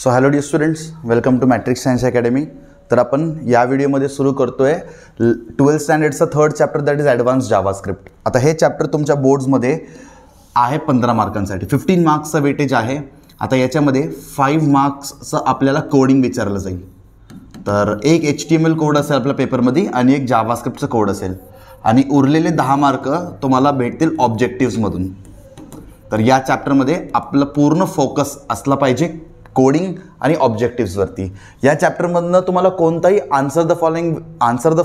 So hello dear students, welcome to matrix science academy. तर आपण या व्हिडिओमध्ये सुरू करतोय 12th स्टँडर्डचं third chapter, that is advance JavaScript. आता हे चॅप्टर तुमच्या बोर्ड्समध्ये आहे 15 मार्कांसाठी. 15 मार्क्सचं वेटेज आहे. आता याच्यामध्ये 5 मार्क्सचं आपल्याला कोडिंग विचारलं जाईल. तर एक HTML कोड असेल आपल्या पेपरमध्ये आणि एक जावास्क्रिप्टचं कोड असेल आणि उरलेले 10 मार्क तुम्हाला भेटतील ऑब्जेक्टिव्समधून. तर या चॅप्टरमध्ये आपलं पूर्ण फोकस असला पाहिजे कोडिंग आणि ऑब्जेक्टिव्सवरती. या चॅप्टरमधनं तुम्हाला कोणताही आन्सर द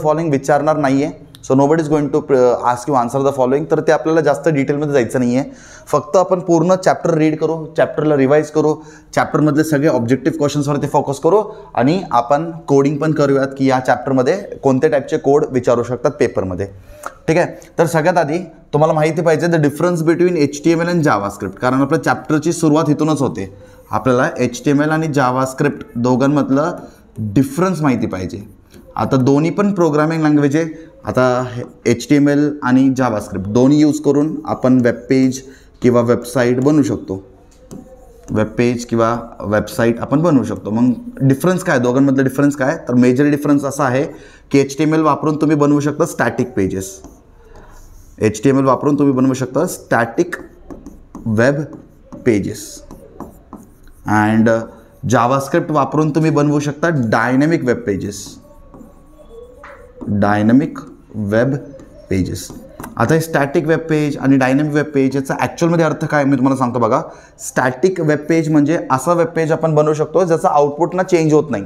फॉलोइंग विचारणार नाही आहे. So nobody is going to ask you answer the following. तर ते आपल्याला जास्त डिटेलमध्ये जायचं नाही आहे. फक्त आपण पूर्ण चॅप्टर रीड करू, चॅप्टरला रिवाईज करू, चॅप्टरमधले सगळे ऑब्जेक्टिव्ह क्वेश्चन्सवरती फोकस करू आणि आपण कोडिंग पण करूयात की या चॅप्टरमध्ये कोणत्या टाईपचे कोड विचारू शकतात पेपरमध्ये. ठीक आहे. तर सगळ्यात आधी तुम्हाला माहिती पाहिजे द डिफरन्स बिटवीन HTML आणि जावास्क्रिप्ट, कारण आपल्या चॅप्टरची सुरुवात इथूनच होते. आपल्याला HTML आणि जावास्क्रिप्ट दोघांमधलं डिफरन्स माहिती पाहिजे. आता दोन्ही पण प्रोग्रामिंग लँग्वेज आहे. आता HTML आणि जावास्क्रिप्ट दोन्ही यूज करून आपण वेबपेज किंवा वेबसाईट बनवू शकतो. आपण बनवू शकतो. मग डिफरन्स काय, दोघांमधलं डिफरन्स काय? तर मेजर डिफरन्स असा आहे की HTML वापरून तुम्ही बनवू शकता स्टॅटिक पेजेस. HTML वापरून तुम्ही बनवू शकता static web pages and JavaScript वापरून तुम्ही बनवू शकता डायनॅमिक वेब पेजेस. आता हे स्टॅटिक वेब पेज आणि डायनॅमिक वेब पेज याचा ॲक्च्युअलमध्ये अर्थ काय मी तुम्हाला सांगतो बघा. स्टॅटिक वेब पेज म्हणजे असा वेब पेज आपण बनवू शकतो ज्याचा आउटपुट चेंज होत नाही.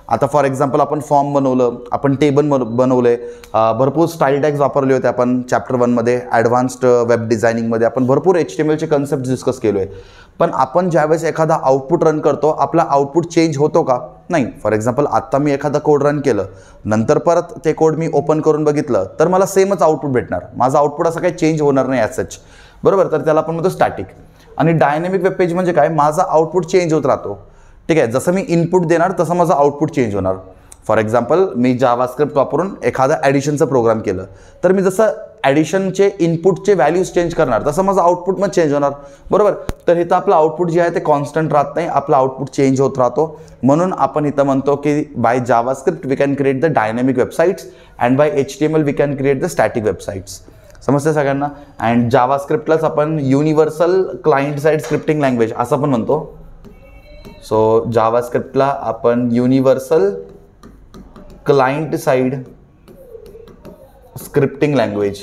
आता फॉर एक्झाम्पल आपण फॉर्म बनवलं, आपण टेबल बनवले, भरपूर स्टाईल टॅग्स वापरले होते आपण चॅप्टर 1मध्ये. ॲडव्हान्स्ड वेब डिझायनिंगमध्ये आपण भरपूर HTMLचे कन्सेप्ट डिस्कस केलो आहे. पण आपण ज्यावेळेस एखादा आउटपुट रन करतो, आपला आउटपुट चेंज होतो का? नाही. फॉर एक्झाम्पल आत्ता मी एखादा कोड रन केलं, नंतर परत ते कोड मी ओपन करून बघितलं तर मला सेमच आउटपुट भेटणार. माझा आउटपुट असं काही चेंज होणार नाही ॲज सच, बरोबर. तर त्याला आपण म्हणतो स्टॅटिक. आणि डायनॅमिक वेब पेज म्हणजे काय? माझा आउटपुट चेंज होत राहतो. ठीक आहे. जसं मी इनपुट देणार तसं माझं आउटपुट चेंज होणार. फॉर एक्झाम्पल मी जावास्क्रिप्ट वापरून एखादा ॲडिशनचं प्रोग्राम केलं, तर मी जसं ॲडिशनचे इनपुटचे व्हॅल्यूज चेंज करणार तसं माझं आउटपुट मग चेंज होणार, बरोबर. तर इथं आपलं आउटपुट जे आहे ते कॉन्स्टंट राहत नाही, आपलं आउटपुट चेंज होत राहतो. म्हणून आपण इथं म्हणतो की by JavaScript we can create the dynamic websites and by HTML we can create the static websites. समजते सगळ्यांना? अँड जावास्क्रिप्टलाच आपण universal client side scripting language असं पण म्हणतो. सो जावास्क्रिप्टला आपण universal client side scripting language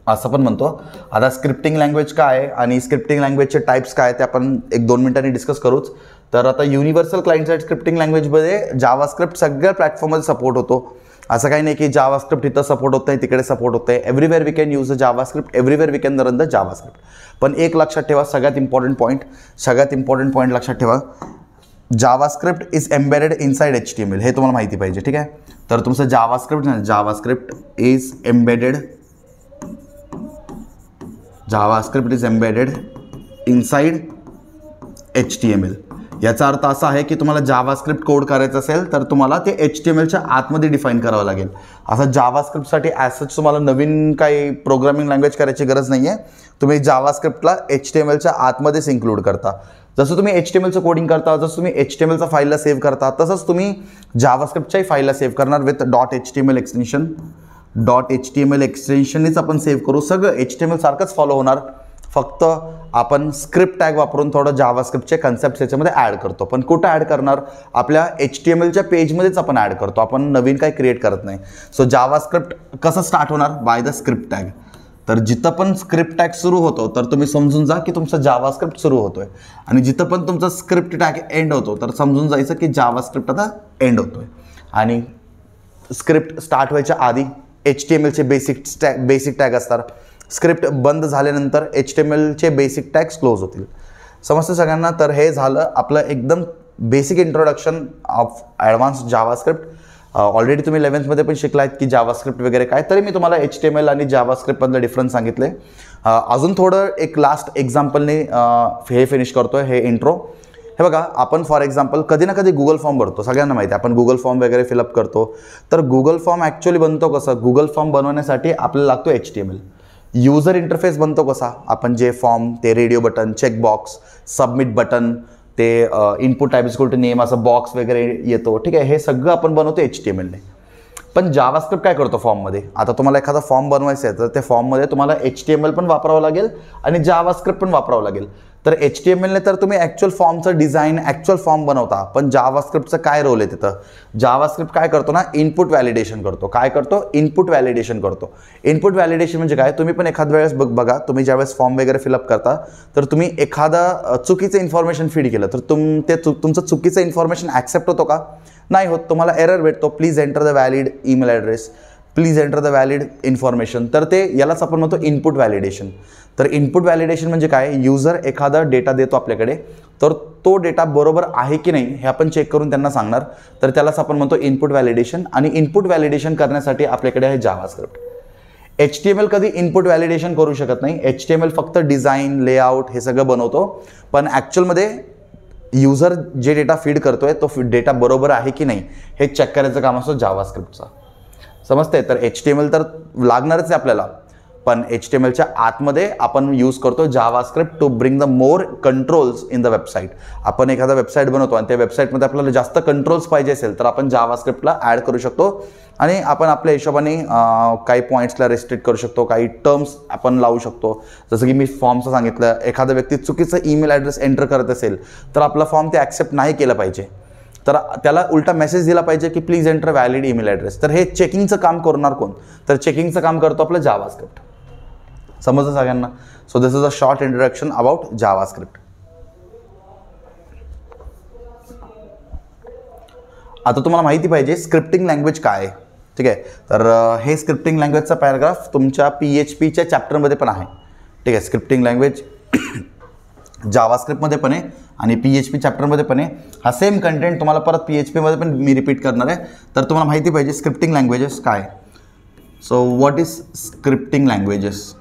असं पण म्हणतो. आता स्क्रिप्टिंग लँग्वेज काय आहे आणि स्क्रिप्टिंग लँग्वेजचे टाईप्स काय ते आपण 1-2 मिनिटांनी डिस्कस करूच. तर आता युनिव्हर्सल क्लायंट साईड स्क्रिप्टिंग लँग्वेजमध्ये जावास्क्रिप्ट सगळ्या प्लॅटफॉर्ममध्ये सपोर्ट होतो. असं काही नाही की जावास्क्रिप्ट इथं सपोर्ट होत नाही, तिकडे सपोर्ट होतं आहे. Everywhere we can use the JavaScript, everywhere we can run the JavaScript. पण एक लक्षात ठेवा, सगळ्यात इम्पॉर्टंट पॉईंट लक्षात ठेवा, JavaScript is embedded inside HTML. हे तुम्हाला माहिती पाहिजे. ठीक आहे. तर तुमचं JavaScript is embedded inside HTML. याचा अर्थ असा आहे की तुम्हाला जावास्क्रिप्ट कोड करायचं असेल तर तुम्हाला ते HTMLच्या आतमध्ये डिफाईन करावं लागेल. असं जावास्क्रिप्टसाठी ॲज सच तुम्हाला नवीन काही प्रोग्रामिंग लँग्वेज करायची गरज नाही आहे. तुम्ही जावास्क्रिप्टला HTMLच्या आतमध्येच इन्क्लूड करता. जसं तुम्ही HTMLचं कोडिंग करता, जसं तुम्ही HTMLचा फाईलला सेव्ह करता, तसंच तुम्ही जावास्क्रिप्टच्याही फाईलला सेव्ह करणार विथ .html एक्सटेन्शननीच आपण सेव्ह करू. सगळं HTML सारखंच फॉलो होणार. फक्त आपण स्क्रिप्ट टॅग वापरून थोडं जावास्क्रिप्टचे कन्सेप्ट याच्यामध्ये ॲड करतो. पण कुठं ॲड करणार? आपल्या HTMLच्या पेजमध्येच आपण ॲड करतो. आपण नवीन काही क्रिएट करत नाही. सो जावास्क्रिप्ट कसं स्टार्ट होणार? By the script tag. तर जिथं पण स्क्रिप्ट टॅग सुरू होतो तर तुम्ही समजून जा की तुमचा जावास्क्रिप्ट सुरू होतोय. आणि जिथं पण तुमचा स्क्रिप्ट टॅग एंड होतो तर समजून जायचं की जावास्क्रिप्ट आता एंड होतोय. आणि स्क्रिप्ट स्टार्ट व्हायच्या आधी HTMLचे बेसिक टॅग असतात. स्क्रिप्ट बंद झाल्यानंतर HTMLचे बेसिक टॅग्स क्लोज होतील. समजतं सगळ्यांना? तर हे झालं आपलं एकदम basic introduction of advance JavaScript. Already तुम्ही 11thमध्ये पण शिकलायत की जावास्क्रिप्ट वगैरे काय. तरी मी तुम्हाला HTML आणि जावास्क्रिप्टमधलं डिफरन्स सांगितले. अजून थोडं एक लास्ट एक्झाम्पलने हे फिनिश करतोय हे इंट्रो. हे बघा, आपण फॉर एक्झाम्पल कधी ना कधी गुगल फॉर्म भरतो. सगळ्यांना माहिती आहे आपण गुगल फॉर्म वगैरे फिलअप करतो. तर गुगल फॉर्म ॲक्च्युअली बनतो कसं? गुगल फॉर्म बनवण्यासाठी आपल्याला लागतो HTML. यूजर इंटरफेस बनतो कसा? आपण जे फॉर्म, ते radio button, checkbox, submit button, ते input type is equal to name असं बॉक्स वगैरे येतो, ठीक आहे. हे सगळं आपण बनवतो HTML ने. पण जावास्क्रिप्ट काय करतो फॉर्ममध्ये, आता तुम्हाला एखादा फॉर्म बनवायचा आहे तर त्या फॉर्ममध्ये तुम्हाला HTML पण वापरावं लागेल आणि जावास्क्रिप्ट पण वापरावं लागेल. तर HTML ने तर तुम्ही ॲक्च्युअल फॉर्मचं डिझाईन ॲक्च्युअल फॉर्म बनवता, पण जावास्क्रिप्टचं काय रोल आहे तिथं. जावास्क्रिप्ट काय करतो ना, इनपुट व्हॅलिडेशन करतो. काय करतो, इनपुट व्हॅलिडेशन करतो. इनपुट व्हॅलिडेशन म्हणजे काय, तुम्ही पण एखाद्या वेळेस बघा, तुम्ही ज्यावेळेस फॉर्म वगैरे फिलअप करता तर तुम्ही एखादा चुकीचं इन्फॉर्मेशन फीड केलं तर तुमचं चुकीचं इन्फॉर्मेशन ॲक्सेप्ट होतो का, नाही होत. तुम्हाला एरर भेटतो, please enter the valid email address, please enter the valid information. तर ते यालाच आपण म्हणतो इनपुट व्हॅलिडेशन. तर इनपुट व्हॅलिडेशन म्हणजे काय, युजर एखादा डेटा देतो आपल्याकडे, तर तो डेटा बरोबर आहे की नाही हे आपण चेक करून त्यांना सांगणार, तर त्यालाच आपण म्हणतो इनपुट व्हॅलिडेशन. आणि इनपुट व्हॅलिडेशन करण्यासाठी आपल्याकडे आहे जावास्क्रिप्ट. HTML कधी इनपुट व्हॅलिडेशन करू शकत नाही. HTML फक्त डिझाईन, लेआउट हे सगळं बनवतो, पण ॲक्च्युअलमध्ये युजर जे डेटा फीड करतोय तो डेटा बरोबर आहे की नाही हे चेक करायचं काम असतो जावास्क्रिप्टचा. समजते. तर HTML तर लागणारच आहे आपल्याला, पण HTMLच्या आतमध्ये आपण यूज करतो JavaScript to bring the more controls in the website. आपण एखादा वेबसाईट बनवतो आणि त्या वेबसाईटमध्ये आपल्याला जास्त कंट्रोल्स पाहिजे असेल तर आपण जावास्क्रिप्टला ॲड करू शकतो आणि आपण आपल्या हिशोबाने काही पॉईंट्सला रिस्ट्रिक्ट करू शकतो, काही टर्म्स आपण लावू शकतो. जसं की मी फॉर्मचं सांगितलं, एखादा व्यक्ती चुकीचं ईमेल ॲड्रेस एंटर करत असेल तर आपला फॉर्म ते ॲक्सेप्ट नाही केलं पाहिजे, तर त्याला उलटा मेसेज दिला पाहिजे की please enter valid email address. तर हे चेकिंगचं काम करणार कोण, तर चेकिंगचं काम करतो आपलं जावास्क्रिप्ट. समजतं सगळ्यांना. So this is a short introduction about JavaScript. आता तुम्हाला माहिती पाहिजे स्क्रिप्टिंग लँग्वेज काय आहे, ठीक आहे. तर हे स्क्रिप्टिंग लँग्वेजचा पॅराग्राफ तुमच्या PHPच्या चॅप्टरमध्ये पण आहे, ठीक आहे. स्क्रिप्टिंग लँग्वेज जावास्क्रिप्टमध्ये पण आहे आणि PHP चॅप्टरमध्ये पण आहे. हा सेम कंटेंट तुम्हाला परत PHPमध्ये पण मी रिपीट करणार आहे. तर तुम्हाला माहिती पाहिजे स्क्रिप्टिंग लँग्वेजेस काय. So what is scripting languages.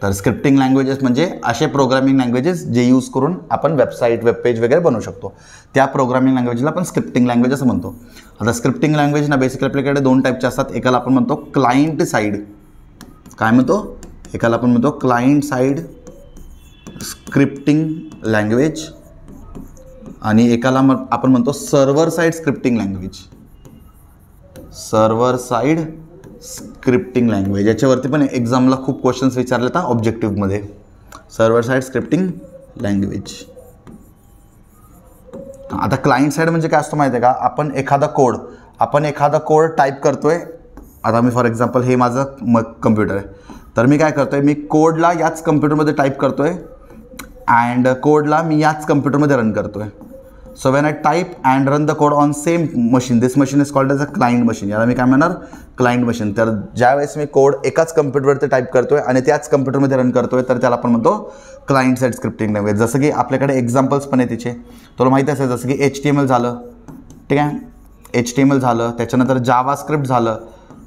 तर स्क्रिप्टिंग लँग्वेजेस म्हणजे असे प्रोग्रामिंग लँग्वेजेस जे यूज करून आपण वेबसाईट, वेबपेज वगैरे बनवू शकतो. त्या प्रोग्रामिंग लँग्वेजला आपण स्क्रिप्टिंग लँग्वेज असं म्हणतो. आता स्क्रिप्टिंग लँग्वेज ना बेसिकली आपल्याकडे दोन टाईपचे असतात. एकाला आपण म्हणतो क्लायंट साईड, काय म्हणतो, एकाला आपण म्हणतो क्लायंट साईड स्क्रिप्टिंग लँग्वेज आणि एकाला आपण म्हणतो server side scripting language. Server side scripting language याच्यावरती पण एक्झामला खूप क्वेश्चन्स विचारले तर ऑब्जेक्टिव्हमध्ये. Server side scripting language. आता क्लायंट साईड म्हणजे काय असतं माहिती आहे का, आपण एखादा कोड टाईप करतोय. आता मी फॉर एक्झाम्पल हे माझं कम्प्युटर आहे, तर मी काय करतोय, मी कोडला याच कम्प्युटरमध्ये टाईप करतोय अँड कोडला मी याच कम्प्युटरमध्ये रन करतोय. So when I type and run the code on same machine, this machine is called as a client machine. याला मी काय म्हणणार, क्लायंट मशीन. तर ज्यावेळेस मी कोड एकाच कम्प्युटरवरती टाईप करतोय आणि त्याच कम्प्युटरमध्ये रन करतोय तर त्याला आपण म्हणतो क्लायंट साईड स्क्रिप्टिंग लँग्वेज. जसं की आपल्याकडे एक्झाम्पल्स पण आहे तिचे, तुला माहिती असेल, जसं की HTML झालं, ठीक आहे, HTML झालं, त्याच्यानंतर जावास्क्रिप्ट झालं.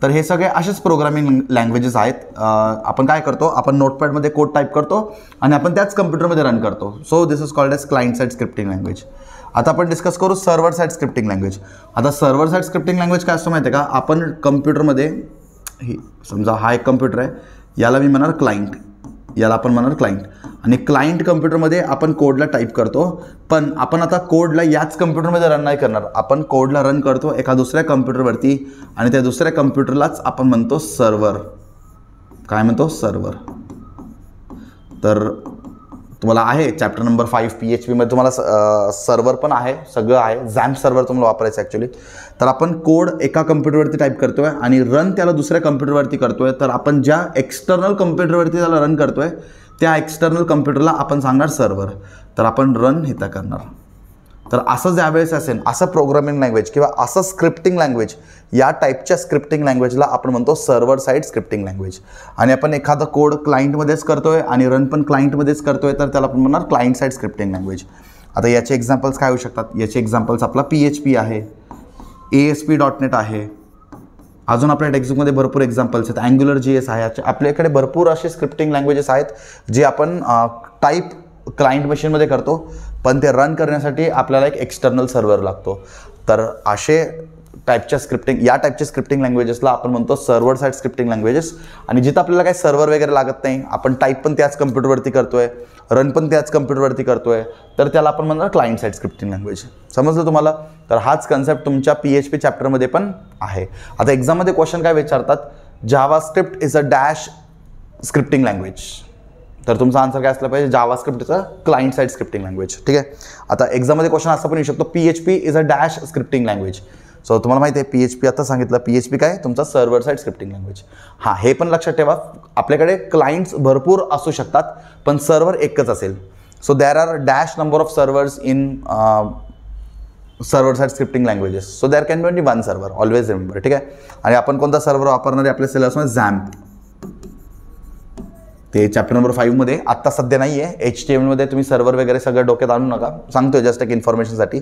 तर हे सगळे असेच प्रोग्रामिंग लँग्वेजेस आहेत. आपण काय करतो, आपण नोटपॅडमध्ये कोड टाईप करतो आणि आपण त्याच कम्प्युटरमध्ये रन करतो. So this is called as client side scripting language. आता आपण डिस्कस करू सर्व्हर साईड स्क्रिप्टिंग लँग्वेज. आता सर्व्हर साईड स्क्रिप्टिंग लँग्वेज काय असतो माहिती आहे का, आपण कम्प्युटरमध्ये समजा हा एक कम्प्युटर आहे, याला मी म्हणणार क्लायंट, याला आपण म्हणणार क्लायंट. आणि क्लायंट कम्प्युटरमध्ये आपण कोडला टाईप करतो, पण आपण आता कोडला याच कम्प्युटरमध्ये रन नाही करणार. आपण कोडला रन करतो एका दुसऱ्या कम्प्युटरवरती आणि त्या दुसऱ्या कम्प्युटरलाच आपण म्हणतो सर्व्हर. काय म्हणतो, सर्व्हर. तर तुम्हाला आहे चॅप्टर नंबर 5 PHPमध्ये तुम्हाला सर्व्हर पण आहे, सगळं आहे. झॅम्प सर्व्हर तुम्हाला वापरायचं ॲक्च्युली. तर आपण कोड एका कम्प्युटरवरती टाईप करतोय आणि रन त्याला दुसऱ्या कम्प्युटरवरती करतोय. तर आपण ज्या एक्सटर्नल कम्प्युटरवरती त्याला रन करतोय त्या एक्सटर्नल कम्प्युटरला आपण सांगणार सर्व्हर. तर आपण रन इथं करणार. तर असं ज्यावेळेस असेल, असं प्रोग्रामिंग लँग्वेज किंवा असं स्क्रिप्टिंग लँग्वेज, या टाईपच्या स्क्रिप्टिंग लँग्वेजला आपण म्हणतो सर्व्हर साईड स्क्रिप्टिंग लँग्वेज. आणि आपण एखादा कोड क्लायंटमध्येच करतोय आणि रन पण क्लायंटमध्येच करतोय तर त्याला आपण म्हणणार क्लायंट साईड स्क्रिप्टिंग लँग्वेज. आता याचे एक्झाम्पल्स काय होऊ शकतात, याचे एक्झाम्पल्स आपला PHP आहे, ASP.NET आहे, अजून आपल्या टेक्स्टबुकमध्ये भरपूर एक्झाम्पल्स आहेत, AngularJS आहे. आपल्याकडे भरपूर असे स्क्रिप्टिंग लँग्वेजेस आहेत जे आपण टाईप क्लायंट मशीनमध्ये करतो, पण ते रन करण्यासाठी आपल्याला एक एक्सटर्नल सर्व्हर लागतो. तर असे टाईपच्या स्क्रिप्टिंग, या टाईपच्या स्क्रिप्टिंग लँग्वेजेसला आपण म्हणतो सर्व्हर साईड स्क्रिप्टिंग लँग्वेजेस. आणि जिथं आपल्याला काही सर्व्हर वगैरे लागत नाही, आपण टाईप पण त्याच कम्प्युटरवरती करतोय, रन पण त्याच कम्प्युटरवरती करतोय, तर त्याला आपण म्हणणार क्लायंट साईड स्क्रिप्टिंग लँग्वेज. समजलं तुम्हाला? तर हाच कन्सेप्ट तुमच्या PHP चॅप्टरमध्ये पण आहे. आता एक्झाममध्ये क्वेश्चन काय विचारतात, JavaScript is a dash scripting language. तर तुमचा आन्सर काय असला पाहिजे, JavaScript is a client side scripting language. ठीक आहे. आता एक्झाममध्ये क्वेश्चन असा पण येऊ शकतो, PHP is a dash scripting language. So तुम्हाला माहिती आहे PHP आता सांगितलं, PHP काय तुमचा सर्व्हर साईड स्क्रिप्टिंग लँग्वेज. हां, हे पण लक्षात ठेवा, आपल्याकडे क्लायंट्स भरपूर असू शकतात पण सर्व्हर एकच असेल. So there are dash number of servers in server side scripting languages. So there can be only one server, always remember. ठीक आहे. आणि आपण कोणता सर्व्हर वापरणार आहे आपल्या सिलेबसमध्ये, झॅम्प. ते चॅप्टर नंबर 5 मध्ये आत्ता सध्या नाही आहे. HTML मध्ये तुम्ही सर्व्हर वगैरे सगळं डोक्यात आणू नका, सांगतोय जस्ट एक इन्फॉर्मेशनसाठी.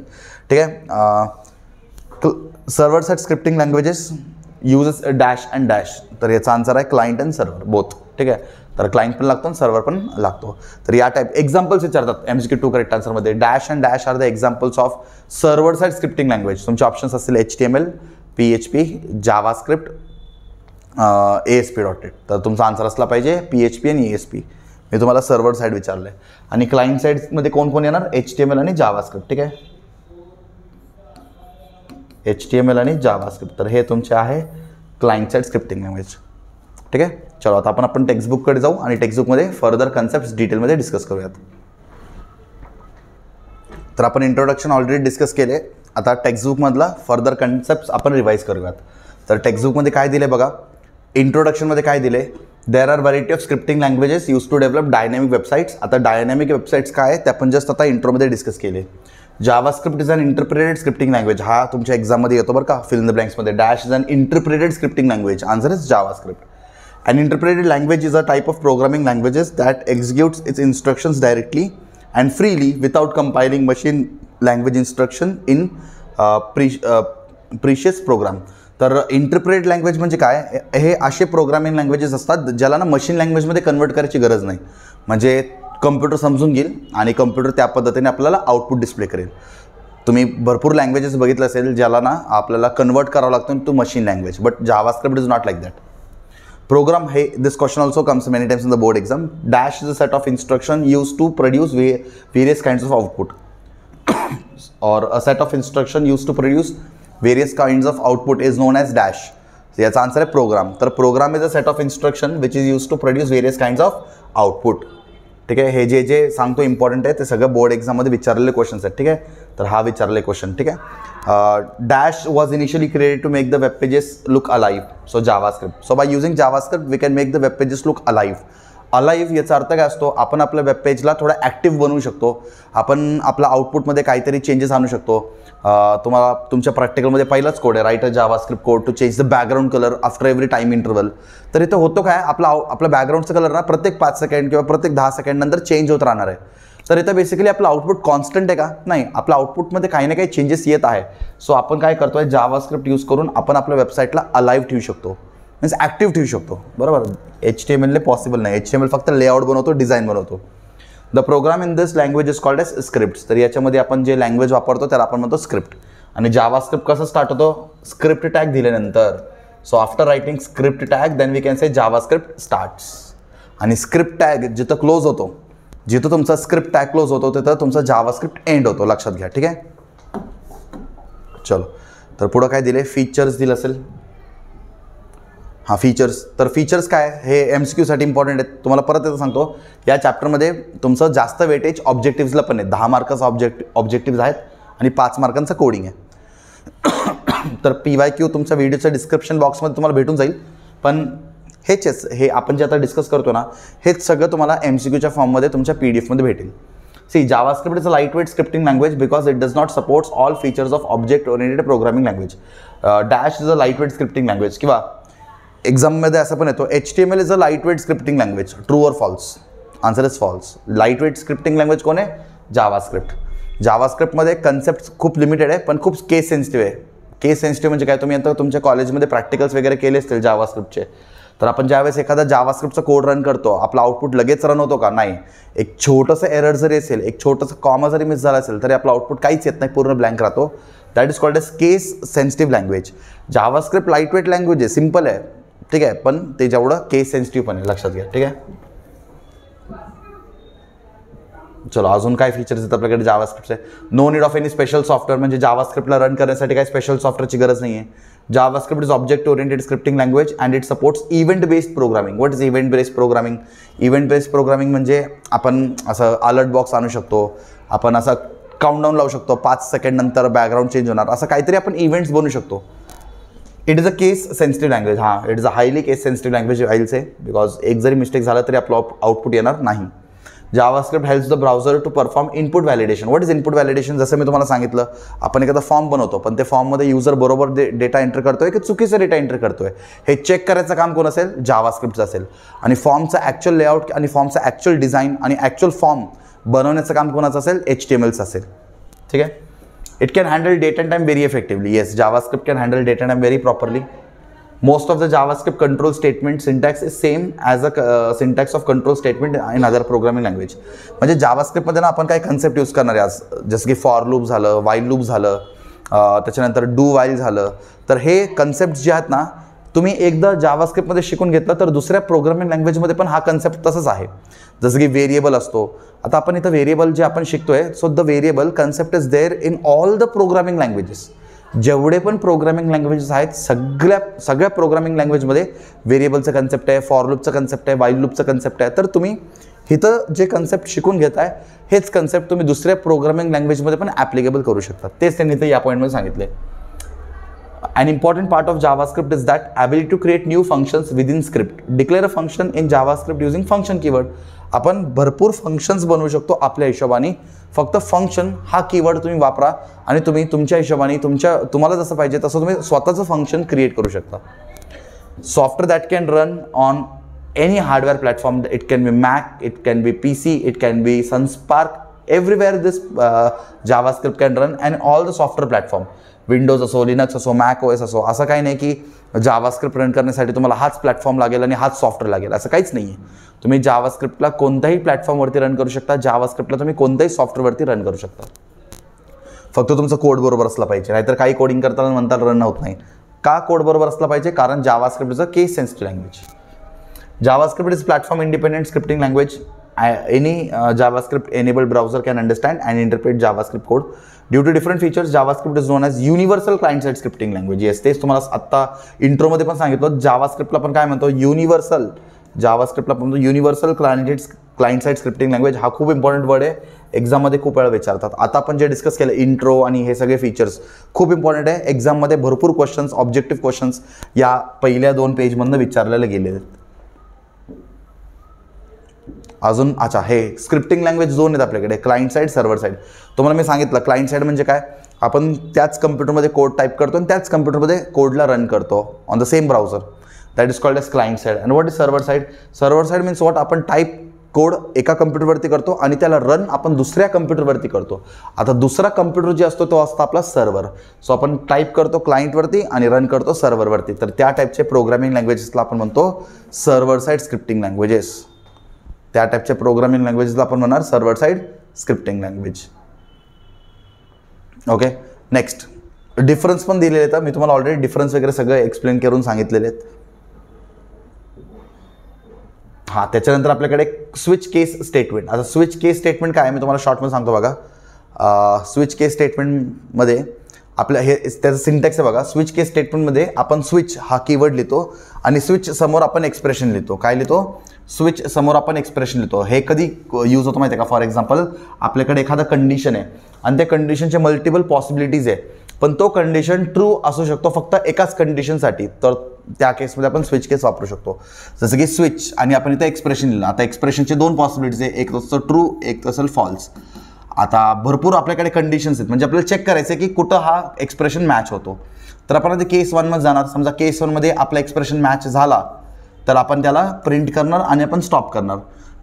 ठीक आहे. Server side scripting languages uses dash and dash. तर याचा आन्सर आहे क्लायंट अँड सर्व्हर बोथ. ठीक आहे. तर क्लायंट पण लागतो आणि सर्व्हर पण लागतो. तर या टाईप एक्झाम्पल्स विचारतात MCQ2 करेक्ट आन्सरमध्ये. Dash and dash are the examples of server side scripting language. तुमचे ऑप्शन्स असतील HTML, PHP, जावास्क्रिप्ट, ASP.NET. तर तुमचा आन्सर असला पाहिजे PHP आणि ASP. मी तुम्हाला सर्व्हर साईड विचारलं आहे. आणि क्लायंट साईडमध्ये कोण कोण येणार, HTML आणि जावास्क्रिप्ट. ठीक आहे. HTML आणि जावास्क्रिप्ट. तर हे तुमचे आहे क्लायंट साईड स्क्रिप्टिंग लँग्वेज. ठीक आहे. चलो आता आपण टेक्स्टबुककडे जाऊ आणि टेक्स्टबुकमध्ये फर्दर कन्सेप्ट डिटेलमध्ये डिस्कस करूयात. तर आपण इंट्रोडक्शन ऑलरेडी डिस्कस केले. आता टेक्स्टबुकमधला फर्दर कन्सेप्ट आपण रिवाइज करूयात. तर टेक्स्टबुकमध्ये काय दिले बघा, इंट्रोडक्शनमध्ये काय दिले, there are variety of scripting languages use to develop dynamic websites. आता डायनॅमिक वेबसाईट्स काय ते आपण जस्ट आता इंट्रोमध्ये डिस्कस केले. JavaScript is an interpreted scripting language. हा तुमच्या एक्झाममध्ये येतो बरं का, फिल इन द ब्लँक्समध्ये. Dash is an interpreted scripting language. Answer is JavaScript. An interpreted language is a type of programming languages that executes its instructions directly and freely without compiling machine language instruction in precious program. तर interpreted language म्हणजे काय, हे असे programming languages असतात ज्याला ना machine लँग्वेजमध्ये convert करायची गरज नाही. म्हणजे कम्प्युटर समजून घेईल आणि कम्प्युटर त्या पद्धतीने आपल्याला आउटपुट डिस्प्ले करेल. तुम्ही भरपूर लँग्वेजेस बघितलं असेल ज्याला ना आपल्याला कन्वर्ट करावं लागतं to machine language, but JavaScript is not like that. Program, hey, this question also comes many times in the board exam. Dash is a set of instruction used to produce various kinds of output or a set of instruction used to produce various kinds of output is known as dash. So याचा answer आहे program. तर program is a set of instruction which is use to produce various kinds of output. ठीक आहे. हे जे जे सांगतो important आहे ते सगळं बोर्ड एक्झाममध्ये विचारलेले क्वेश्चन्स आहेत. ठीक आहे. तर हा विचारलेले क्वेश्चन. ठीक आहे. Dash was initially created to make the web pages look alive. So JavaScript. So by using JavaScript we can make the web pages look alive. Alive याचा अर्थ काय असतो, आपण आपल्या वेब पेजला थोडा ॲक्टिव्ह बनवू शकतो. आपण आपल्या आउटपुटमध्ये काहीतरी चेंजेस आणू शकतो. तुम्हाला तुमच्या प्रॅक्टिकलमध्ये पहिलाच कोड आहे, write a JavaScript code to change the background colour after every time interval. तर इथं होतो काय, आपला बॅकग्राऊंडचा कलर ना प्रत्येक 5 सेकंड किंवा प्रत्येक 10 सेकंड नंतर चेंज होत राहणार आहे. तर इथं बेसिकली आपलं आउटपुट कॉन्स्टंट आहे का, नाही, आपल्या आउटपुटमध्ये काही ना काही चेंजेस येत आहे. सो आपण काय करतोय, जावास्क्रिप्ट यूज करून आपण आपल्या वेबसाईटला अलाइव्ह ठेवू शकतो, मीन्स ॲक्टिव्ह ठेवू शकतो. बरोबर. HTML पॉसिबल नाही. HTML फक्त लेआउट बनवतो, डिझाईन बनवतो. The program in this language is called as script. तर याच्यामध्ये आपण जे लँग्वेज वापरतो त्याला आपण म्हणतो स्क्रिप्ट. आणि जावास्क्रिप्ट कसं स्टार्ट होतो, स्क्रिप्ट टॅग दिल्यानंतर. So after writing script tag then we can say JavaScript starts. आणि स्क्रिप्ट टॅग जिथं क्लोज होतो, जिथं तुमचा स्क्रिप्ट टॅग क्लोज होतो तिथं तुमचा जावास्क्रिप्ट एंड होतो, लक्षात घ्या. ठीक आहे. चलो, तर पुढं काय दिले, फीचर्स दिलं असेल. हां, फीचर्स. तर फीचर्स काय, हे MCQसाठी इम्पॉर्टंट आहेत. तुम्हाला परत एकदा सांगतो, या चॅप्टरमध्ये तुमचं जास्त वेटेज ऑब्जेक्टिव्हजला पण आहे. 10 मार्काचा ऑब्जेक्टिव्ज आहेत आणि 5 मार्कांचं कोडिंग आहे. तर PYQ तुमच्या व्हिडिओच्या डिस्क्रिप्शन बॉक्समध्ये तुम्हाला भेटून जाईल. पण हे आपण जे आता डिस्कस करतो ना, हेच सगळं तुम्हाला MCQच्या फॉर्ममध्ये तुमच्या PDF मध्ये भेटेल. See, JavaScript is a lightweight scripting language because it does not supports all features of object oriented programming language. Dash is a lightweight scripting language. किंवा एक्झाममध्ये असं पण येतो, HTML is a lightweight scripting language. True और false? Answer is false. Lightweight scripting language कोण आहे, JavaScript. जावास्क्रिप्टमध्ये concept खूप लिमिटेड आहे पण खूप केस सेन्सिटिव्ह आहे. केस सेन्सिटिव्ह म्हणजे काय, तुम्ही आता तुमच्या कॉलेजमध्ये प्रॅक्टिकल्स वगैरे केले असतील जावास्क्रिप्टचे. तर आपण ज्यावेळेस एखादा जावास्क्रिप्टचा कोड रन करतो, आपला आउटपुट लगेच रन होतो का, नाही. एक छोटंसं एरर जरी असेल, एक छोटंसं कॉमा जरी मिस झाला असेल तरी आपला आउटपुट काहीच येत नाही, पूर्ण ब्लँक राहतो. That is called as case sensitive language. JavaScript light weight language आहे, सिम्पल आहे, ठीक आहे, पण ते जेवढं केस सेन्सिटिव्ह पण आहे, लक्षात घ्या, ठीक आहे. चलो अजून काय फीचर्स आहेत आपल्याकडे जावास्क्रिप्टचे. No need of any special software, म्हणजे जावास्क्रिप्टला रन करण्यासाठी काही स्पेशल सॉफ्टवेअरची गरज नाही आहे. JavaScript is object oriented scripting language and it supports event based programming. What is event based programming? Event based programming म्हणजे आपण असं अलर्ट बॉक्स आणू शकतो, आपण असं काउंटडाऊन लावू शकतो, 5 सेकंड नंतर बॅकग्राऊंड चेंज होणार, असं काहीतरी आपण इव्हेंट्स बनवू शकतो. It is a case sensitive language. हां, it is a highly case sensitive language I will say, because एक जरी मिस्टेक झाला तरी आपलं आउटपुट येणार नाही. JavaScript helps the browser to perform input validation. What is input validation? जसं मी तुम्हाला सांगितलं, आपण एखादा फॉर्म बनवतो, पण ते फॉर्ममध्ये युजर बरोबर डेटा एंटर करतोय की चुकीचा डेटा एंटर करतोय, हे चेक करायचं काम कोण असेल? जावास्क्रिप्टचं असेल. आणि फॉर्मचा ॲक्च्युअल लेआउट आणि फॉर्मचा ॲक्च्युअल डिझाईन आणि ॲक्च्युअल फॉर्म बनवण्याचं काम कोणाचं असेल? HTMLचं असेल, ठीक आहे. It can handle date and time very effectively. Yes, JavaScript can handle date and time very properly. Most of the JavaScript control statement syntax is same as a syntax of control statement in other programming language. म्हणजे जावास्क्रिप्टमध्ये ना आपण काय concept use करणार आहे आज, जसं की for loop झालं, वाईल लूप झालं, त्याच्यानंतर डू वाईल झालं. तर हे कन्सेप्ट जे आहेत ना, तुम्ही एकदा जावास्क्रिप्टमध्ये शिकून घेतलं तर दुसऱ्या प्रोग्रामिंग लँग्वेजमध्ये पण हा कन्सेप्ट तसंच आहे. जसं की व्हेरिएबल असतो. आता आपण इथं व्हेरिएबल जे आपण शिकतोय, so the variable concept is there in all the programming languages. जेवढे पण प्रोग्रामिंग लँग्वेजेस आहेत, सगळ्या प्रोग्रामिंग लँग्वेजमध्ये व्हेरिएबलचं कन्सेप्ट आहे, फॉर लूपचं कन्सेप्ट आहे, वाईल लूपचं कन्सेप्ट आहे. तर तुम्ही इथं जे कन्सेप्ट शिकून घेताय, हेच कन्सेप्ट तुम्ही दुसऱ्या प्रोग्रामिंग लँग्वेजमध्ये पण ॲप्लिकेबल करू शकता. तेच त्यांनी इथं या पॉईंटमध्ये सांगितले. An important part of JavaScript is that ability to create new functions within script. Declare a function in JavaScript using function keyword. आपण भरपूर फंक्शन्स बनवू शकतो आपल्या हिशोबाने. फक्त फंक्शन हा कीवर्ड तुम्ही वापरा आणि तुम्ही तुमच्या हिशोबाने तुम्हाला जसं पाहिजे तसं तुम्ही स्वतःचं फंक्शन क्रिएट करू शकता. Software that can run on any hardware platform. It can be Mac, it can be PC, it can be Sun SPARC. Everywhere this JavaScript can run and all the software platform. Windows असो, Linux असो, Mac OS असो, असं काही नाही की JavaScript run करण्यासाठी तुम्हाला हाच प्लॅटफॉर्म लागेल आणि हाच सॉफ्टवेअर लागेल, असं काहीच नाही आहे. तुम्ही जावास्क्रिप्टला कोणत्याही प्लॅटफॉर्मवरती रन करू शकता, जावास्क्रिप्टला तुम्ही कोणत्याही सॉफ्टवेअरवरती रन करू शकता. फक्त तुमचं कोड बरोबर असला पाहिजे, नाहीतर काही कोडिंग करताना म्हणता रन होत नाही. का कोड बरोबर असला पाहिजे? कारण JavaScript is a case sensitive language. JavaScript is platform independent scripting language. Any JavaScript enabled browser can understand and interpret JavaScript code. Due to different features, JavaScript is known as universal client-side scripting language. Yes, तेच तुम्हाला आत्ता इंट्रोमध्ये पण सांगितलं. जावास्क्रिप्टला पण काय म्हणतो? Universal. जावास्क्रिप्टला पण म्हणतो universal client side scripting language. हा खूप इम्पॉर्टंट वर्ड आहे, एक्झाममध्ये खूप वेळा विचारतात. आता आपण जे डिस्कस केलं इंट्रो आणि हे सगळे फीचर्स खूप इम्पॉर्टंट आहे. एक्झाममध्ये भरपूर क्वेश्चन्स, ऑब्जेक्टिव्ह क्वेश्चन्स या पहिल्या 2 पेजमधनं विचारलेले गेले आहेत. अजून अच्छा, हे स्क्रिप्टिंग लँग्वेज 2 आहेत आपल्याकडे, क्लायंट साईड, सर्व्हर साईड. तुम्हाला मी सांगितलं क्लायंट साईड म्हणजे काय? आपण त्याच कम्प्युटरमध्ये कोड टाईप करतो आणि त्याच कम्प्युटरमध्ये कोडला रन करतो on the same browser. That is called as client side. And what is server side? Server side means what? आपण टाईप कोड एका कम्प्युटरवरती करतो आणि त्याला रन आपण दुसऱ्या कम्प्युटरवरती करतो. आता दुसरा कम्प्युटर जे असतो तो असतो आपला सर्व्हर. सो आपण टाईप करतो क्लायंटवरती आणि रन करतो सर्व्हरवरती. तर त्या टाईपचे प्रोग्रामिंग लँग्वेजेसला आपण म्हणतो सर्व्हर साईड स्क्रिप्टिंग लँग्वेजेस. त्या टाईपच्या प्रोग्रामिंग लँग्वेजेसला आपण म्हणणार server side scripting language. Okay, next difference पण दिलेले आहेत. मी तुम्हाला ऑलरेडी डिफरन्स वगैरे सगळं एक्सप्लेन करून सांगितलेले आहेत. हां, त्याच्यानंतर आपल्याकडे स्विच केस स्टेटमेंट. आता स्विच केस स्टेटमेंट काय आहे मी तुम्हाला शॉर्टमध्ये सांगतो बघा. स्विच केस स्टेटमेंटमध्ये आपल्या हे त्याचं सिंटॅक्स आहे बघा. स्विच केस स्टेटमेंटमध्ये आपण स्विच हा कीवर्ड लिहितो आणि स्विच समोर आपण एक्सप्रेशन लिहितो. काय लिहितो? स्विच समोर आपण एक्सप्रेशन लिहितो. हे कधी यूज होतं माहिती आहे का? फॉर एक्झाम्पल आपल्याकडे एखादा कंडिशन आहे आणि त्या कंडिशनचे मल्टिपल पॉसिबिलिटीज आहे, पण तो कंडिशन ट्रू असू शकतो फक्त एकाच कंडिशनसाठी. तर त्या केसमध्ये आपण स्विच केस वापरू शकतो. जसं की स्विच आणि आपण इथं एक्सप्रेशन लिहिलं. आता एक्सप्रेशनचे 2 पॉसिबिलिटीज आहे, एक असेल ट्रू, एक असेल फॉल्स. आता भरपूर आपल्याकडे कंडिशन्स आहेत, म्हणजे आपल्याला चेक करायचं आहे की कुठं हा एक्सप्रेशन मॅच होतो. तर आपण आधी केस 1 मध्ये जाणार. समजा केस 1 मध्ये आपला एक्सप्रेशन मॅच झाला तर आपण त्याला प्रिंट करणार आणि आपण स्टॉप करणार.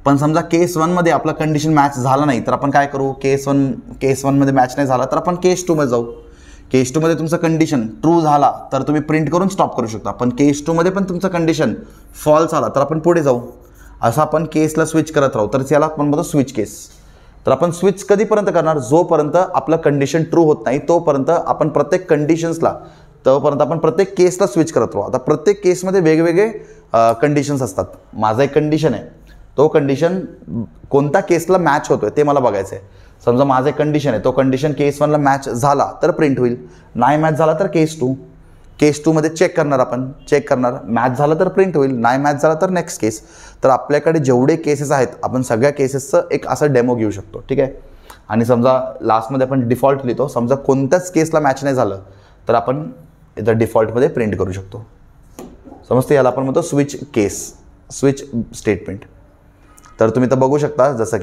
पण समजा केस 1 मध्ये आपला कंडिशन मॅच झाला नाही तर आपण काय करू? केस 1 मध्ये मॅच नाही झाला तर आपण केस 2 मध्ये जाऊ. केस 2 मध्ये तुमचं कंडिशन ट्रू झाला तर तुम्ही प्रिंट करून स्टॉप करू शकता. पण केस 2 मध्ये पण तुमचं कंडिशन फॉल्स आला तर आपण पुढे जाऊ. असं आपण केसला स्विच करत राहू. तर याला आपण म्हणतो स्विच केस. तर आपण स्विच कधीपर्यंत करणार, जोपर्यंत आपलं कंडिशन ट्रू होत नाही तोपर्यंत आपण प्रत्येक कंडिशन्सला, तोपर्यंत आपण प्रत्येक केसला स्विच करत राहू. आता प्रत्येक केसमध्ये वेगवेगळे कंडिशन्स असतात. माझा एक कंडिशन आहे, तो कंडिशन कोणत्या केसला मॅच होतोय ते मला बघायचं आहे. समजा माझं एक कंडिशन आहे, तो कंडिशन केस 1ला मॅच झाला तर प्रिंट होईल, नाही मॅच झाला तर केस 2 मध्ये चेक करणार, आपण चेक करणार, मॅच झालं तर प्रिंट होईल, नाही मॅच झाला तर नेक्स्ट केस. तर आपल्याकडे जेवढे केसेस आहेत आपण सगळ्या केसेसचं एक असं डेमो घेऊ शकतो. ठीक आहे. आणि समजा लास्टमध्ये आपण डिफॉल्ट लिहितो, समजा कोणत्याच केसला मॅच नाही झालं तर आपण इथं डिफॉल्टमध्ये प्रिंट करू शकतो. समजते, याला आपण म्हणतो स्विच स्टेटमेंट. तर तुम्ही तर बघू शकता, जसं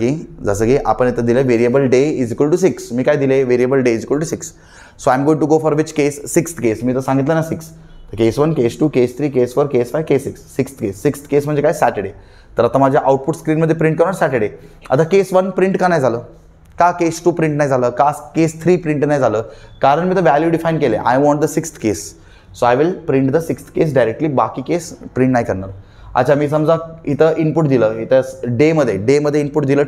की आपण इथं दिलं variable day is equal to 6. मी काय दिले, variable day is equal to 6. So I am going to go for which case, 6th case. मी तर सांगितलं ना 6. तर केस 1, केस 2, केस 3, केस 4, केस 5, केस 6, 6th केस म्हणजे काय, सॅटर्डे. तर आता माझ्या आउटपुट स्क्रीनमध्ये प्रिंट करणार सॅटर्डे. आता केस 1 प्रिंट का नाही झालं, का केस 2 प्रिंट नाही झालं, का केस 3 प्रिंट नाही झालं, कारण मी तर व्हॅल्यू डिफाईन केले, I want the 6th case. So I will print the 6th case directly, बाकी केस प्रिंट नाही करणार. अच्छा, मी समजा इथं इनपुट दिलं, इथं डेमध्ये इनपुट दिलं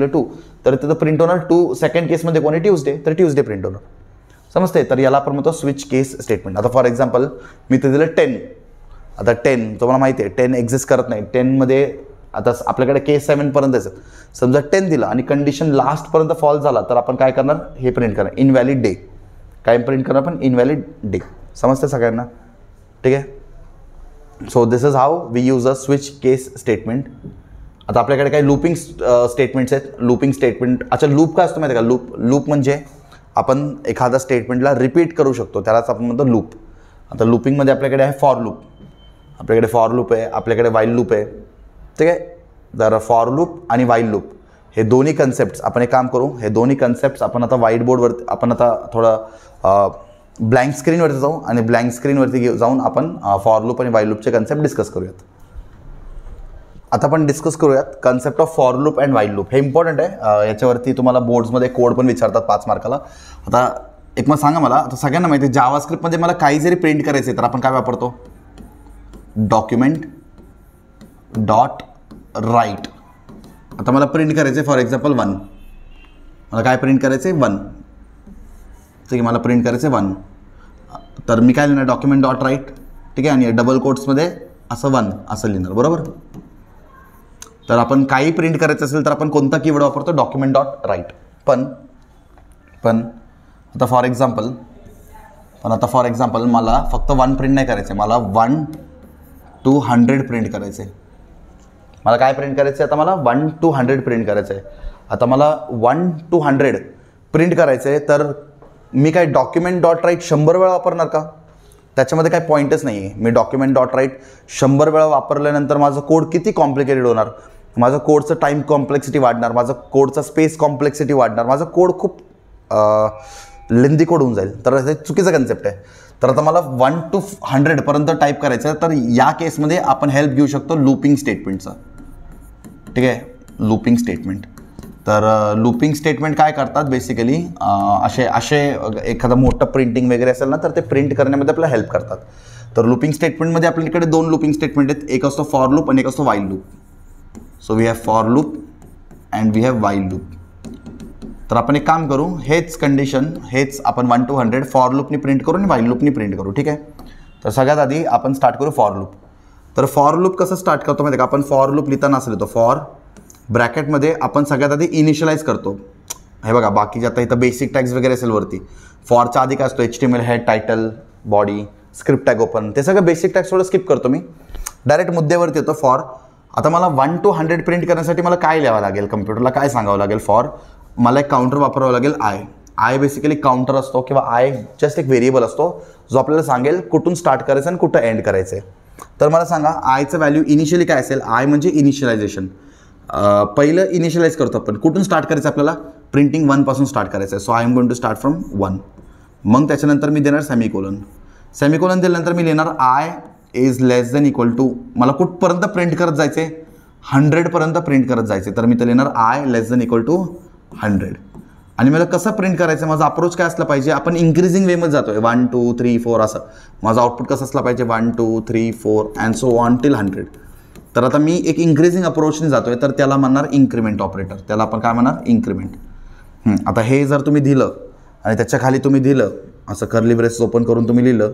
2, तर तिथं प्रिंट होणार 2. सेकंड केसमध्ये कोणी ट्यूजडे, तर ट्यूजडे प्रिंट होणार. समजते. तर याला आपण म्हणतो स्विच केस स्टेटमेंट. आता फॉर एक्झाम्पल मी इथं दिलं 10. आता 10 तुम्हाला माहिती आहे 10 एक्झिस्ट करत नाही. 10मध्ये आता आपल्याकडे केस 7 पर्यंतच. समजा 10 दिलं आणि कंडिशन लास्टपर्यंत फॉल्स झाला तर आपण काय करणार, हे प्रिंट करणार इनव्हॅलिड डे. काय प्रिंट करणार पण इनव्हॅलिड डे. समजते सगळ्यांना. ठीक आहे. So this is how we use a switch case statement. आता आपल्याकडे काही लूपिंग स्टेटमेंट्स आहेत. लूपिंग स्टेटमेंट, अच्छा लूप काय असतो माहिती आहे का, लूप म्हणजे आपण एखादा स्टेटमेंटला रिपीट करू शकतो, त्यालाच आपण म्हणतो लूप. आता लूपिंगमध्ये आपल्याकडे आहे फॉर लूप, आहे, आपल्याकडे वाईल लूप आहे. ठीक आहे. तर फॉर लूप आणि वाईल लूप हे दोन्ही कन्सेप्ट्स, आपण एक काम करू, हे दोन्ही कन्सेप्ट्स आपण आता व्हाईट बोर्डवरती, आपण आता थोडं ब्लँक स्क्रीनवरती जाऊ आणि ब्लँक स्क्रीनवरती जाऊन आपण फॉर लूप आणि वाईल लूपचे कन्सेप्ट डिस्कस करूयात. आता आपण डिस्कस करूयात concept of for loop and while loop. हे इम्पॉर्टंट आहे. याच्यावरती तुम्हाला बोर्ड्समध्ये कोड पण विचारतात 5 मार्काला. आता एक मग सांगा मला, आता सगळ्यांना माहिती आहे जावास्क्रिप्टमध्ये मला काही जरी प्रिंट करायचं आहे तर आपण काय वापरतो, डॉक्युमेंट डॉट राईट. आता मला प्रिंट करायचं आहे फॉर एक्झाम्पल 1. मला काय प्रिंट करायचं आहे 1. ठीक आहे, मला प्रिंट करायचं आहे 1. तर मी काय लिहिणार, डॉक्युमेंट डॉट राईट. ठीक आहे. आणि डबल कोट्समध्ये असं 1 असं लिहिणार, बरोबर. तर आपण काही प्रिंट करायचं असेल तर आपण कोणता कीवर्ड वापरतो, डॉक्युमेंट डॉट राईट. पण आता फॉर एक्झाम्पल मला फक्त 1 प्रिंट नाही करायचं आहे, मला 1 to 100 प्रिंट करायचं आहे. मला काय प्रिंट करायचं आहे, आता मला 1 to 100 प्रिंट करायचं आहे. आता मला 1 to 100 प्रिंट करायचं आहे, तर मी काय डॉक्युमेंट डॉट राईट 100 वेळा वापरणार का, त्याच्यामध्ये काही पॉईंटच नाही आहे. मी डॉक्युमेंट डॉट राईट 100 वेळा वापरल्यानंतर माझं कोड किती कॉम्प्लिकेटेड होणार, माझं कोडचं टाईम कॉम्प्लेक्सिटी वाढणार, माझं कोडचा स्पेस कॉम्प्लेक्सिटी वाढणार, माझं कोड खूप लेंदी कोड होऊन जाईल. तर हे चुकीचं कन्सेप्ट आहे. तर आता मला 1 to 100 पर्यंत टाईप करायचं आहे, तर या केसमध्ये आपण हेल्प घेऊ शकतो लूपिंग स्टेटमेंटचा. ठीक आहे, लूपिंग स्टेटमेंट. तर लूपिंग स्टेटमेंट काय करतात बेसिकली, असे एखादं मोठं प्रिंटिंग वगैरे असेल ना तर ते प्रिंट करण्यामध्ये आपल्याला हेल्प करतात. तर लूपिंग स्टेटमेंटमध्ये आपल्याकडे 2 लूपिंग स्टेटमेंट आहेत, एक असतो फॉर लूप आणि एक असतो while loop. So we have for loop and we have while loop. तर आपण एक काम करू, हेच आपण 1 to 100 फॉर लूपनी प्रिंट करू आणि वाईल लूपनी प्रिंट करू. ठीक आहे. तर सगळ्यात आधी आपण स्टार्ट करू फॉर लूप. तर फॉर लूप कसं स्टार्ट करतो माहिती आहे का, आपण फॉर लूप लिहिताना असं लिहितो, फॉर ब्रॅकेटमध्ये आपण सगळ्यात आधी इनिशियलाइज करतो. हे बघा, बाकीचे आता इथं बेसिक टॅग्स वगैरे असेल वरती, फॉरच्या आधी काय असतो, HTML head, title, body, script tag open, ते सगळं बेसिक टॅग्स थोडं स्किप करतो मी, डायरेक्ट मुद्द्यावरती येतो फॉर. आता मला 1 to 100 प्रिंट करण्यासाठी मला काय लिहावं लागेल, कम्प्युटरला काय सांगावं लागेल, फॉर मला एक काउंटर वापरावं लागेल आय बेसिकली काउंटर असतो किंवा आय जस्ट एक व्हेरिएबल असतो जो आपल्याला सांगेल कुठून स्टार्ट करायचं आणि कुठं एंड करायचं आहे. तर मला सांगा आयचं व्हॅल्यू इनिशियली काय असेल, आय म्हणजे इनिशियलायझेशन. पहिलं इनिशियलाइज करतो आपण, कुठून स्टार्ट करायचं आपल्याला, प्रिंटिंग 1 पासून स्टार्ट करायचं आहे. So I am going to start from 1. मग त्याच्यानंतर मी देणार सेमिकोलन दिल्यानंतर मी लिहिणार I is less than equal to, मला कुठपर्यंत प्रिंट करत जायचे, 100 पर्यंत प्रिंट करत जायचे. तर मी तर लिहिणार I less than equal to 100. आणि मला कसं प्रिंट करायचं, माझा अप्रोच काय असला पाहिजे, आपण इन्क्रीजिंग वेमध्ये जातोय 1 2 3 4 असं. माझं आउटपुट कसं असलं पाहिजे 1 2 3 4 अँड सो ऑन टिल 100. तर आता मी एक इन्क्रीजिंग अप्रोचने जातोय, तर त्याला म्हणणार इन्क्रीमेंट ऑपरेटर, त्याला आपण काय म्हणणार इन्क्रीमेंट. आता हे जर तुम्ही दिलं आणि त्याच्या खाली तुम्ही दिलं असं कर्ली ब्रेसेस ओपन करून तुम्ही लिहिलं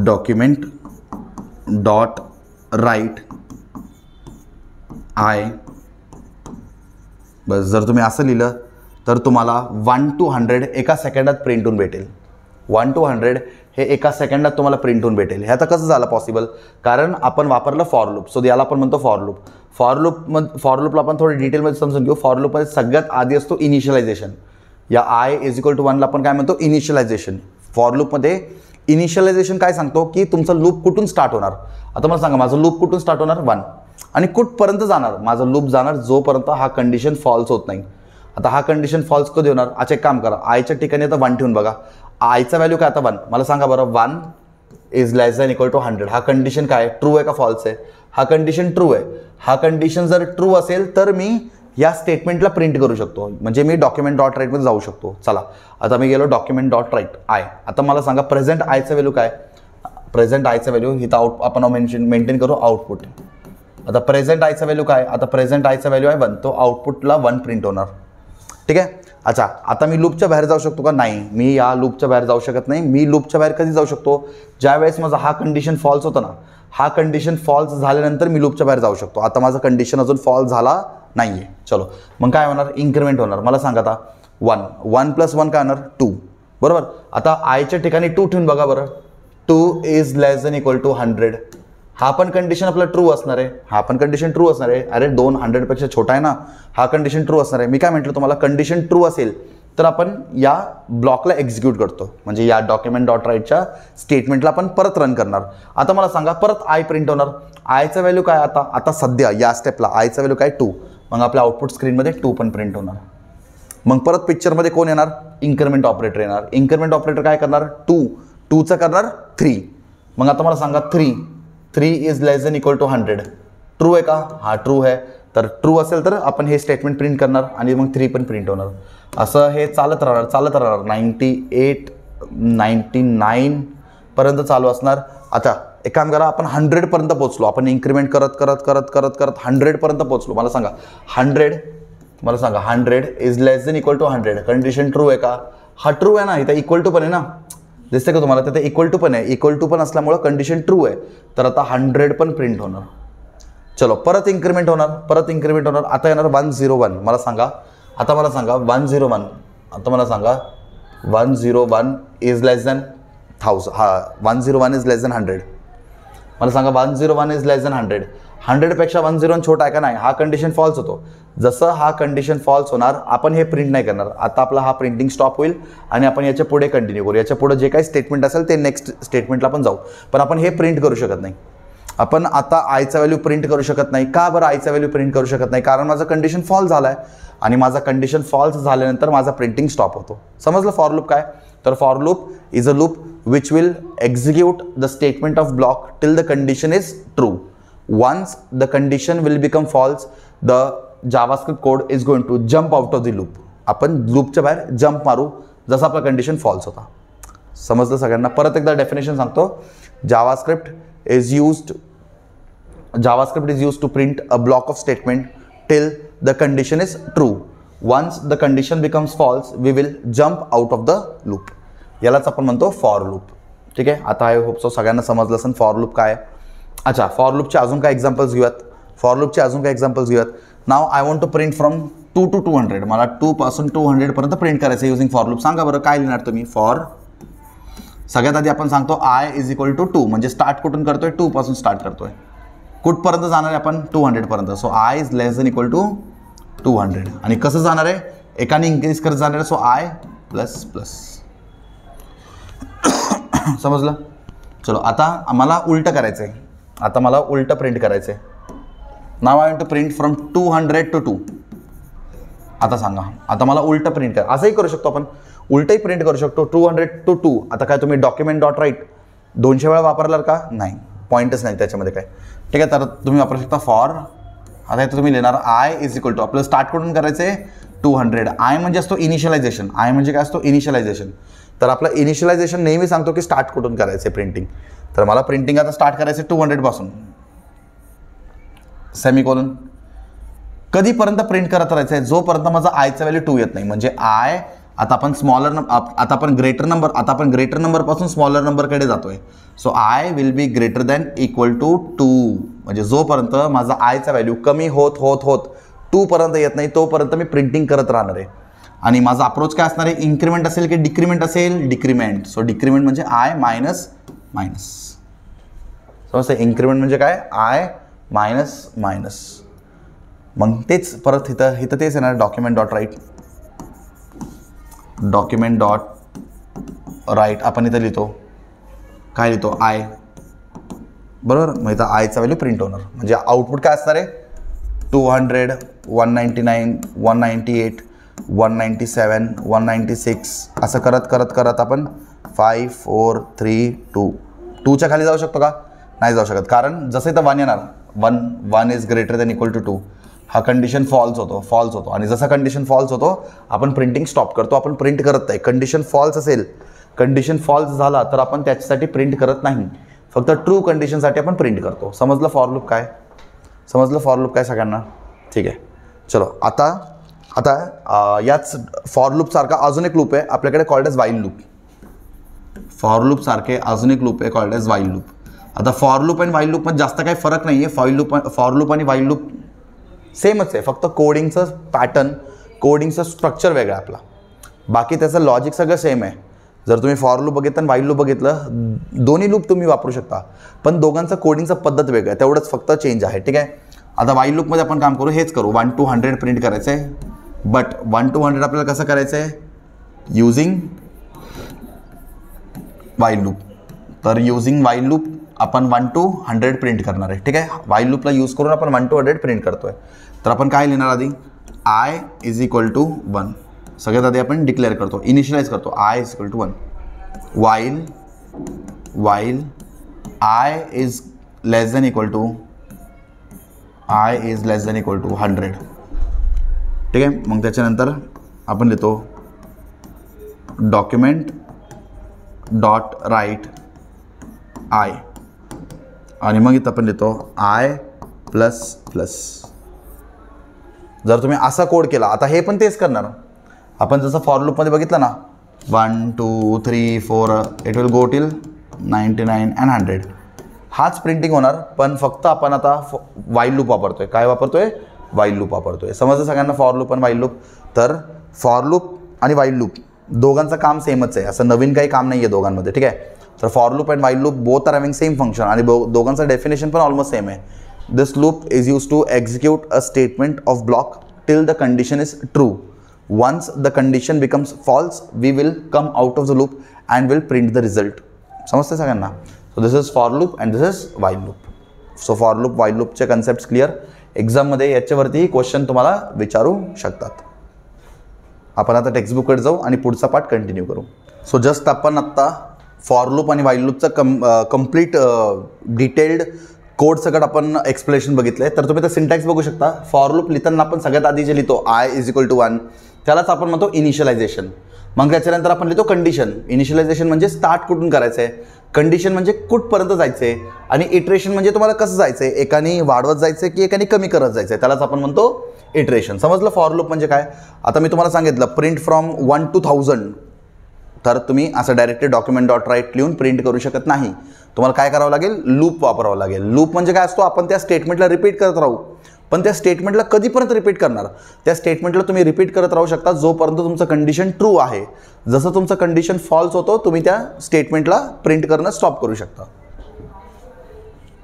डॉक्युमेंट डॉट राईट आय, बस जर तुम्ही असं लिहिलं तर तुम्हाला 1 to 100 एका सेकंदात प्रिंट होऊन भेटेल. 1 to 100 हे एका सेकंदात तुम्हाला प्रिंट होऊन भेटेल. हे आता कसं झालं पॉसिबल, कारण आपण वापरलं फॉर लूप. सो याला आपण म्हणतो फॉर लूप. फॉर लूपला आपण थोडं डिटेलमध्ये समजून घेऊ. फॉर लूपमध्ये सगळ्यात आधी असतो इनिशियलायझेशन. या आय इज इक्वल टू 1ला आपण काय म्हणतो इनिशियलायझेशन. फॉर लूपमध्ये इनिशियलायझेशन काय सांगतो की तुमचा लूप कुठून स्टार्ट होणार. आता मला सांगा माझं लूप कुठून स्टार्ट होणार 1 आणि कुठपर्यंत जाणार. माझं लूप जाणार जोपर्यंत हा कंडिशन फॉल्स होत नाही. आता हा कंडिशन फॉल्स कधी होणार. अच्छा एक काम करा, आयच्या ठिकाणी आता 1 ठेवून बघा. आयचा व्हॅल्यू काय आता 1. मला सांगा बरं 1 is less than equal to 100. हा कंडिशन काय ट्रू आहे का फॉल्स आहे. हा कंडिशन ट्रू आहे. हा कंडिशन जर ट्रू असेल तर मी या स्टेटमेंटला प्रिंट करू शकतो, म्हणजे मी डॉक्युमेंट डॉट राईटमध्ये जाऊ शकतो. चला आता मी गेलो डॉक्युमेंट डॉट राईट आय. आता मला सांगा प्रेझेंट आयचं व्हॅल्यू काय. प्रेझेंट आयचं व्हॅल्यू हिथं आपण मेंटेन करू आउटपुट. आता प्रेझेंट आयचा व्हॅल्यू काय. आता प्रेझेंट आयचा व्हॅल्यू आहे 1, तो आउटपुटला 1 प्रिंट होणार. ठीक आहे. अच्छा आता मी लूपच्या बाहेर जाऊ शकतो का. नाही, मी या लूपच्या बाहेर जाऊ शकत नाही. मी लूपच्या बाहेर कधी जाऊ शकतो, ज्या वेळेस माझा हा कंडिशन फॉल्स होतं ना, हा कंडिशन फॉल्स झाल्यानंतर मी लूपच्या बाहेर जाऊ शकतो. आता माझा कंडिशन अजून फॉल्स झाला नाही आहे. चलो मग काय होणार इन्क्रिमेंट होणार. मला सांगा आता 1 + 1 काय होणार 2, बरोबर. आता आयच्या ठिकाणी 2 ठेवून बघा बरं. 2 is less than equal to 100. हा पण कंडिशन आपला ट्रू असणार आहे. हा पण कंडिशन ट्रू असणार आहे. अरे 2 100पेक्षा छोटा आहे ना. हा कंडिशन ट्रू असणार आहे. मी काय म्हटलं तुम्हाला, कंडिशन ट्रू असेल तर आपण या ब्लॉकला एक्झिक्यूट करतो, म्हणजे या डॉक्युमेंट डॉट राईटच्या स्टेटमेंटला आपण परत रन करणार. आता मला सांगा परत आय प्रिंट होणार. आयचा व्हॅल्यू काय आता सध्या या स्टेपला आयचा व्हॅल्यू काय 2. मग आपल्या आउटपुट स्क्रीनमध्ये 2 पण प्रिंट होणार. मग परत पिक्चरमध्ये कोण येणार इन्क्रिमेंट ऑपरेटर येणार. इन्क्रिमेंट ऑपरेटर काय करणार 2चं करणार 3. मग आता मला सांगा 3 is less than equal to 100. True आहे का. हा ट्रू आहे. तर ट्रू असेल तर आपण हे स्टेटमेंट प्रिंट करणार आणि मग 3 पण प्रिंट होणार. असं हे चालत राहणार 98 99 पर्यंत चालू असणार. आता एक काम करा, आपण 100 पर्यंत पोहोचलो. आपण इन्क्रिमेंट करत 100 पर्यंत पोहोचलो. मला सांगा 100 is less than equal to 100. Condition true आहे का. हा ट्रू आहे ना. इथं इक्वल टू पण आहे ना, दिसते का तुम्हाला. तिथे इक्वल टू पण आहे. इक्वल टू पण असल्यामुळं कंडिशन ट्रू आहे. तर आता 100 पण प्रिंट होणार. चलो परत इन्क्रिमेंट होणार. आता येणार 101. मला सांगा 101. आता मला सांगा 101 इज लेस दॅन 1000. हा 101 इज लेस दॅन 100. मला सांगा 101 इज लेस दॅन 100. 100पेक्षा 101 छोटा आहे का. नाही, हा कंडिशन फॉल्स होतो. जसं हा कंडिशन फॉल्स होणार आपण हे प्रिंट नाही करणार. आता आपला हा प्रिंटिंग स्टॉप होईल आणि आपण याच्या पुढे कंटिन्यू करू. याच्या पुढे जे काही स्टेटमेंट असेल ते नेक्स्ट स्टेटमेंटला आपण जाऊ. पण आपण हे प्रिंट करू शकत नाही. आपण आता आयचा व्हॅल्यू प्रिंट करू शकत नाही. का बरं आयचा व्हॅल्यू प्रिंट करू शकत नाही, कारण माझं कंडिशन फॉल्स झाला आहे आणि माझा कंडिशन फॉल्स झाल्यानंतर माझा प्रिंटिंग स्टॉप होतो. समजलं फॉर लूप काय. तर for loop is a loop which will execute the statement of block till the condition is true. Once the condition will become false, the JavaScript code is going to jump out of the loop. आपण लूपच्या बाहेर jump मारू जसा आपला condition false होता. समजलं सगळ्यांना. परत एकदा डेफिनेशन सांगतो. JavaScript is used to print a block of statement till the condition is true. Once the condition becomes false, we will jump out of the loop. यालाच आपण म्हणतो फॉर लूप. ठीक आहे. आता आय होप सो सगळ्यांना समजलं असेल for loop काय. अच्छा फॉर लूपचे अजून काय एक्झाम्पल्स घेऊयात. Now I want to print from 2 to 200. मला 2 पासून 200 पर्यंत प्रिंट करायचं युझिंग फॉर लूप. सांगा बरं काय लिहिणार तुम्ही. फॉर सगळ्यात आधी आपण सांगतो आय इज इक्वल टू 2, म्हणजे स्टार्ट कुठून करतोय 2 पासून स्टार्ट करतोय. कुठपर्यंत जाणार आहे आपण 200 पर्यंत. So I is less than equal to 200. आणि कसं जाणार आहे एकाने इन्क्रीज करत जाणार आहे. So I plus plus. समजलं. चलो आता मला उलटं करायचं आहे. आता मला उलटं प्रिंट करायचं आहे. Now I want to print from 200 to 2. आता सांगा आता मला उलटं प्रिंट करा. असंही करू शकतो आपण, उलटंही प्रिंट करू शकतो 200 to 2. आता काय तुम्ही डॉक्युमेंट डॉट राईट 200 वेळा वापरलात का. नाही, पॉईंटच नाही त्याच्यामध्ये काय. ठीक आहे. तर तुम्ही वापरू शकता फॉर. आता इथं तुम्ही लिहिणार आय इज इक्वल टू आपलं स्टार्ट कुठून करायचं आहे 200. आय म्हणजे असतो इनिशियलायझेशन. आय म्हणजे काय असतो इनिशियलायझेशन. तर आपलं इनिशियलायझेशन नेहमी सांगतो की स्टार्ट कुठून करायचं आहे प्रिंटिंग. तर मला प्रिंटिंग आता स्टार्ट करायचं 200 पासून, सेमिकोलन. कधीपर्यंत प्रिंट करत राहायचं आहे? जोपर्यंत माझा आयचा व्हॅल्यू 2 येत नाही. म्हणजे आय आता आपण आता आपण ग्रेटर नंबर पासून स्मॉलर नंबरकडे जातोय. So I will be greater than equal to 2. म्हणजे जोपर्यंत माझा आयचा व्हॅल्यू कमी होत होत होत 2 पर्यंत येत नाही तोपर्यंत मी प्रिंटिंग करत राहणार आहे. आणि माझा अप्रोच काय असणार आहे? इन्क्रीमेंट असेल की डिक्रीमेंट असेल? डिक्रीमेंट. सो डिक्रीमेंट म्हणजे आय मायनस मायनस. समजतं? इन्क्रीमेंट म्हणजे काय? I minus minus. मग तेच परत इथं तेच येणार. डॉक्युमेंट डॉट राईट आपण इथं लिहितो काय लिहितो? आय. बरोबर. मग इथं आयचा व्हॅल्यू प्रिंट होणार. म्हणजे आउटपुट काय असणार आहे? 200, 199, 198, 197, 196 असं करत करत करत आपण 5 4 3 2 2च्या खाली जाऊ शकतो का? नाही जाऊ शकत. कारण जसं इथं 1 येणार, 1 is greater than equal to 2, हा कंडिशन फॉल्स होतो. आणि जसं कंडिशन फॉल्स होतो आपण प्रिंटिंग स्टॉप करतो. आपण प्रिंट करत नाही. कंडिशन फॉल्स असेल, कंडिशन फॉल्स झाला तर आपण त्याच्यासाठी प्रिंट करत नाही. फक्त ट्रू कंडिशनसाठी आपण प्रिंट करतो. समजलं फॉर लूप काय? सगळ्यांना? ठीक आहे. चलो आता याच फॉर लूप सारखा अजून एक लूप आहे आपल्याकडे called as while loop. For loop सारखे अजून एक लूप आहे कॉल्ड एज वाईल लूप. आता फॉर लूप आणि वाईल लूप मध्ये जास्त काही फरक नाही आहे. फॉर लूप आणि वाईल लूप सेमच आहे. फक्त कोडिंगचं पॅटर्न, कोडिंगचं स्ट्रक्चर वेगळं आपला. बाकी त्याचं लॉजिक सगळं सेम आहे. जर तुम्ही फॉर लूप बघितलं आणि वाईल लूप बघितलं, दोन्ही लूप तुम्ही वापरू शकता, पण दोघांचं कोडिंगचं पद्धत वेगळं आहे. तेवढंच फक्त चेंज आहे. ठीक आहे. आता वाईल लूपमध्ये आपण काम करू, हेच करू. 1 to 100 प्रिंट करायचं आहे. बट 1 to 100 आपल्याला कसं करायचं आहे? Using while loop. तर युझिंग वाईल लूप आपण 1 to 100 प्रिंट करणार आहे. ठीक आहे. वाईल लूपला यूज करून आपण 1 to 100 प्रिंट करतोय. तर आपण काय लिहिणार आधी? I is equal to 1. सगळ्यात आधी आपण डिक्लेअर करतो, इनिशियलाइज करतो. I is equal to 1. While I is less than equal to 100. ठीक आहे. मग त्याच्यानंतर आपण लिहितो डॉक्युमेंट डॉट राईट आय. आणि मग इथं आपण लिहितो आय प्लस प्लस. जर तुम्ही असा कोड केला, आता हे पण तेच करणार. आपण जसं फॉर लूपमध्ये बघितलं ना, 1 2 3 4 it will go till 99 and 100. हाच प्रिंटिंग होणार, पण फक्त आपण आता वाईल लूप वापरतोय. काय वापरतोय? वाईल लूप वापरतोय. समजलं सगळ्यांना फॉर लूप आणि वाईल लूप? तर फॉर लूप आणि वाईल लूप दोघांचं काम सेमच आहे. असं नवीन काही काम नाही आहे दोघांमध्ये. ठीक आहे. तर for loop and while loop both are having same function आणि दोघांचं डेफिनेशन पण ऑलमोस्ट सेम आहे. This loop is use to execute a statement of block till the condition is true. Once the condition becomes false, we will come out of the loop and will print the result. समजते सगळ्यांना? So this is for loop and this is while loop. So for loop, while loop चे concepts clear. एक्झाममध्ये याच्यावरती question तुम्हाला विचारू शकतात. आपण आता टेक्स्टबुककडे जाऊ आणि पुढचा पार्ट कंटिन्यू करू. सो जस्ट आपण आत्ता फॉर लूप आणि वाईल लूपचं कम्प्लीट डिटेल्ड कोड सगळं आपण एक्सप्लेनेशन बघितलं आहे. तर तुम्ही तर सिंटॅक्स बघू शकता. फॉर लूप लिहिताना आपण सगळ्यात आधी जे लिहितो आय इज इक्वल टू 1, त्यालाच आपण म्हणतो इनिशियलायझेशन. मग त्याच्यानंतर आपण लिहितो कंडिशन. इनिशियलायझेशन म्हणजे स्टार्ट कुठून करायचं आहे, कंडिशन म्हणजे कुठपर्यंत जायचं आहे, आणि इटरेशन म्हणजे तुम्हाला कसं जायचं आहे, एकाने वाढवत जायचं आहे की एकाने कमी करत जायचं आहे, त्यालाच आपण म्हणतो इटरेशन. समजलं फॉर लूप म्हणजे काय? आता मी तुम्हाला सांगितलं प्रिंट फ्रॉम 1 to 1000. तर तुम्ही असं डायरेक्टली डॉक्युमेंट डॉट राईट लिहून प्रिंट करू शकत नाही. तुम्हाला काय करावं लागेल? लूप वापरावं लागेल. लूप म्हणजे काय असतो? आपण त्या स्टेटमेंटला रिपीट करत राहू. पण त्या स्टेटमेंटला कधीपर्यंत रिपीट करणार? त्या स्टेटमेंटला तुम्ही रिपीट करत राहू शकता जोपर्यंत तुमचं कंडिशन ट्रू आहे. जसं तुमचं कंडिशन फॉल्स होतो तुम्ही त्या स्टेटमेंटला प्रिंट करणं स्टॉप करू शकता.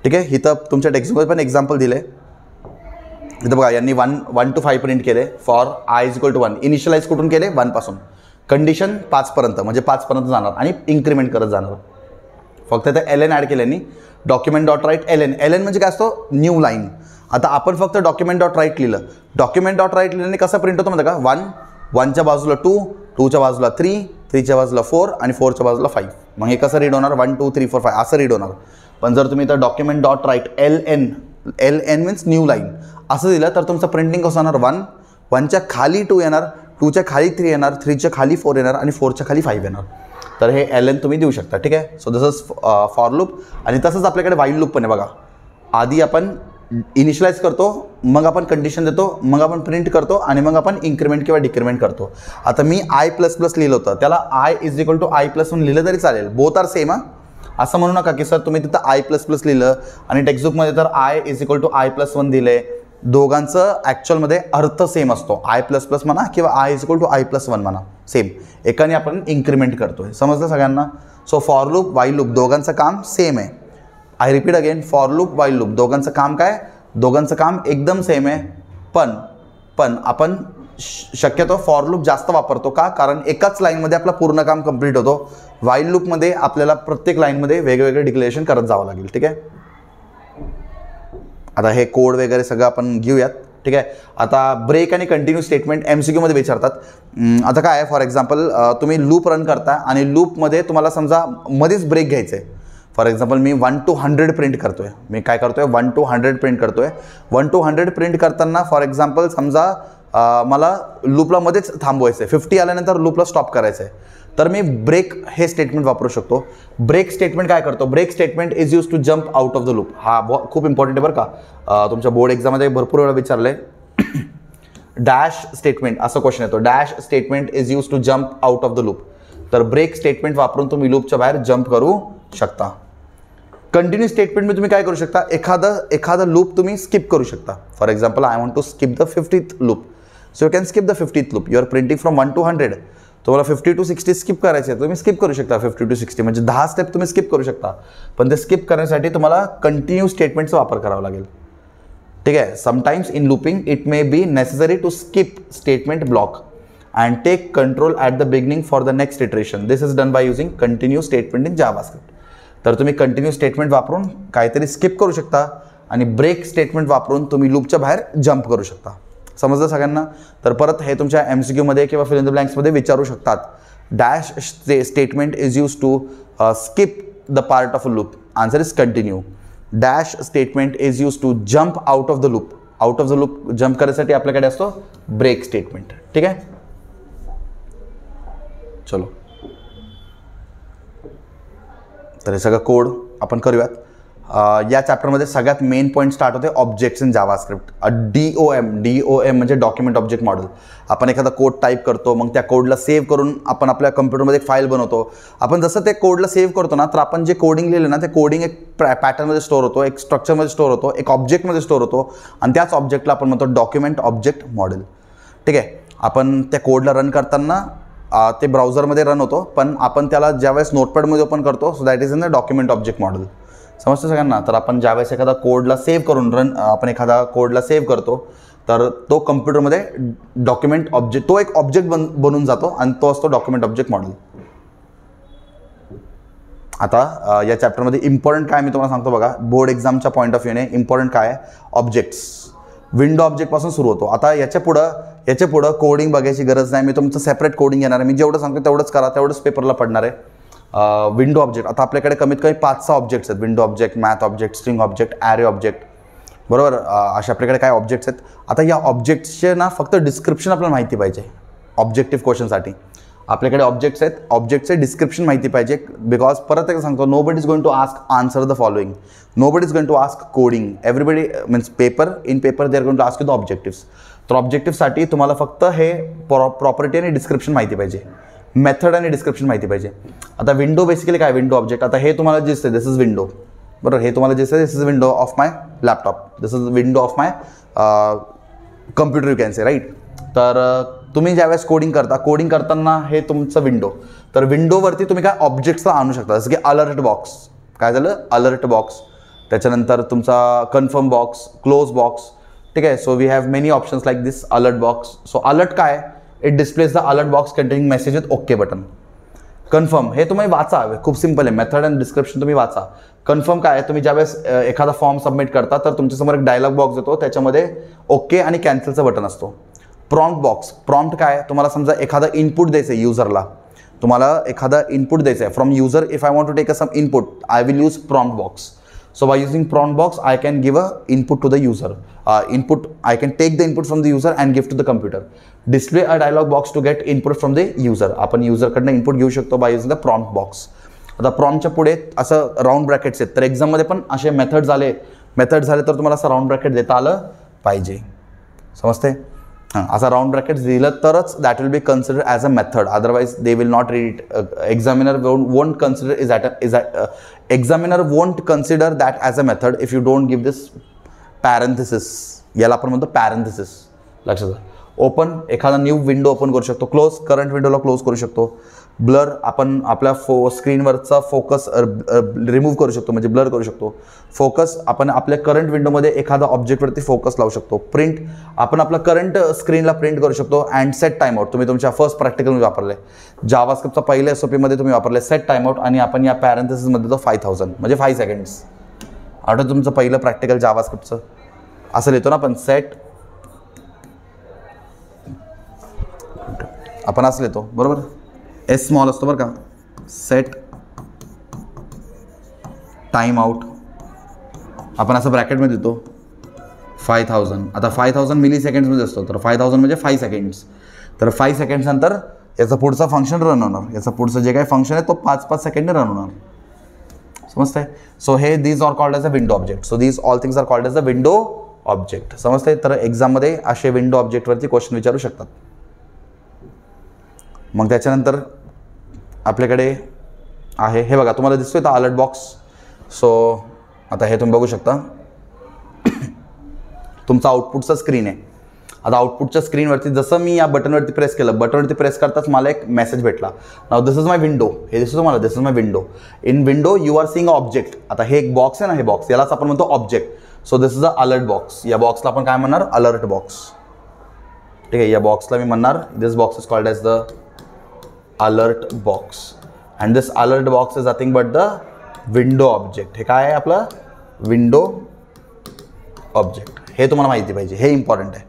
ठीक आहे. इथं तुमच्या टेक्स्टमध्ये पण एक्झाम्पल दिले. इथं बघा, यांनी 1 to 5 प्रिंट केले. For I is equal to 1. Initialize कुठून केले? 1 पासून. कंडिशन 5 पर्यंत, म्हणजे 5 पर्यंत जाणार आणि इन्क्रीमेंट करत जाणार. फक्त इथं LN ॲड केल्याने डॉक्युमेंट डॉट राईट LN म्हणजे काय असतो? New line. आता आपण फक्त डॉक्युमेंट डॉट राईट लिहिलं. डॉक्युमेंट डॉट राईट लिहिल्याने कसं प्रिंट होतं माहिती का? 1च्या बाजूला 2, 2च्या बाजूला 3, 3च्या बाजूला 4 आणि 4च्या बाजूला 5. मग हे कसं रीड होणार? 1 2 3 4 5 असं रीड होणार. पण जर तुम्ही इथं document dot write LN means new line असं दिलं तर तुमचं प्रिंटिंग कसं होणार? 1च्या खाली 2 येणार, 2च्या खाली 3 येणार, 3च्या खाली 4 येणार आणि 4च्या खाली 5 येणार. तर हे ln तुम्ही देऊ शकता. ठीक आहे. So this is for loop. आणि तसंच आपल्याकडे वाईल लूप पण आहे बघा. आधी आपण इनिशियलाइज करतो, मग आपण कंडिशन देतो, मग आपण प्रिंट करतो आणि मग आपण इन्क्रीमेंट किंवा डिक्रीमेंट करतो. आता मी i++ लिहिलं होतं, त्याला i = i+1 लिहिलं तरी चालेल. Both are same. असं म्हणू नका की सर तुम्ही तिथं i++ लिहिलं आणि टेक्स्टबुकमध्ये तर i = i+1 दिले. दोघांचं ॲक्च्युअलमध्ये अर्थ सेम असतो. i++ म्हणा किंवा i = i+1 म्हणा, सेम. एकाने आपण इन्क्रीमेंट करतोय. समजलं सगळ्यांना? So for loop, while loop दोघांचं काम सेम आहे. I repeat again, for loop, while loop दोघांचं काम काय? दोघांचं काम एकदम सेम आहे. पण आपण शक्यतो फॉर लूप जास्त वापरतो का? कारण एकाच लाईनमध्ये आपलं पूर्ण काम कंप्लीट होतो. वाईल लूपमध्ये आपल्याला प्रत्येक लाईनमध्ये वेगवेगळे डिक्लेरेशन करत जावं लागेल. ठीक आहे. आता हे कोड वगैरे सगळं आपण घेऊयात. ठीक आहे. आता ब्रेक आणि कंटिन्यू स्टेटमेंट MCQ मध्ये विचारतात. आता काय आहे, फॉर एक्झाम्पल तुम्ही लूप रन करता आणि लूपमध्ये तुम्हाला समजा मध्येच ब्रेक घ्यायचं आहे. For example me 1 to 100 print करतोय. मी काय करतोय? 1 to 100 प्रिंट करतोय. 1 to 100 प्रिंट करताना फॉर एक्झाम्पल समजा मला लूपला मध्येच थांबवायचं आहे. 50 आल्यानंतर लूपला स्टॉप करायचं आहे. तर मी ब्रेक हे स्टेटमेंट वापरू शकतो. ब्रेक स्टेटमेंट काय करतो? Break statement is use to jump out of the loop. हा खूप इम्पॉर्टंट आहे बरं का. तुमच्या बोर्ड एक्झाममध्ये भरपूर वेळा विचारलंय. डॅश स्टेटमेंट असं क्वेश्चन येतो. Dash statement is use to jump out of the loop. तर ब्रेक स्टेटमेंट वापरून तुम्ही लूपच्या बाहेर जम्प करू शकता. कंटिन्यू स्टेटमेंट तुम्ही काय करू शकता? एखादा लूप तुम्ही स्किप करू शकता. For example I want to skip the 50th loop. So you can skip the 50th loop. You are printing from 1 to 100. तुम्हाला 50 to 60 स्किप करायचे आहे, तुम्ही स्किप करू शकता. 50 to 60 म्हणजे 10 स्टेप तुम्ही स्किप करू शकता. पण ते स्किप करण्यासाठी तुम्हाला कंटिन्यू स्टेटमेंटचा वापर करावा लागेल. ठीक आहे. Sometimes in looping it may be necessary to skip statement block and take control at the beginning for the next iteration. This is done by using continue statement in JavaScript. तर तुम्ही continue statement वापरून काहीतरी skip करू शकता आणि break statement वापरून तुम्ही लूपच्या बाहेर जम्प करू शकता. समजलं सगळ्यांना? तर परत हे तुमच्या MCQ मध्ये किंवा फिल इन द ब्लँक्समध्ये विचारू शकतात. Dash statement is use to skip the part of a loop. Answer is continue. Dash statement is use to jump out of the loop. Out of the loop jump करण्यासाठी आपल्याकडे असतो break statement. ठीक आहे. चलो, तर हे सगळं code आपण करूयात. या चॅप्टरमध्ये सगळ्यात मेन पॉईंट स्टार्ट होते ऑब्जेक्ट्स इन जावास्क्रिप्ट. DOM म्हणजे डॉक्युमेंट ऑब्जेक्ट मॉडेल. आपण एखादा कोड टाईप करतो, मग त्या कोडला सेव्ह करून आपण आपल्या कम्प्युटरमध्ये एक फाईल बनवतो. आपण जसं ते कोडला सेव्ह करतो ना, तर आपण जे कोडिंग लिहिलं ना, ते कोडिंग एक पॅटर्नमध्ये स्टोअर होतो, एक स्ट्रक्चरमध्ये स्टोअर होतो, एक ऑब्जेक्टमध्ये स्टोअर होतो आणि त्याच ऑब्जेक्टला आपण म्हणतो डॉक्युमेंट ऑब्जेक्ट मॉडेल. ठीक आहे. आपण त्या कोडला रन करताना ते ब्राउझरमध्ये रन होतो, पण आपण त्याला ज्यावेळेस नोटपॅडमध्ये ओपन करतो, so that is in the document object model. समजतं सगळ्यांना? तर आपण ज्यावेळेस एखादा कोडला सेव्ह करून आपण एखादा कोडला सेव्ह करतो, तर तो कम्प्युटरमध्ये डॉक्युमेंट ऑब्जेक्ट, तो एक ऑब्जेक्ट बनून जातो आणि तो असतो डॉक्युमेंट ऑब्जेक्ट मॉडेल. आता या चॅप्टरमध्ये इम्पॉर्टंट काय मी तुम्हाला सांगतो बघा. बोर्ड एक्झामच्या पॉईंट ऑफ व्ह्यूने इम्पॉर्टंट काय आहे? ऑब्जेक्ट्स. विंडो ऑब्जेक्टपासून सुरू होतो. आता याच्या पुढं कोडिंग बघायची गरज नाही. मी तुमचं सेपरेट कोडिंग येणार आहे. मी जेवढं सांगतो तेवढंच करा, तेवढंच पेपरला पडणार आहे. Window object. आता आपल्याकडे कमीत कमी 5-6 ऑब्जेक्ट्स आहेत. Window object, math object, string object, array object. बरोबर. अशा आपल्याकडे काय ऑब्जेक्ट्स आहेत. आता या ऑब्जेक्ट्सचे ना फक्त डिस्क्रिप्शन आपल्याला माहिती पाहिजे. ऑब्जेक्टिव्ह क्वेश्चनसाठी आपल्याकडे ऑब्जेक्ट्स आहेत, ऑब्जेक्टचे डिस्क्रिप्शन माहिती पाहिजे. बिकॉज परत एक सांगतो, nobody is going to ask answer the following. Nobody is going to ask coding. Everybody means paper they are going to ask you the objectives. तर ऑब्जेक्टिव्हसाठी तुम्हाला फक्त हे प्रॉपर्टी आणि डिस्क्रिप्शन माहिती पाहिजे, मेथड आणि डिस्क्रिप्शन माहिती पाहिजे. आता विंडो बेसिकली काय? Window object. आता हे तुम्हाला जे दिसते, दिस इज विंडो. बरोबर. हे तुम्हाला जे दिसते, this is window of my laptop. This is window of my computer, you can say, right. तर तुम्ही ज्यावेळेस कोडिंग करताना हे तुमचं विंडो. तर विंडोवरती तुम्ही काय ऑब्जेक्ट्सला आणू शकता, जसं की अलर्ट बॉक्स. काय झालं? Alert box. त्याच्यानंतर तुमचा कन्फर्म बॉक्स, क्लोज बॉक्स. ठीक आहे. So we have many options like this alert box. So alert काय? It displays the alert box containing message with okay button. Confirm हे तुम्ही वाचा, खूप सिंपल आहे. मेथड अँड डिस्क्रिप्शन तुम्ही वाचा. कन्फर्म काय आहे? तुम्ही ज्यावेळेस एखादा फॉर्म सबमिट करता, तर तुमच्यासमोर एक डायलॉग बॉक्स येतो, त्याच्यामध्ये ओके आणि कॅन्सलचं बटन असतो. Prompt box. प्रॉम्प्ट काय? तुम्हाला समजा एखादा इनपुट द्यायचं आहे युजरला, तुम्हाला एखादा इनपुट द्यायचं आहे from user. If I want to take some input, I will use prompt box. So by using prompt box, I can give a input to the user. I can take the input from the user and give to the computer. Display a dialog box to get input from the user. आपण user कडनं input घेऊ शकतो by using the prompt box. आता प्रॉम्प्टच्या पुढे असं round brackets आहेत, तर एक्झाममध्ये पण असे मेथड झाले तर तुम्हाला असं राऊंड ब्रॅकेट देता आलं पाहिजे. समजते? हां, असा राऊंड ब्रॅकेट दिलं तरच that will be consider as a method, otherwise they will not read it. Examiner won't consider examiner won't consider that as a method if you don't give this parenthesis. याला आपण म्हणतो पॅरेंथिसिस. लक्षात घ्या. Open, एखादा new window open करू शकतो. Close, current विंडोला close करू शकतो. ब्लर, आपण आपल्या स्क्रीनवरचा फोकस रिमूव्ह करू शकतो, म्हणजे ब्लर करू शकतो. फोकस, आपण आपल्या करंट विंडोमध्ये एखादा ऑब्जेक्टवरती फोकस लावू शकतो. प्रिंट, आपण आपला करंट स्क्रीनला प्रिंट करू शकतो. अँड सेट टाइमआउट, तुम्ही तुमच्या फर्स्ट प्रॅक्टिकलमध्ये वापरले. जावास्क्रिप्टचा पहिल्या SOPमध्ये तुम्ही वापरले सेट टाइमआउट, आणि आपण या पॅरेंथेसिसमध्ये तो 5000 म्हणजे 5 सेकंड्स. आठवतं तुमचं पहिलं प्रॅक्टिकल जावास्क्रिप्टचं असं लिहितो ना आपण, सेट, आपण असं लिहितो बरोबर, एस स्मॉल असतो बरं का, सेट टाइम आउट, आपण असं ब्रॅकेटमध्ये देतो 5000. आता 5000 मिली सेकंड्समध्ये असतो, तर 5000 म्हणजे 5 सेकंड्स. तर 5 सेकंड्स नंतर याचं पुढचं फंक्शन रन होणार. याचं पुढचं जे काही फंक्शन आहे तो 5-5 सेकंडने रन होणार. समजतंय? सो हे these are called as a window object. So these all things are called as a window object. समजतंय? तर एक्झाममध्ये असे विंडो ऑब्जेक्टवरती क्वेश्चन विचारू शकतात. मग त्याच्यानंतर आपल्याकडे आहे हे बघा, तुम्हाला दिसतोय तर अलर्ट बॉक्स. सो आता हे तुम्ही बघू शकता, तुमचा आउटपुटचा स्क्रीन आहे. आता आउटपुटच्या स्क्रीनवरती जसं मी या बटनवरती प्रेस केलं, बटनवरती प्रेस करताच मला एक मेसेज भेटला. नाव दिस इज माय विंडो. हे दिसतो तुम्हाला, this is my window. In window you are seeing a object. आता हे एक बॉक्स आहे ना, हे बॉक्स, यालाच आपण म्हणतो object. So this is a alert box. या बॉक्सला आपण काय म्हणणार? Alert box. ठीक आहे, या बॉक्सला मी म्हणणार this box is called as the alert box. And this alert box is nothing but the window object. हे काय आहे आपलं? Window object. हे तुम्हाला माहिती पाहिजे, हे इम्पॉर्टंट आहे.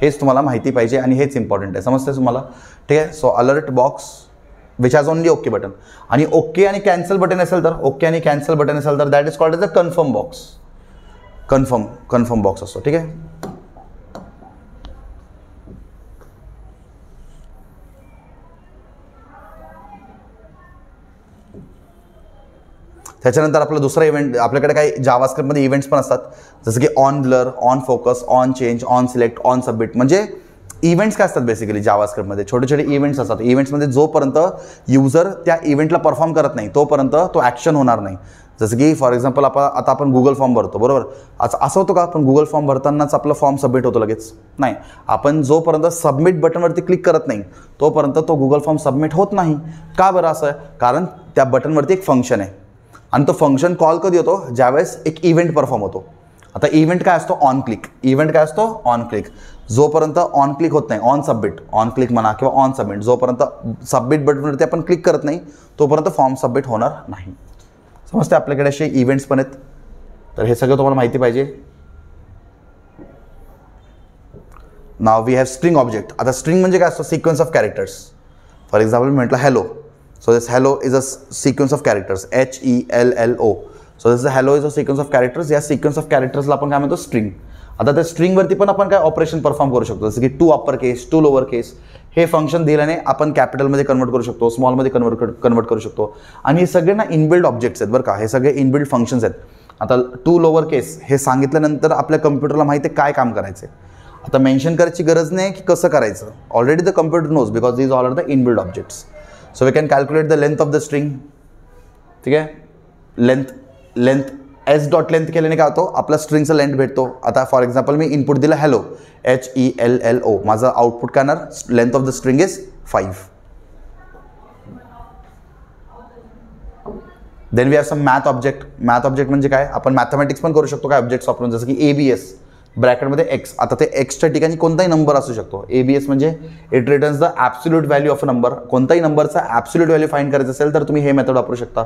हेच तुम्हाला माहिती पाहिजे आणि हेच इम्पॉर्टंट आहे. समजते तुम्हाला? ठीक आहे. So alert box which has only okay button. आणि ओके आणि कॅन्सल बटन असेल तर, ओके आणि कॅन्सल बटन असेल तर that is called as a confirm box. Confirm box असतो. ठीक आहे. त्याच्यानंतर आपला दुसरा इव्हेंट, आपल्याकडे काही जावास्क्रिप्टमध्ये इव्हेंट्स पण असतात, जसं की on blur, on focus, on change, on select, on submit. म्हणजे इव्हेंट्स काय असतात बेसिकली जावास्क्रिप्टमध्ये? छोटे छोटे इव्हेंट्स असतात. इव्हेंट्समध्ये जोपर्यंत युजर त्या इव्हेंटला परफॉर्म करत नाही तोपर्यंत तो ॲक्शन होणार नाही. जसं की फॉर एक्झाम्पल आता आपण गुगल फॉर्म भरतो बरोबर. असं होतं का आपण गुगल फॉर्म भरतानाच आपलं फॉर्म सबमिट होतो लगेच? नाही. आपण जोपर्यंत सबमिट बटनवरती क्लिक करत नाही तोपर्यंत तो गुगल फॉर्म सबमिट होत नाही. का बरं असं आहे? कारण त्या बटनवरती एक फंक्शन आहे आणि तो फंक्शन कॉल कधी होतो? ज्यावेळेस एक इव्हेंट परफॉर्म होतो. आता इव्हेंट काय असतो? On click. इव्हेंट काय असतो? On click. जोपर्यंत ऑन क्लिक होत नाही, ऑन सबमिट, ऑन क्लिक म्हणा किंवा ऑन सबमिट, जोपर्यंत सबमिट बटनवरती आपण क्लिक करत नाही तोपर्यंत फॉर्म सबमिट होणार नाही. समजते? आपल्याकडे असे इव्हेंट्स पण आहेत. तर हे सगळं तुम्हाला माहिती पाहिजे. Now we have string object. आता स्ट्रिंग म्हणजे काय असतो? Sequence of characters. For example म्हटलं hello. So this hello is a sequence of characters, HELLO. So this is hello is a sequence of characters. या sequence of characters ला आपण काय म्हणतो? स्ट्रिंग. आता त्या स्ट्रिंगवरती पण आपण काय ऑपरेशन परफॉर्म करू शकतो, जसं की to upper case, to lower case. हे फंक्शन दिल्याने आपण कॅपिटलमध्ये कन्वर्ट करू शकतो, स्मॉलमध्ये कन्वर्ट करू शकतो. आणि हे सगळे ना इनबिल्ड ऑब्जेक्ट्स आहेत बरं का. हे सगळे इनबिल्ड फंक्शन्स आहेत. आता टू लोअर केस हे सांगितल्यानंतर आपल्या कम्प्युटरला माहिती आहे काय काम करायचं आहे. आता मेन्शन करायची गरज नाही की कसं करायचं. Already the computer knows because these all are the inbuilt objects. So we can calculate the length of the string. ठीक आहे. लेंथ एस डॉट लेंथ केल्याने काय होतो? आपला स्ट्रिंगचा लेंथ भेटतो. आता फॉर एक्झाम्पल मी इनपुट दिलं हॅलो, HELLO. माझं आउटपुट काय येणार? Length of the string is 5. Then we have some math object. Math object म्हणजे काय? आपण मॅथमॅटिक्स पण करू शकतो काय ऑब्जेक्ट्स वापरून, जसं की ABS ब्रॅकेटमध्ये एक्स. आता ते एक्सच्या ठिकाणी कोणताही नंबर असू शकतो. ABS म्हणजे it returns the absolute value of a number. कोणताही नंबरचा ॲब्सोल्यूट व्हॅल्यू फाइंड करायचं असेल तर तुम्ही हे मेथड वापरू शकता.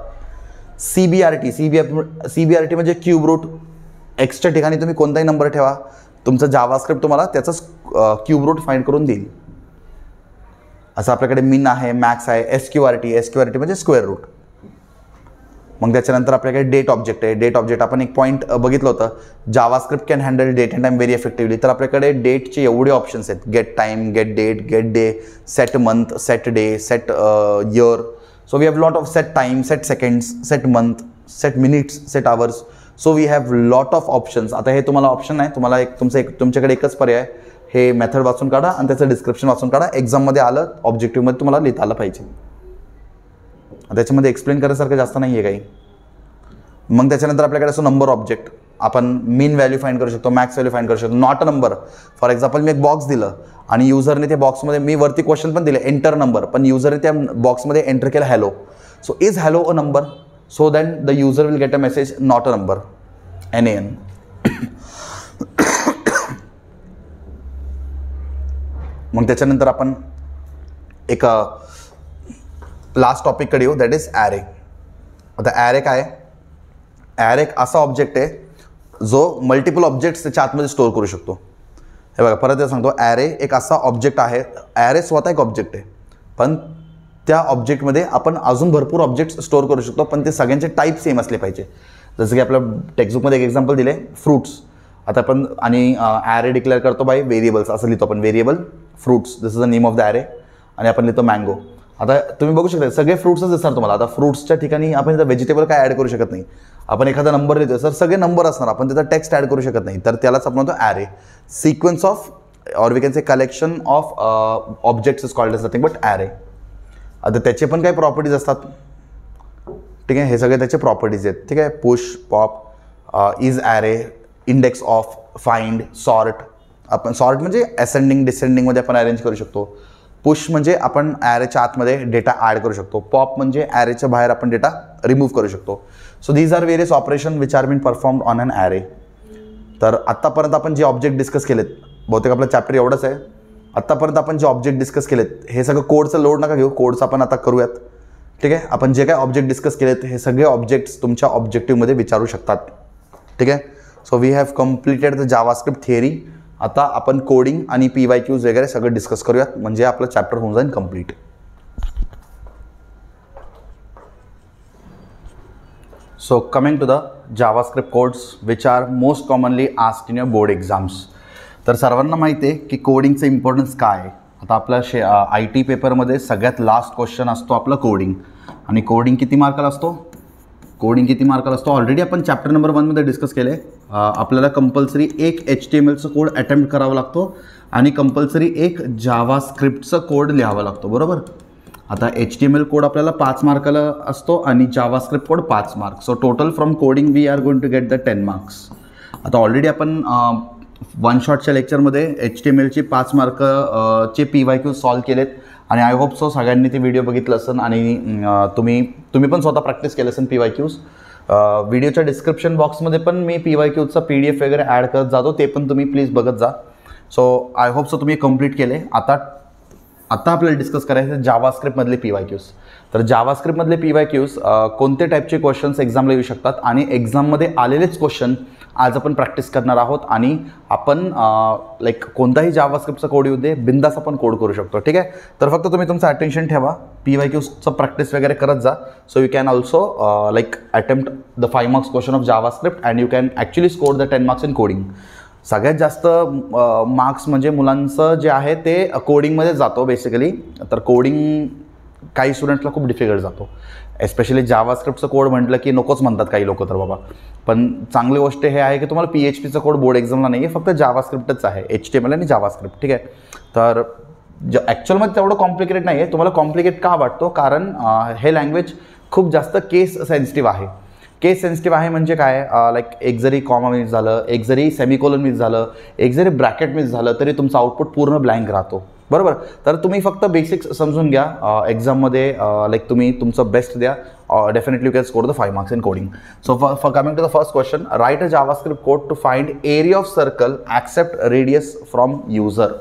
CBRT म्हणजे क्यूब रूट. एक्सच्या ठिकाणी तुम्ही कोणताही नंबर ठेवा, तुमचं जावास्क्रिप्ट तुम्हाला त्याचाच क्यूब रूट फाइंड करून देईल. असं आपल्याकडे मिन आहे, मॅक्स आहे, SQRT म्हणजे स्क्वेअर रूट. मग त्याच्यानंतर आपल्याकडे डेट ऑब्जेक्ट आहे. डेट ऑब्जेक्ट आपण एक पॉईंट बघितलं होतं, JavaScript can handle date and time very effectively. तर आपल्याकडे डेटचे एवढे ऑप्शन्स आहेत, get time, get date, get day, set month, set day, set year. So we have lot of set time, set seconds, set month, set minutes, set hours. So we have lot of options. आता हे तुम्हाला option आहे, तुम्हाला तुमच्याकडे एकच पर्याय, हे method वाचून काढा आणि त्याचं डिस्क्रिप्शन वाचून काढा. एक्झाममध्ये आलं, ऑब्जेक्टिव्हमध्ये तुम्हाला लिहिता आलं पाहिजे. त्याच्यामध्ये एक्सप्लेन करायसारखं जास्त नाही आहे काही. मग त्याच्यानंतर आपल्याकडे असं नंबर ऑब्जेक्ट, आपण मीन व्हॅल्यू फाइंड करू शकतो, मॅक्स व्हॅल्यू फाइंड करू शकतो. Not a number, for example मी एक बॉक्स दिलं आणि युजरने त्या बॉक्समध्ये, मी वरती क्वेश्चन पण दिले एंटर नंबर, पण युजरने त्या बॉक्समध्ये एंटर केलं hello. So is hello a number? So than the user will get a message not a number, NaN. मग त्याच्यानंतर आपण एक लास्ट टॉपिककडे येऊ, दॅट इज ॲरे. आता ॲरे काय आहे? ॲरे एक असा ऑब्जेक्ट आहे जो मल्टिपल ऑब्जेक्ट्स त्याच्या आतमध्ये स्टोअर करू शकतो. हे बघा, परत सांगतो, ॲरे एक असा ऑब्जेक्ट आहे. ॲरे स्वतः एक ऑब्जेक्ट आहे, पण त्या ऑब्जेक्टमध्ये आपण अजून भरपूर ऑब्जेक्ट्स स्टोअर करू शकतो, पण ते सगळ्यांचे टाईप सेम असले पाहिजे. जसं की आपल्या टेक्स्टबुकमध्ये एक एक्झाम्पल दिले, फ्रूट्स. आता आपण आणि ॲरे डिक्लेअर करतो बाय व्हेरिएबल्स, असं लिहितो आपण, variable fruits, this is the name of the array. आणि आपण लिहितो मँगो. आता तुम्ही बघू शकता सगळे फ्रूट्सच दिसणार तुम्हाला. आता फ्रूट्सच्या ठिकाणी आपण इथं व्हेजिटेबल काय ॲड करू शकत नाही. आपण एखादा नंबर लिहितो, सर सगळे नंबर असणार, आपण त्याचा टेक्स्ट ॲड करू शकत नाही. तर त्यालाच आपण म्हणतो array. Sequence of, or we can say collection of objects is called as nothing but array. आता त्याचे पण काही प्रॉपर्टीज असतात, ठीक आहे, हे सगळे त्याचे प्रॉपर्टीज आहेत, ठीक आहे. Push, pop, is array, index of, find, sort. आपण सॉर्ट म्हणजे असेंडिंग डिसेंडिंगमध्ये आपण अरेंज करू शकतो. पुश म्हणजे आपण ॲरेच्या आतमध्ये डेटा ॲड करू शकतो. पॉप म्हणजे ॲरेच्या बाहेर आपण डेटा रिमूव्ह करू शकतो. So these are various operation which are been performed on an array. तर आत्तापर्यंत आपण जे ऑब्जेक्ट डिस्कस केलेत, बहुतेक आपलं चॅप्टर एवढंच आहे. आत्तापर्यंत आपण जे ऑब्जेक्ट डिस्कस केलेत, हे सगळं कोडचं लोड नका घेऊ, कोडचं आपण आता करूयात, ठीक आहे. आपण जे काय ऑब्जेक्ट डिस्कस केलेत, हे सगळे ऑब्जेक्ट्स तुमच्या ऑब्जेक्टिव्हमध्ये विचारू शकतात, ठीक आहे. So we have completed the JavaScript theory. आता आपण कोडिंग आणि PYQs वगैरे सगळं डिस्कस करूयात, म्हणजे आपलं चॅप्टर होऊन जाईल complete. So coming to the JavaScript codes which are most commonly asked in your board exams. तर सर्वांना माहिती आहे की कोडिंगचं इम्पॉर्टन्स काय आहे. आता आपल्या IT पेपरमध्ये सगळ्यात लास्ट क्वेश्चन असतो आपला कोडिंग. आणि कोडिंग किती मार्काला असतो? कोडिंग किती मार्काला असतो? ऑलरेडी आपण चॅप्टर नंबर 1मध्ये डिस्कस केले. आपल्याला कंपल्सरी एक HTMLचं कोड अटेम्प्ट करावा लागतो आणि कंपल्सरी एक जावास्क्रिप्टचं कोड लिहावा लागतो, बरोबर. आता HTML कोड आपल्याला 5 मार्काला असतो आणि JavaScript code 5 marks. So total from coding we are going to get the 10 marks. आता ऑलरेडी आपण वन शॉटच्या लेक्चरमध्ये HTMLची 5 मार्कचे PYQ सॉल्व केलेत आणि आय होप सो सगळ्यांनी ते व्हिडिओ बघितलं असेल आणि तुम्ही पण स्वतः प्रॅक्टिस केलं असेल PYQs. व्हिडिओच्या डिस्क्रिप्शन बॉक्समध्ये पण मी PYQचा PDF वगैरे ॲड करत जातो, ते पण तुम्ही प्लीज बघत जा. सो आय होप सो तुम्ही कंप्लीट केले. आता आपल्याला डिस्कस करायचं जावास्क्रिप्टमधले PYQs. तर जावास्क्रिप्टमधले PYQs कोणते टाईपचे क्वेश्चन्स एक्झामला येऊ शकतात आणि एक्झाममध्ये आलेलेच क्वेश्चन आज आपण प्रॅक्टिस करणार आहोत. आणि आपण लाईक कोणताही जावास्क्रिप्टचा कोड येऊ दे, बिंदास आपण कोड करू शकतो, ठीक आहे. तर फक्त तुम्ही तुमचं अटेन्शन ठेवा, PYQचं प्रॅक्टिस वगैरे करत जा. So you can also like attempt the 5 marks question of JavaScript and you can actually score the 10 marks in coding. सगळ्यात जास्त मार्क्स म्हणजे मुलांचं जे आहे ते कोडिंगमध्ये जातो बेसिकली. तर कोडिंग काही स्टुडंट्सला खूप डिफिकल्ट जातो, एस्पेशली जावास्क्रिप्टचं कोड म्हटलं की नकोच म्हणतात काही लोक तर बाबा. पण चांगली गोष्ट हे आहे की तुम्हाला PHPचं कोड बोर्ड एक्झामला नाही आहे, फक्त जावास्क्रिप्टच आहे, HTML आणि जावास्क्रिप्ट, ठीक आहे. तर ॲक्च्युअलमध्ये तेवढं कॉम्प्लिकेटेड नाही आहे. तुम्हाला कॉम्प्लिकेट का वाटतो? कारण हे लँग्वेज खूप जास्त केस सेन्सिटिव्ह आहे. केस सेन्सिटिव्ह आहे म्हणजे काय? लाईक एक जरी कॉमा मिस झालं, एक जरी सेमिकोलन मिस झालं, एक जरी ब्रॅकेट मिस झालं तरी तुमचं आउटपुट पूर्ण ब्लँक राहतो, बरोबर. तर तुम्ही फक्त बेसिक्स समजून घ्या. एक्झाममध्ये लाईक तुम्ही तुमचं बेस्ट द्या, definitely you can score the 5 marks in coding. So for coming to the first question, write a JavaScript code to find area of circle accept radius from user.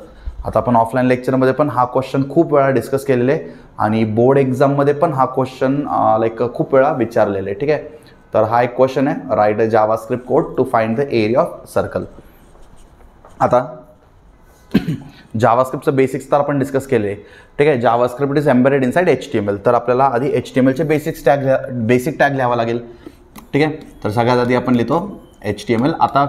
आता आपण offline लेक्चरमध्ये पण हा question खूप वेळा discuss केलेले आहे आणि बोर्ड एक्झाममध्ये पण हा क्वेश्चन लाईक खूप वेळा विचारलेले आहे, ठीक आहे. तर हा एक क्वेश्चन आहे, write a JavaScript code to find the area of circle. आता जावास्क्रिप्टचं बेसिक्स तर आपण डिस्कस केले, ठीक आहे. JavaScript is embedded inside HTML. तर आपल्याला आधी HTMLचे बेसिक टॅग लिहावा लागेल, ठीक आहे. तर सगळ्यात आधी आपण लिहितो HTML. आता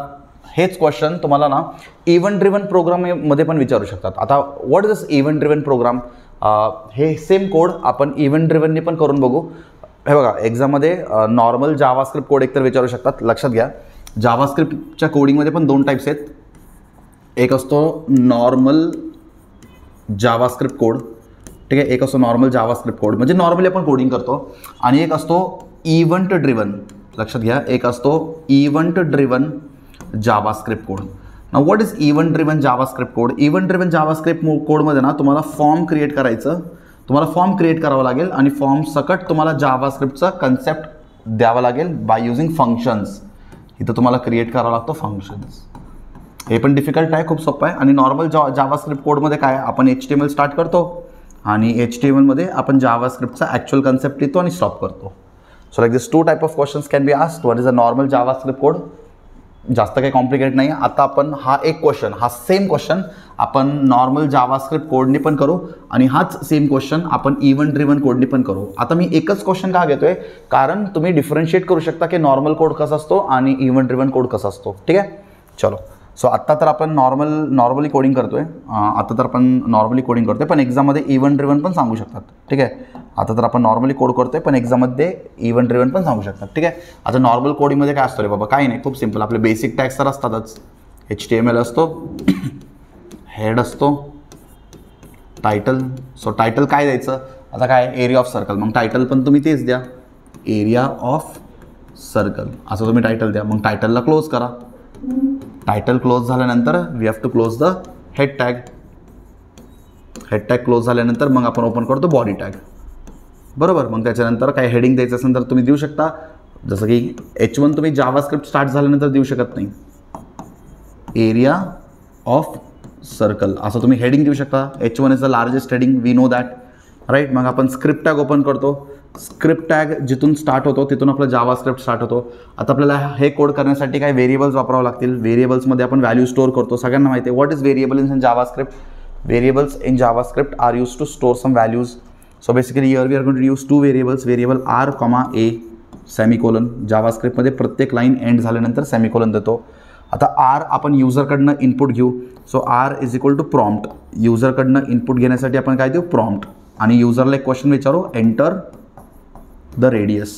हेच क्वेश्चन तुम्हाला ना इव्हेंट ड्रिव्हन प्रोग्राममध्ये पण विचारू शकतात. आता what is this event driven program? हे सेम कोड आपण इव्हेंट ड्रिव्हननी पण करून बघू. हे बघा, एक्झाममध्ये नॉर्मल जावास्क्रिप्ट कोड एकतर विचारू शकतात. लक्षात घ्या, जावास्क्रिप्टच्या कोडिंगमध्ये पण 2 टाईप्स आहेत. एक असतो नॉर्मल जावास्क्रिप्ट कोड, ठीक आहे. एक असतो नॉर्मल जावास्क्रिप्ट कोड म्हणजे नॉर्मली आपण कोडिंग करतो, आणि एक असतो इव्हेंट ड्रिव्हन. लक्षात घ्या, एक असतो event driven JavaScript code. Now what is event driven JavaScript code? Event driven JavaScript कोडमध्ये ना तुम्हाला फॉर्म क्रिएट करावा लागेल, आणि फॉर्म सकट तुम्हाला जावास्क्रिप्टचा कन्सेप्ट द्यावा लागेल बाय युझिंग फंक्शन्स. इथं तुम्हाला क्रिएट करावं लागतं फंक्शन्स. हे पण डिफिकल्ट आहे, खूप सोपं आहे. आणि नॉर्मल जावास्क्रिप्ट कोडमध्ये काय, आपण HTML स्टार्ट करतो आणि HTMLमध्ये आपण जावास्क्रिप्टचा ॲक्च्युअल कन्सेप्ट लिहितो आणि स्टॉप करतो. So like this 2 type of questions can be asked. What is a normal JavaScript code? जास्त काही कॉम्प्लिकेट नाही. आता आपण हा सेम क्वेश्चन आपण नॉर्मल जावास्क्रिप्ट कोडनी पण करू, आणि हाच सेम क्वेश्चन आपण इव्हेंट ड्रिव्हन कोडनी पण करू. आता मी एकच क्वेश्चन का घेतोय, कारण तुम्ही डिफरन्शिएट करू शकता की नॉर्मल कोड कसा असतो आणि इव्हेंट ड्रिव्हन कोड कसा असतो, ठीक आहे. चलो, सो आत्ता तर आपण नॉर्मली कोडिंग करतोय. पण एक्झाममध्ये इव्हेंट ड्रिव्हन पण सांगू शकतात, ठीक आहे. आता तर आपण नॉर्मली कोड करतोय, पण एक्झाममध्ये इव्हेंट ड्रिव्हन पण सांगू शकतात, ठीक आहे. आता नॉर्मल कोडिंगमध्ये काय असतं रे बाबा? काही नाही, खूप सिम्पल. आपले बेसिक टॅग्स तर असतातच. HTML असतो, हेड असतो, टायटल. सो टायटल काय द्यायचं? आता काय, एरिया ऑफ सर्कल. मग टायटल पण तुम्ही तेच द्या, एरिया ऑफ सर्कल असं तुम्ही टायटल द्या. मग टायटलला क्लोज करा. टायटल क्लोज झाल्यानंतर we have to close the head tag. Head tag close झाल्यानंतर मग आपण ओपन करतो बॉडी टॅग, बरोबर. मग त्याच्यानंतर काय हेडिंग द्यायचं असेल तर तुम्ही देऊ शकता. जसं की H1 तुम्ही जावास्क्रिप्ट स्टार्ट झाल्यानंतर देऊ शकत नाही, एरिया ऑफ सर्कल असं तुम्ही हेडिंग देऊ शकता. H1 is the largest heading, we know that, right. मग आपण स्क्रिप्ट टॅग ओपन करतो. स्क्रिप्ट टॅग जिथून स्टार्ट होतो तिथून आपला जावास्क्रिप्ट स्टार्ट होतो. आता आपल्याला हे कोड करण्यासाठी काय व्हेरिएबल्स वापरावं लागतील. व्हेरिएबल्समध्ये आपण व्हॅल्यू स्टोअर करतो. सगळ्यांना माहिती आहे what is variable in JavaScript. Variables in JavaScript are use to store some values. So basically here we are going to use 2 variables, variable R, A, semicolon. जावास्क्रिप्टमध्ये प्रत्येक लाईन एंड झाल्यानंतर semicolon देतो. आता R आपण युजरकडनं input घेऊ. So R is equal to prompt. युजरकडनं input घेण्यासाठी आपण काय देऊ? प्रॉम्प्ट. आणि युजरला एक क्वेश्चन विचारू, एंटर द रेडियस.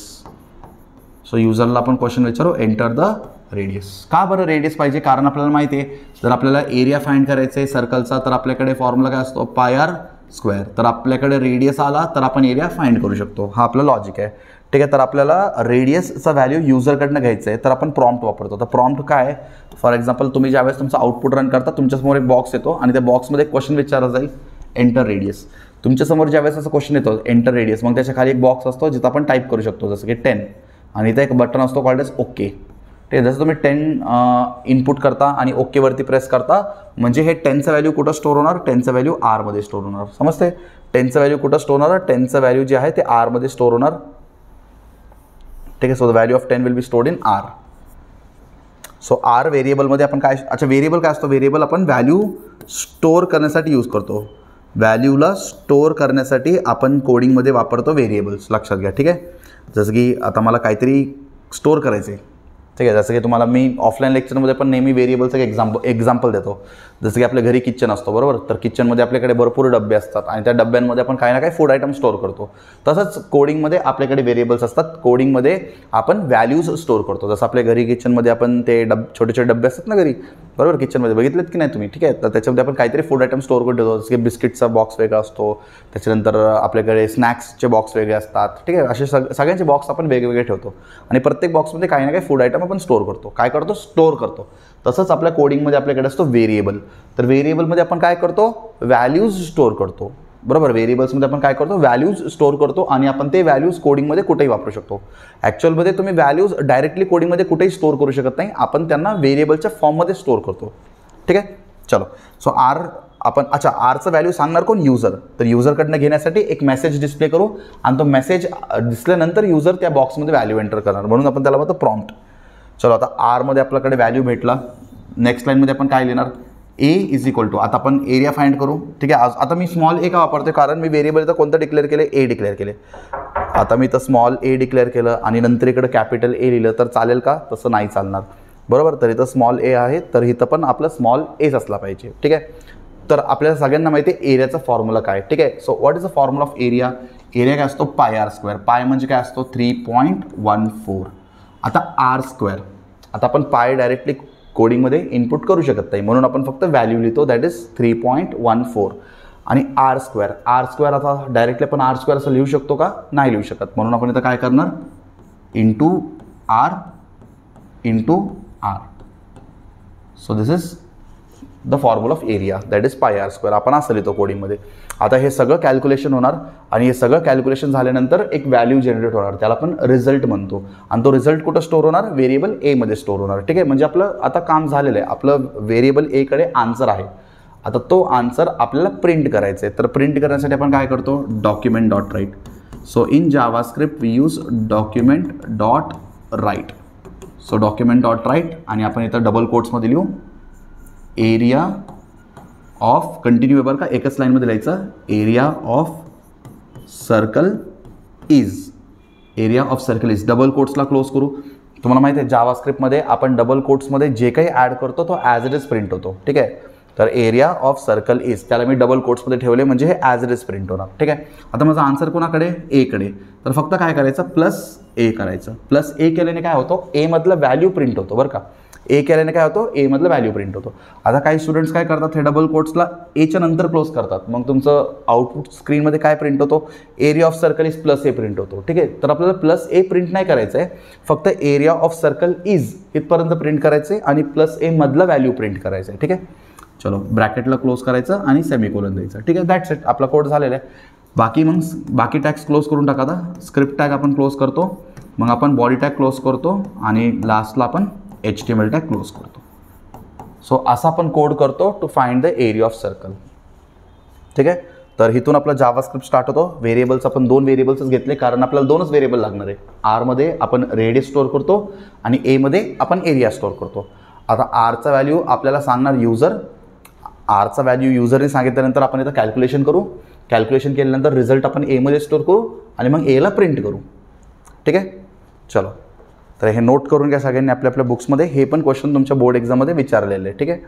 सो युजरला आपण क्वेश्चन विचारू, एंटर द रेडियस. का बरं रेडियस पाहिजे? कारण आपल्याला माहिती आहे जर आपल्याला एरिया फाइंड करायचा आहे सर्कलचा तर आपल्याकडे फॉर्म्युला काय असतो? πr². तर आपल्याकडे रेडियस आला तर आपण एरिया फाइंड करू शकतो. हा आपला लॉजिक आहे, ठीक आहे. तर आपल्याला रेडियसचा व्हॅल्यू युजरकडनं घ्यायचं आहे तर आपण प्रॉम्प्ट वापरतो. तर प्रॉम्प्ट काय? फॉर एक्झाम्पल तुम्ही ज्यावेळेस तुमचं आउटपुट रन करता तुमच्यासमोर एक बॉक्स येतो आणि त्या बॉक्समध्ये क्वेश्चन विचारला जाईल, एंटर रेडियस. तुमच्यासमोर ज्यावेळेस असं क्वेश्चन येतो एंटर रेडियस, मग त्याच्या खाली एक बॉक्स असतो जिथं आपण टाईप करू शकतो जसं की 10, आणि इथं एक बटन असतो कॉल्ड एज ओके. ठीक आहे, जसं तुम्ही 10 इनपुट करता आणि ओकेवरती प्रेस करता म्हणजे हे 10चं व्हॅल्यू कुठं स्टोअर होणार? 10चं व्हॅल्यू आरमध्ये स्टोअर होणार. समजते? 10चं व्हॅल्यू कुठं स्टोअर होणार? 10चं व्हॅल्यू जे आहे ते आरमध्ये स्टोअर होणार. ठीक आहे, so the value of 10 will be stored in R. So R व्हेरिएबलमध्ये आपण काय, अच्छा व्हेरिएबल काय असतो? व्हेरिएबल आपण व्हॅल्यू स्टोअर करण्यासाठी यूज करतो. व्हॅल्यूला स्टोअर करण्यासाठी आपण कोडिंगमध्ये वापरतो व्हेरिएबल्स. लक्षात घ्या, ठीक आहे. जसं की आता मला काहीतरी स्टोअर करायचं आहे, ठीक आहे. जसं की तुम्हाला मी ऑफलाईन लेक्चरमध्ये पण नेहमी व्हेरिएबलचं एक्झाम्पल देतो. जसं की आपल्या घरी किचन असतो, बरोबर. तर किचनमध्ये आपल्याकडे भरपूर डबे असतात आणि त्या डब्यांमध्ये आपण काही ना काही फूड आयटम स्टोअर करतो. तसंच कोडिंगमध्ये आपल्याकडे व्हेरिएबल्स असतात. कोडिंगमध्ये आपण व्हॅल्यूज स्टोअर करतो. जसं आपल्या घरी किचनमध्ये आपण ते छोटे छोटे डबे असतात ना घरी, बरोबर. किचनमध्ये बघितलेत की नाही तुम्ही? ठीक आहे, तर त्याच्यामध्ये आपण काहीतरी फूड आयटम स्टोअर करून ठेवतो. जसं की बिस्किटचा बॉक्स वेगळा असतो, त्याच्यानंतर आपल्याकडे स्नॅक्सचे बॉक्स वेगळे असतात. ठीक आहे, असे सगळ्यांचे बॉक्स आपण वेगवेगळे ठेवतो आणि प्रत्येक बॉक्समध्ये काही ना काही फूड आयटम आपण स्टोअर करतो. काय करतो? स्टोअर करतो. तसंच आपल्या कोडिंगमध्ये आपल्याकडे असतो व्हेरिएबल. तर व्हेरिएबलमध्ये आपण काय करतो? व्हॅल्यूज स्टोअर करतो, बरोबर. व्हेरिएबल्समध्ये आपण काय करतो? व्हॅल्यूज स्टोअर करतो आणि आपण ते व्हॅल्यूज कोडिंगमध्ये कुठेही वापरू शकतो. ॲक्च्युअलमध्ये तुम्ही व्हॅल्यूज डायरेक्टली कोडिंगमध्ये कुठेही स्टोअर करू शकत नाही. आपण त्यांना व्हेरिएबलच्या फॉर्ममध्ये स्टोअर करतो. ठीक आहे, चलो. सो आर आपण, अच्छा आरचं व्हॅल्यू सांगणार कोण? युजर. तर युजरकडनं घेण्यासाठी एक मेसेज डिस्प्ले करू आणि तो मेसेज दिसल्यानंतर युजर त्या बॉक्समध्ये व्हॅल्यू एंटर करणार, म्हणून आपण त्याला म्हणतो प्रॉम्प्ट. चलो, आता आरमध्ये आपल्याकडे व्हॅल्यू भेटला. नेक्स्ट लाईनमध्ये आपण काय लिहिणार? ए इज इक्वल टू, आता आपण एरिया फाइंड करू. ठीक आहे. आता मी स्मॉल ए का वापरतो, कारण मी व्हेरिएबल इथं कोणतं डिक्लेअर केलं, ए डिक्लेअर केले. आता मी तर स्मॉल ए डिक्लेअर केलं आणि नंतर इकडे कॅपिटल ए लिहिलं तर चालेल का? तसं नाही चालणार. बरोबर. तर इथं स्मॉल ए आहे, तर इथं पण आपलं स्मॉल एच असला पाहिजे. ठीक आहे. तर आपल्याला सगळ्यांना माहिती आहे एरियाचा फॉर्म्युला काय. ठीक आहे. So what is the formula of area? Area काय असतो? पाय आर स्क्वेअर. पाय म्हणजे काय असतो? 3.14. आता आर स्क्वेअर, आता आपण पाय डायरेक्टली कोडिंगमध्ये इनपुट करू शकत नाही, म्हणून आपण फक्त व्हॅल्यू लिहितो, दॅट इज 3.14. आणि आर स्क्वेअर, आर स्क्वेअर आता डायरेक्टली आपण आर स्क्वेअर असं लिहू शकतो का? नाही लिहू शकत, म्हणून आपण इथं काय करणार? Into R. So this is the formula of area, that is pi R square. आपण असं लिहितो कोडिंगमध्ये. आता हे सगळं कॅल्क्युलेशन होणार आणि हे सगळं कॅल्क्युलेशन झाल्यानंतर एक व्हॅल्यू जनरेट होणार, त्याला आपण रिझल्ट म्हणतो. आणि तो रिझल्ट कुठं स्टोअर होणार? व्हेरिएबल एमध्ये स्टोअर होणार. ठीक आहे. म्हणजे आपलं आता काम झालेलं आहे, आपलं व्हेरिएबल एकडे आन्सर आहे. आता तो आन्सर आपल्याला प्रिंट करायचा आहे. तर प्रिंट करण्यासाठी आपण काय करतो? Document dot write. So in JavaScript we use document dot write. So document dot write आणि आपण इथं डबल कोट्समध्ये लिहू एरिया ऑफ, कंटिन्यू बरं का, एकच लाईनमध्ये लिहायचं, area of circle is. Area of circle is double कोट्सला क्लोज करू. तुम्हाला माहिती आहे जावास्क्रिप्टमध्ये आपण डबल कोट्समध्ये जे काही ॲड करतो तो ॲज इट इज प्रिंट होतो. ठीक आहे. तर एरिया ऑफ सर्कल इज, त्याला मी डबल कोट्समध्ये ठेवले म्हणजे हे ॲज इट इज प्रिंट होणार. ठीक आहे. आता माझा आन्सर कोणाकडे? एकडे. तर फक्त काय करायचं? प्लस ए करायचं. प्लस ए केल्याने काय होतं? ए मधलं व्हॅल्यू प्रिंट होतो बरं का. ए केल्याने काय होतं? ए मधलं व्हॅल्यू प्रिंट होतो. आता काही स्टुडंट्स काय करतात? हे डबल कोट्सला एच्या नंतर क्लोज करतात, मग तुमचं आउटपुट स्क्रीनमध्ये काय प्रिंट होतो? Area of circle is plus A print होतो. ठीक आहे. तर आपल्याला प्लस ए प्रिंट नाही करायचं आहे, फक्त एरिया ऑफ सर्कल इज इथपर्यंत प्रिंट करायचं आहे आणि प्लस ए मधलं व्हॅल्यू प्रिंट करायचं आहे. ठीक आहे. चलो, ब्रॅकेटला क्लोज करायचं आणि सेमिकोलन द्यायचं. ठीक आहे. That's it. आपला कोड झालेला आहे. बाकी टॅग्स क्लोज करून टाका. आता स्क्रिप्ट टॅग आपण क्लोज करतो, मग आपण बॉडी टॅग क्लोज करतो आणि लास्टला आपण HTML टॅग क्लोज करतो. सो असा आपण कोड करतो to find the area of circle. ठीक आहे. तर इथून आपला जावास्क्रिप्ट स्टार्ट होतो. व्हेरिएबल्स आपण 2 व्हेरिएबल्सच घेतले, कारण आपल्याला 2च व्हेरिएबल लागणार आहे. आरमध्ये आपण रेडियस स्टोअर करतो आणि एमध्ये आपण एरिया स्टोअर करतो. आता आरचा व्हॅल्यू आपल्याला सांगणार युजर. आरचा व्हॅल्यू युजरने सांगितल्यानंतर आपण इथं कॅल्क्युलेशन करू. कॅल्क्युलेशन केल्यानंतर रिझल्ट आपण एमध्ये स्टोअर करू आणि मग एला प्रिंट करू. ठीक आहे. चलो, तर हे नोट करून घ्या सगळ्यांनी आपल्या आपल्या बुक्समध्ये. हे पण क्वेश्चन तुमच्या बोर्ड एक्झाममध्ये विचारलेले आहे. ठीक आहे.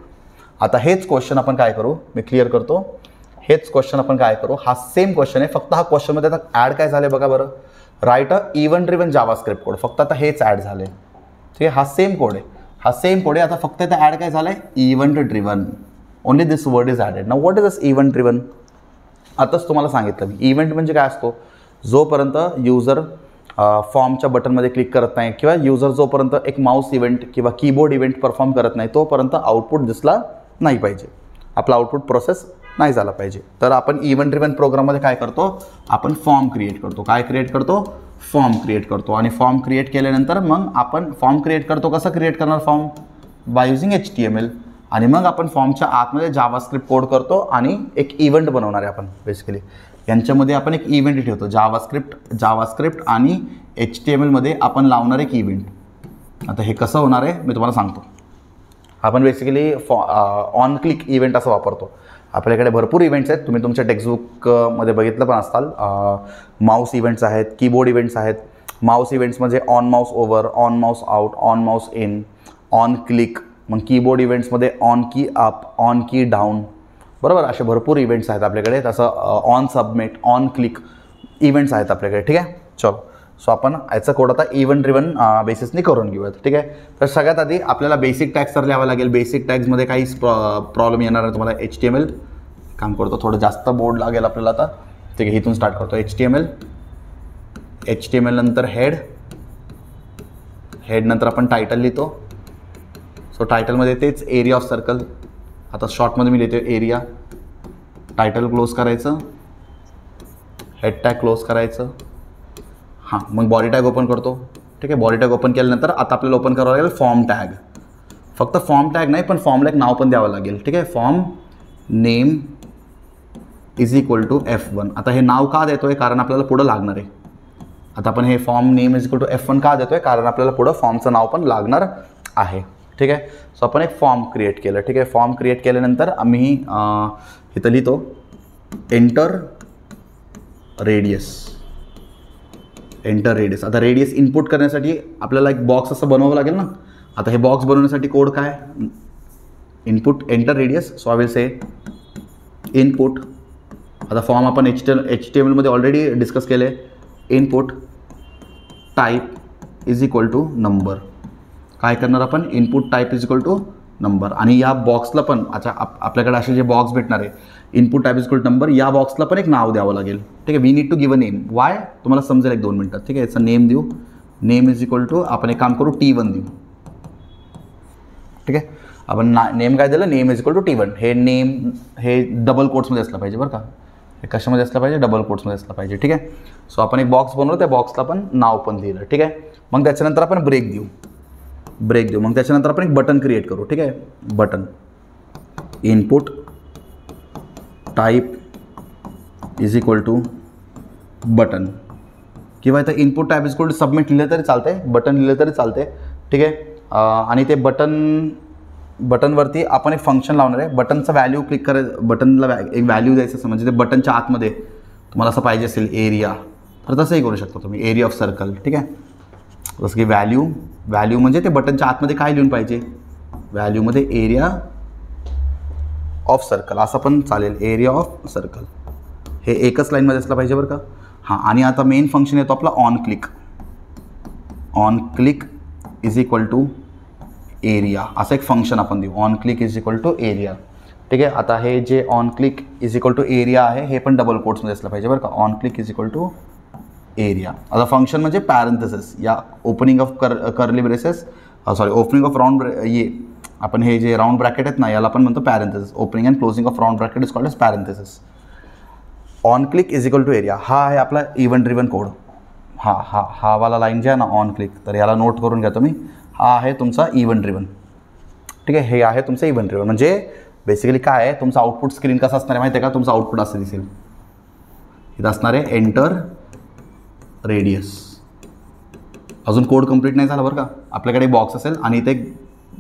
आता हेच क्वेश्चन आपण काय करू? मी क्लिअर करतो. हेच क्वेश्चन आपण काय करू? हा सेम क्वेश्चन आहे, फक्त हा क्वेश्चनमध्ये आता ॲड काय झालं बघा बरं. राईट अ इव्हेंट ड्रिव्हन जावास्क्रिप्ट कोड. फक्त आता हेच ॲड झाले. ठीक आहे. हा सेम कोड आहे. आता फक्त इथं ॲड काय झालं आहे? Event driven. Only this word is added. Now what is this event driven? आताच तुम्हाला सांगितलं मी. इव्हेंट म्हणजे काय असतो? जोपर्यंत युजर फॉर्मच्या बटनमध्ये क्लिक करत नाही किंवा युजर जोपर्यंत एक माऊस इव्हेंट किंवा कीबोर्ड इव्हेंट परफॉर्म करत नाही तोपर्यंत आउटपुट दिसला नाही पाहिजे, आपला आउटपुट प्रोसेस नाही झाला पाहिजे. तर आपण इव्हेंट ड्रिव्हन प्रोग्राममध्ये काय करतो? आपण फॉर्म क्रिएट करतो. काय क्रिएट करतो? फॉर्म क्रिएट करतो. आणि फॉर्म क्रिएट केल्यानंतर मग आपण फॉर्म क्रिएट करतो. कसं क्रिएट करणार फॉर्म? By using HTML. आणि मग आपण फॉर्मच्या आतमध्ये जावास्क्रिप्ट कोड करतो आणि एक इव्हेंट बनवणार आहे आपण. बेसिकली यांच्यामध्ये आपण एक इव्हेंट ठेवतो. जावास्क्रिप्ट आणि HTMLमध्ये आपण लावणार एक इव्हेंट. आता हे कसं होणार आहे मी तुम्हाला सांगतो. आपण बेसिकली ऑन क्लिक इव्हेंट असं वापरतो. आपल्याकडे भरपूर इव्हेंट्स आहेत, तुम्ही तुमच्या टेक्स्टबुकमध्ये बघितलं पण असताल. माऊस इव्हेंट्स आहेत, कीबोर्ड इव्हेंट्स आहेत. माऊस इव्हेंट्स म्हणजे on Mouse over, on Mouse out, on Mouse in, on click. मग कीबोर्ड इव्हेंट्समध्ये ऑन की अप, ऑन की डाऊन, बरोबर. असे भरपूर इव्हेंट्स आहेत आपल्याकडे. तसं on submit, on click events आहेत आपल्याकडे. ठीक आहे. चलो, सो आपण याचा कोड आता इव्हेंट ड्रिव्हन बेसिसनी करून घेऊयात. ठीक आहे. तर सगळ्यात आधी आपल्याला बेसिक टॅग्स तर लिहावं लागेल. बेसिक टॅग्समध्ये काहीच प्रॉब्लेम येणार नाही तुम्हाला. HTML काम करतो, थोडं जास्त बोर्ड लागेल आपल्याला आता. ठीक आहे. इथून स्टार्ट करतो. HTML नंतर हेड नंतर आपण टायटल लिहितो. सो टायटलमध्ये तेच एरिया ऑफ सर्कल. आता शॉर्टमध्ये मी लिहितो एरिया. टायटल क्लोज करायचं, हेड टॅग क्लोज करायचं. हां, मग बॉडी टॅग ओपन करतो. ठीक आहे. बॉडी टॅग ओपन केल्यानंतर आता आपल्याला ओपन करावं लागेल फॉर्म टॅग. फक्त फॉर्म टॅग नाही, पण फॉर्मला एक नाव पण द्यावं लागेल. ठीक आहे. Form name is equal to F1. आता हे नाव का देतो आहे? कारण आपल्याला पुढं लागणार आहे. आता आपण हे form name is equal to F1 का देतो आहे? कारण आपल्याला पुढं फॉर्मचं नाव पण लागणार आहे. ठीक आहे. सो आपण एक फॉर्म क्रिएट केलं. ठीक आहे. फॉर्म क्रिएट केल्यानंतर आम्ही इथं लिहितो एंटर रेडियस. Enter radius. आता रेडियस इनपुट करण्यासाठी आपल्याला एक बॉक्स असं बनवावं लागेल ना. आता हे बॉक्स बनवण्यासाठी कोड काय, input enter radius. So I will say input. आता फॉर्म आपण HTML मध्ये ऑलरेडी डिस्कस केले. Input type is equal to number. काय करणार आपण, input type is equal to number. आणि या बॉक्सला पण अच्छा आपल्याकडे असे जे बॉक्स भेटणार आहे input type is equal to number, या बॉक्सला पण एक नाव द्यावं लागेल. ठीक आहे. We need to give a name. Why तुम्हाला समजेल 1-2 मिनटात. ठीक आहे. याचा नेम देऊ. नेम इज इक्वल टू आपण एक काम करू T1 देऊ. ठीक आहे. आपण नेम काय दिलं, name is equal to T1. हे नेम हे डबल कोट्समध्ये असलं पाहिजे बरं का. हे कशामध्ये असलं पाहिजे, डबल कोट्समध्ये असलं पाहिजे. ठीक आहे. सो आपण एक बॉक्स बनवलं, त्या बॉक्सला पण नाव पण दिलं. ठीक आहे. मग त्याच्यानंतर आपण ब्रेक देऊ. मग त्याच्यानंतर आपण एक बटन क्रिएट करू. ठीक आहे. Button input type is equal to button, किंवा इथं input type is equal to submit लिहिलं तरी चालते, बटन लिहिलं तरी चालते. ठीक आहे. आणि ते बटनवरती आपण एक फंक्शन लावणार आहे. बटनचा व्हॅल्यू क्लिक करायचं, बटनला एक व्हॅल्यू द्यायचं असं, म्हणजे ते बटनच्या आतमध्ये तुम्हाला असं पाहिजे असेल एरिया, तर तसंही करू शकता तुम्ही. Area of circle. ठीक आहे. जसं की व्हॅल्यू म्हणजे ते बटनच्या आतमध्ये काय लिहून पाहिजे, व्हॅल्यूमध्ये एरिया ऑफ सर्कल असं पण चालेल. एरिया ऑफ सर्कल हे एकच लाईनमध्ये असलं पाहिजे बरं का. हां. आणि आता मेन फंक्शन येतो आपला on click is equal to area असं एक फंक्शन आपण देऊ. On click is equal to area. ठीक आहे. आता हे जे on click is equal to area आहे हे पण डबल कोट्समध्ये असलं पाहिजे बरं का. On click is equal to area. आता फंक्शन म्हणजे पॅरेंथेसिस या opening of curly braces, opening of round, ये आपण हे जे राऊंड ब्रॅकेट आहेत ना याला आपण म्हणतो parenthesis. Opening and closing of round bracket is called as parenthesis. On click is equal to area हा आहे आपला इव्हेंट ड्रिव्हन कोड. हा वाला लाईन जे आहे ना ऑन क्लिक, तर याला नोट करून घ्या तुम्ही. हा आहे तुमचा इव्हेंट ड्रिव्हन. ठीक आहे. हे आहे तुमचं इव्हेंट ड्रिव्हन. म्हणजे बेसिकली काय आहे, तुमचं आउटपुट स्क्रीन कसं असणार आहे माहिती आहे का. तुमचं आउटपुट असं दिसेल, इथं असणार आहे एंटर रेडियस. अजून कोड कंप्लीट नाही झाला बरं का. आपल्याकडे बॉक्स असेल आणि इथे एक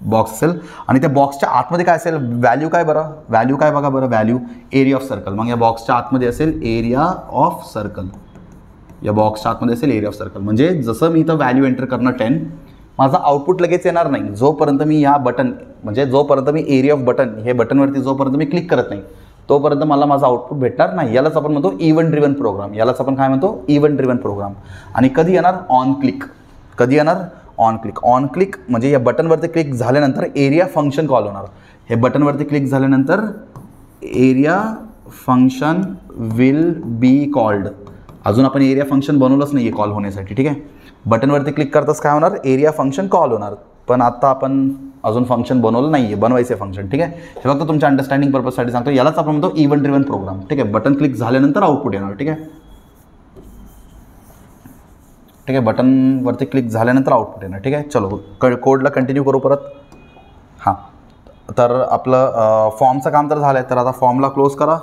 बॉक्स असेल आणि त्या बॉक्सच्या आतमध्ये काय असेल, व्हॅल्यू काय बरं, व्हॅल्यू काय बघा बरं, व्हॅल्यू एरिया ऑफ सर्कल. मग या बॉक्सच्या आतमध्ये असेल एरिया ऑफ सर्कल. या बॉक्सच्या आतमध्ये असेल एरिया ऑफ सर्कल. म्हणजे जसं मी इथं व्हॅल्यू एंटर करणार 10, माझा आउटपुट लगेच येणार नाही जोपर्यंत मी या बटन, म्हणजे जोपर्यंत मी एरिया ऑफ बटन हे बटनवरती जोपर्यंत मी क्लिक करत नाही तोपर्यंत मला माझा आउटपुट भेटणार नाही. यालाच आपण म्हणतो इव्हेंट ड्रिव्हन प्रोग्राम. यालाच आपण काय म्हणतो, इव्हेंट ड्रिव्हन प्रोग्राम. आणि कधी येणार, ऑन क्लिक. कधी येणार, ऑन क्लिक. ऑन क्लिक म्हणजे या बटनवरती क्लिक झाल्यानंतर एरिया फंक्शन कॉल होणार. हे बटनवरती क्लिक झाल्यानंतर area function will be called. अजून आपण एरिया फंक्शन बनवलंच नाही आहे कॉल होण्यासाठी. ठीक आहे. बटनवरती क्लिक करताच काय होणार, एरिया फंक्शन कॉल होणार. पण आता आपण अजून फंक्शन बनवलं नाही आहे, बनवायचं आहे फंक्शन. ठीक आहे. हे फक्त तुमच्या अंडरस्टँडिंग पर्पजसाठी सांगतो. यालाच आपण म्हणतो इव्हेंट ड्रिव्हन प्रोग्राम. ठीक आहे. बटन क्लिक झाल्यानंतर आउटपुट येणार. ठीक आहे. ठीक आहे. बटनवरती क्लिक झाल्यानंतर आउटपुट येणार. ठीक आहे. चलो कोडला कंटिन्यू करू परत. हां. तर आपलं फॉर्मचं काम तर झालं आहे. तर आता फॉर्मला क्लोज करा,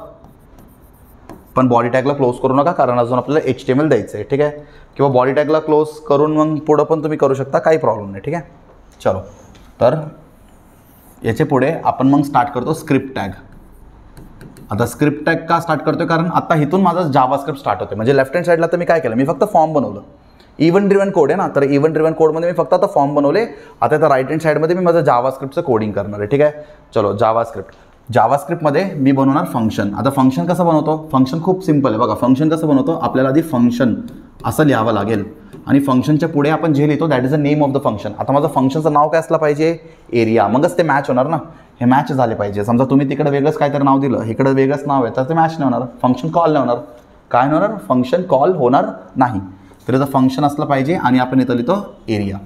पण बॉडी टॅगला क्लोज करू नका, कारण अजून आपल्याला HTML द्यायचं आहे. ठीक आहे. किंवा बॉडी टॅगला क्लोज करून मग पुढं पण तुम्ही करू शकता, काही प्रॉब्लेम नाही. ठीक आहे. चलो तर याचे पुढे आपण मग स्टार्ट करतो स्क्रिप्ट टॅग. आता स्क्रिप्ट टॅग का स्टार्ट करतोय, कारण आता इथून माझा जावास्क्रिप्ट स्टार्ट होते. म्हणजे लेफ्ट हँड साईडला तर मी काय केलं, मी फक्त फॉर्म बनवलं. इव्हेंट ड्रिव्हन कोड आहे ना, तर इव्हेंट ड्रिव्हन कोडमध्ये मी फक्त आता फॉर्म बनवले. आता त्या राईट हँड साईडमध्ये मी माझं जावास्क्रिप्टचं कोडिंग करणार आहे. ठीक आहे. चलो जावास्क्रिप्टमध्ये मी बनवणार फंक्शन. आता फंक्शन कसं बनवतो, फंक्शन खूप सिम्पल आहे बघा. फंक्शन कसं बनवतो, आपल्याला आधी फंक्शन असं लिहावं लागेल आणि फंक्शनच्या पुढे आपण जे लिहितो that is the name of the function. आता माझं फंक्शनचं नाव काय असलं पाहिजे, एरिया. मगच ते मॅच होणार ना, हे मॅच झाले पाहिजे. समजा तुम्ही तिकडे वेगळंच काहीतरी नाव दिलं, इकडे वेगळंच नाव आहे, तर ते मॅच नाही होणार. फंक्शन कॉल नाही होणार. काय होणार, फंक्शन कॉल होणार नाही. तर इथं फंक्शन असलं पाहिजे आणि आपण इथं लिहितो एरिया.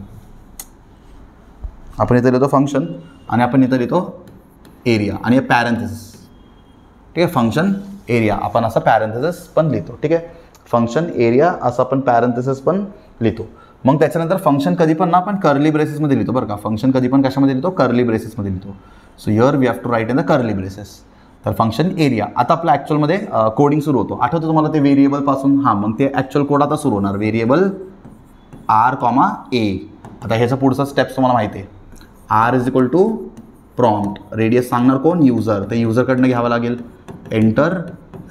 आपण इथं लिहितो फंक्शन आणि आपण इथं लिहितो एरिया आणि पॅरेंथेसिस. ठीक आहे. फंक्शन एरिया आपण असं पॅरेंथेसिस पण लिहितो. ठीक आहे. फंक्शन एरिया असं आपण पॅरेंथेसिस पण लिहितो. मग त्याच्यानंतर फंक्शन कधी पण ना आपण कर्ली ब्रेसेसमध्ये लिहितो बरं का. फंक्शन कधी पण कशामध्ये लिहितो, कर्ली ब्रेसेसमध्ये लिहितो. So here we have to write in the curly braces. तर फंक्शन एरिया. आता आपलं ॲक्च्युअलमध्ये कोडिंग सुरू होतो. आठवतं तुम्हाला ते व्हेरिएबलपासून. हां, मग ते ॲक्च्युअल कोड आता सुरू होणार. Variable R, A. आता ह्याचा पुढचा स्टेप्स तुम्हाला माहिती आहे. R is equal to prompt, radius सांगणार कोण, युजर, ते युजरकडनं घ्यावं लागेल, enter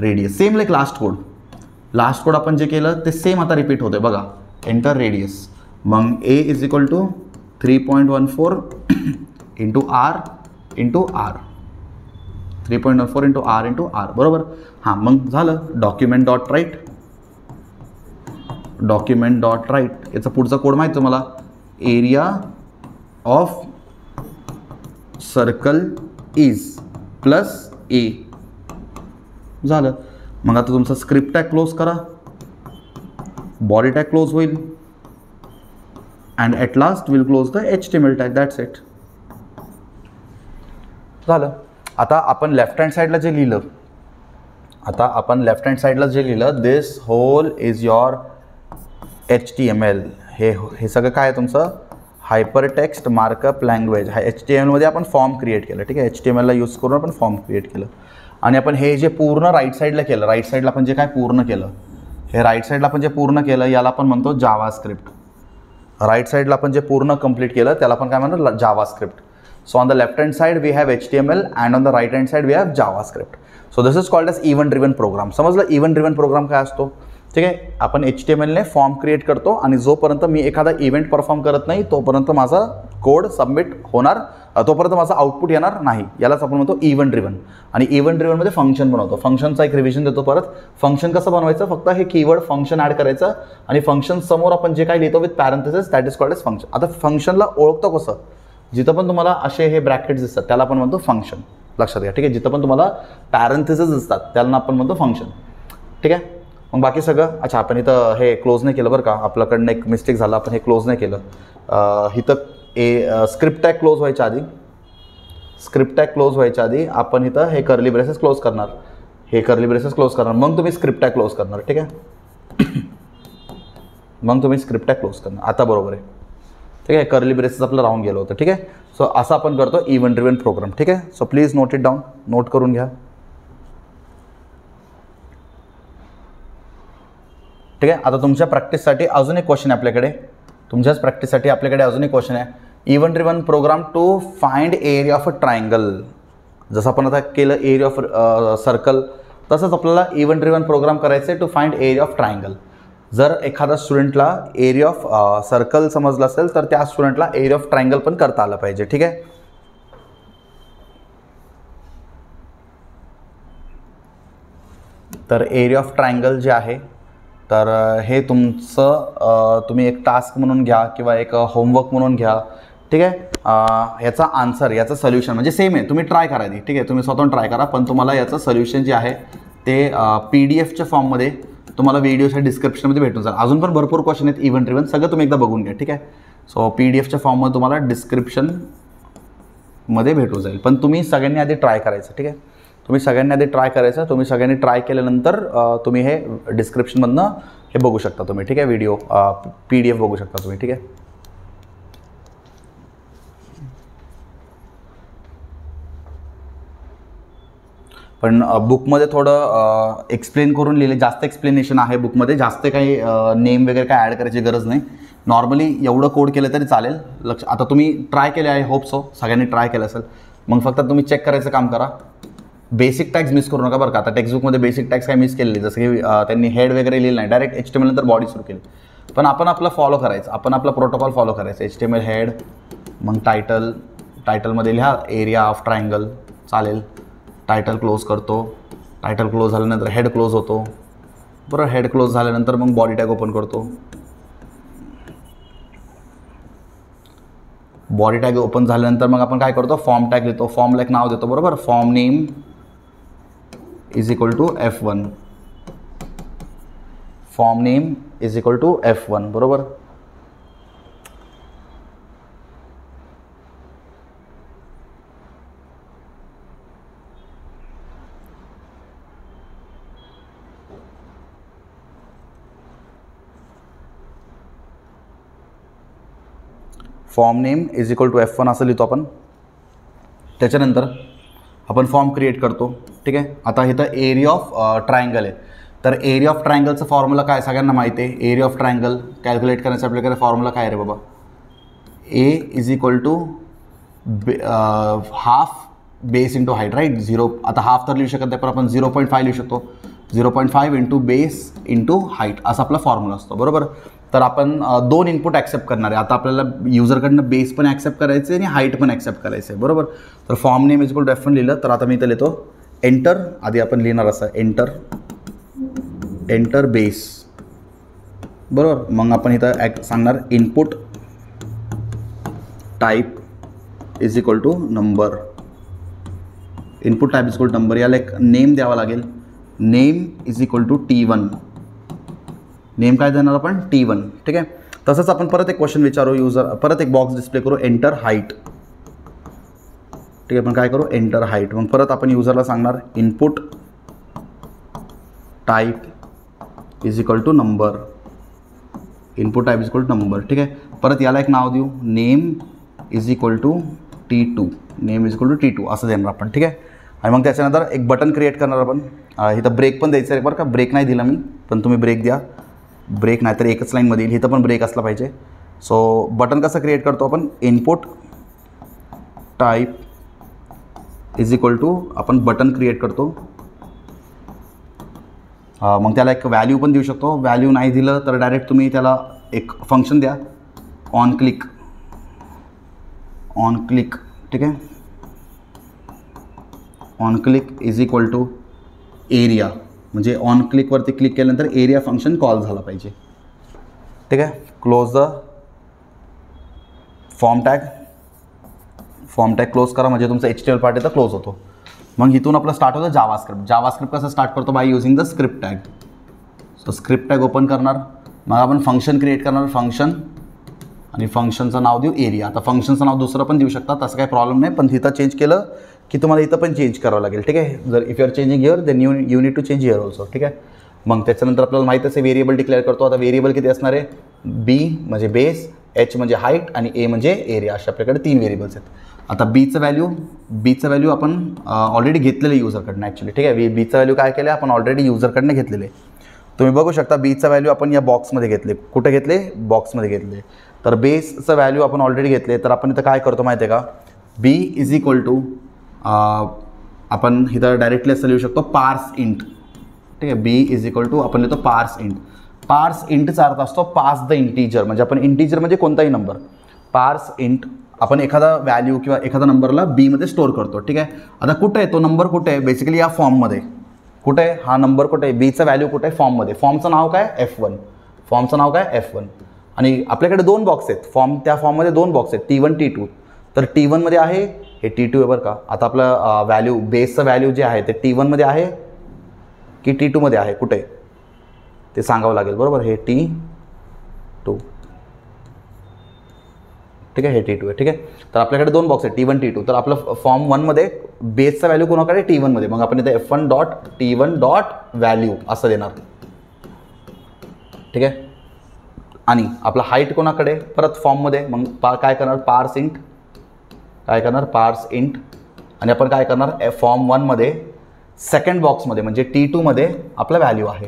radius. Same like last code आपण जे केलं ते सेम आता रिपीट होते बघा, एंटर रेडियस. मग A is equal to 3.14 into R into R, 3.14 into R into R, बरोबर. हां, मग झालं. Document dot write, document dot write याचा पुढचा कोड माहीत तुम्हाला, area of circle is plus A, झालं. मग आता तुमचा स्क्रिप्ट टॅग क्लोज करा, बॉडी टॅग क्लोज होईल, and at last will close the HTML tag, that's it, झालं. आता आपण लेफ्ट हँड साईडला जे लिहिलं, दिस होल इज युअर HTML, हे सगळं काय आहे तुमचं, हायपर टेक्स्ट मार्कअप लँग्वेज. हा HTMLमध्ये आपण फॉर्म क्रिएट केलं, ठीक आहे. HTMLला यूज करून आपण फॉर्म क्रिएट केलं. आणि आपण हे जे पूर्ण राईट साईडला केलं, राईट साईडला आपण जे काय पूर्ण केलं, हे राईट साईडला आपण जे पूर्ण केलं याला आपण म्हणतो जावास्क्रिप्ट. राईट साईडला आपण जे पूर्ण कंप्लीट केलं त्याला आपण काय म्हणतो, JavaScript. So on the left hand side we have HTML and on the right hand side we have JavaScript. So this is called as event driven program. समजलं इव्हेंट ड्रिव्हन प्रोग्राम काय असतो, ठीक आहे. आपण HTMLने फॉर्म क्रिएट करतो आणि जोपर्यंत मी एखादा इव्हेंट परफॉर्म करत नाही तोपर्यंत माझा कोड सबमिट होणार, तोपर्यंत माझा आउटपुट येणार नाही. यालाच आपण म्हणतो इव्हेंट ड्रिव्हन. आणि इव्हेंट ड्रिव्हनमध्ये फंक्शन बनवतो. फंक्शनचा एक रिव्हिजन देतो परत. फंक्शन कसं बनवायचं, फक्त हे कीवर्ड फंक्शन ॲड करायचं आणि फंक्शन समोर आपण जे काही लिहितो with parenthesis, that is called as function. आता फंक्शनला ओळखतो कसं, जिथं पण तुम्हाला असे हे ब्रॅकेट्स दिसतात त्याला आपण म्हणतो फंक्शन, लक्षात घ्या, ठीक आहे. जिथं पण तुम्हाला पॅरेंथेसिस दिसतात त्याला आपण म्हणतो फंक्शन, ठीक आहे. मग बाकी सगळं, अच्छा आपण इथं हे क्लोज नाही केलं बरं का, आपल्याकडनं एक मिस्टेक झाला, आपण हे क्लोज नाही केलं. इथं स्क्रिप्ट टॅग क्लोज व्हायच्या आधी, आपण इथं हे कर्ली ब्रेसेस क्लोज करणार, मग तुम्ही स्क्रिप्ट टॅग क्लोज करणार, ठीक आहे. आता बरोबर आहे, ठीक आहे. कर्ली ब्रेसेस आपलं राहून गेलं होतं, ठीक आहे. सो असं आपण करतो इव्हेंट ड्रिव्हन प्रोग्राम, ठीक आहे. So please note it down, note करून घ्या, ठीक आहे. आता तुमच्या प्रॅक्टिससाठी अजून एक क्वेश्चन आहे आपल्याकडे, अजून एक क्वेश्चन आहे. Event driven program to find area of a triangle. जसं आपण आता केलं एरिया ऑफ सर्कल, तसंच आपल्याला इव्हेंट ड्रिव्हन प्रोग्राम करायचं आहे to find area of triangle. जर एखादा स्टुडंटला एरिया ऑफ सर्कल समजलं असेल तर त्या स्टुडंटला एरिया ऑफ ट्रायंगल पण करता आलं पाहिजे, ठीक आहे. तर एरिया ऑफ ट्रायंगल जे आहे, तर हे तुमचं तुम्ही एक टास्क म्हणून घ्या किंवा एक होमवर्क म्हणून घ्या, ठीक आहे. याचा आन्सर, याचं सोल्युशन म्हणजे सेम आहे, तुम्ही ट्राय करा, ठीक आहे. तुम्ही स्वतःहून ट्राय करा, पण तुम्हाला याचं सोल्युशन जे आहे ते PDF फॉर्ममध्ये तुम्हाला व्हिडिओच्या डिस्क्रिप्शनमध्ये भेटून जाईल. अजून पण भरपूर क्वेश्चन आहेत इव्हेंट ड्रिव्हन, सगळं तुम्ही एकदा बघून घ्या, ठीक आहे. सो PDFच्या फॉर्ममध्ये तुम्हाला डिस्क्रिप्शनमध्ये भेटून जाईल, पण तुम्ही सगळ्यांनी आधी ट्राय करायचं, ठीक आहे. तुम्ही सगळ्यांनी ट्राय केल्यानंतर तुम्ही हे डिस्क्रिप्शनमधनं हे बघू शकता तुम्ही, ठीक आहे. व्हिडिओ PDF बघू शकता तुम्ही, ठीक आहे. पण बुकमध्ये थोडं एक्सप्लेन करून लिहिले, जास्त एक्सप्लेनेशन आहे बुकमध्ये, जास्त काही नेम वगैरे काय ॲड करायची गरज नाही. नॉर्मली एवढं कोड केलं तरी चालेल. आता तुम्ही ट्राय केले आहे, होप सो सगळ्यांनी ट्राय केलं असेल. मग फक्त तुम्ही चेक करायचं काम करा, बेसिक टॅग्स मिस करू नका बरं का. आता टेक्स्टबुकमध्ये बेसिक टॅग्स काय मिस केलेली, जसं की त्यांनी हेड वगैरे लिहिलं नाही, डायरेक्ट HTML नंतर बॉडी सुरू केली. पण आपण आपलं फॉलो करायचं, आपण आपला प्रोटोकॉल फॉलो करायचं. HTML हेड, मग टायटलमध्ये लिहा एरिया ऑफ ट्रायंगल, चालेल. टायटल क्लोज करतो, टायटल क्लोज झाल्यानंतर हेड क्लोज होतो, बरं. हेड क्लोज झाल्यानंतर मग बॉडी टॅग ओपन करतो, बॉडी टॅग ओपन झाल्यानंतर मग आपण काय करतो, फॉर्म टॅग देतो, फॉर्मला एक नाव देतो, बरोबर. Form name is equal to F1, form name is equal to F1, बरोबर. Form name is equal to F1 असं लिहितो आपण. त्याच्यानंतर आपण फॉर्म क्रिएट करतो, ठीक आहे. आता इथं एरिया ऑफ ट्रायंगल आहे, तर एरिया ऑफ ट्रायंगलचा फॉर्म्युला काय सगळ्यांना माहिती आहे. एरिया ऑफ ट्रायंगल कॅल्क्युलेट करण्याचा आपल्याकडे फॉर्म्युला काय आहे रे बाबा, A is equal to half base into height right. 0 आता हाफ तर लिहू शकत नाही पण आपण 0.5 लिहू शकतो. 0.5 इंटू बेस इंटू हाईट असा आपला फॉर्म्युला असतो बरोबर. तर आपण 2 इनपुट ॲक्सेप्ट करणार आहे. आता आपल्याला युजरकडनं बेस पण ॲक्सेप्ट करायचं आहे आणि हाईट पण ॲक्सेप्ट करायचं आहे बरोबर. तर form name is equal to F1 लिहिलं तर आता मी इथं लिहितो एंटर. आधी आपण लिहिणार असं एंटर बेस बरोबर. मग आपण इथं सांगणार input type is equal to number. Input type is equal to number. याला एक नेम द्यावा लागेल. Name is equal to T1. Name काय देणार आपण T1. ठीक आहे. तसंच आपण परत एक क्वेश्चन विचारू युजर, परत एक बॉक्स डिस्प्ले करू एंटर हाईट. ठीक आहे. आपण काय करू एंटर हाईट. मग परत आपण युजरला सांगणार input type is equal to number. Input type is equal to number. ठीक आहे. परत याला एक नाव देऊ name is equal to T2. Name is equal to T2 असं देणार आपण. ठीक आहे. आणि मग त्याच्यानंतर एक बटन क्रिएट करणार आपण. इथं ब्रेक पण द्यायचं आहे बरं का. ब्रेक नाही दिला मी पण तुम्ही ब्रेक द्या. ब्रेक नाही तर एकच लाईनमध्ये येईल. इथं पण ब्रेक असला पाहिजे. सो बटन कसं क्रिएट करतो आपण input type is equal to आपण बटन क्रिएट करतो. मग त्याला एक व्हॅल्यू पण देऊ शकतो. व्हॅल्यू नाही दिलं तर डायरेक्ट तुम्ही त्याला एक फंक्शन द्या ऑन क्लिक. ठीक आहे. On click is equal to area. म्हणजे ऑन क्लिकवरती क्लिक केल्यानंतर एरिया फंक्शन कॉल झाला पाहिजे. ठीक आहे. Close the form tag close करा म्हणजे तुमचा HTML पार्ट इथं क्लोज होतो. मग इथून आपलं स्टार्ट होतं जावास्क्रिप्ट कसं स्टार्ट करतो by using the script tag. So script tag open करणार. मग आपण फंक्शन क्रिएट करणार फंक्शन आणि फंक्शनचं नाव देऊ एरिया. आता फंक्शनचं नाव दुसरं पण देऊ शकता तसं काही प्रॉब्लेम नाही पण तिथं चेंज केलं की तुम्हाला इथं पण चेंज करावं लागेल. ठीक आहे. जर if you are changing here then you need to change here also. ठीक आहे. मग त्याच्यानंतर आपल्याला माहीत असेल व्हेरिएबल डिक्लेअर करतो. आता व्हेरिएबल किती असणार आहे बी म्हणजे बेस, H म्हणजे हाईट आणि A म्हणजे एरिया. अशा आपल्याकडे 3 व्हेरिएबल्स आहेत. आता बीचं व्हॅल्यू आपण ऑलरेडी घेतलेलं युजरकडनं ॲक्च्युली. ठीक आहे. बीचं व्हॅल्यू काय केलं आपण ऑलरेडी युजरकडनं घेतलेले. तुम्ही बघू शकता बीचं व्हॅल्यू आपण या बॉक्समध्ये घेतले. कुठे घेतले बॉक्समध्ये घेतले. तर बेसचं व्हॅल्यू आपण ऑलरेडी घेतले. तर आपण इथं काय करतो माहिती आहे का बी इज इक्वल टू आपण इथं डायरेक्टली असं लिहू शकतो पार्स इंट. ठीक आहे. बी इज इक्वल टू आपण लिहितो पार्स इंट. पार्स इंटचा अर्थ असतो पास द इंटीजर. म्हणजे आपण इंटीजर म्हणजे कोणताही नंबर. पार्स इंट आपण एखादा व्हॅल्यू किंवा एखादा नंबरला बीमध्ये स्टोअर करतो. ठीक आहे. आता कुठे आहे तो नंबर कुठे आहे बेसिकली या फॉर्ममध्ये. कुठे आहे हा नंबर कुठे आहे बीचा व्हॅल्यू कुठे आहे फॉर्ममध्ये. फॉर्मचं नाव काय F1. आणि आपल्याकडे 2 बॉक्स आहेत त्या फॉर्ममध्ये 2 बॉक्स आहेत T1 T2. तर T1 मध्ये आहे हे T2 आहे बरं का. आता आपलं व्हॅल्यू बेसचं व्हॅल्यू जे आहे ते T1 मध्ये आहे की T2 मध्ये आहे कुठे ते सांगावं लागेल बरोबर. हे T2. ठीक आहे. हे T2 आहे. ठीक आहे. तर आपल्याकडे 2 बॉक्स आहेत T1 T2. तर आपलं फॉर्म 1 मध्ये बेसचा व्हॅल्यू कोणाकडे T1 मध्ये. मग आपण इथे F1.T1.व्हॅल्यू असं देणार. ठीक आहे. आणि आपला हाईट कोणाकडे परत फॉर्ममध्ये. मग काय करणार पार्स इंट आणि आपण काय करणार फॉर्म 1 मध्ये सेकंड बॉक्समध्ये म्हणजे T2 मध्ये आपला व्हॅल्यू आहे.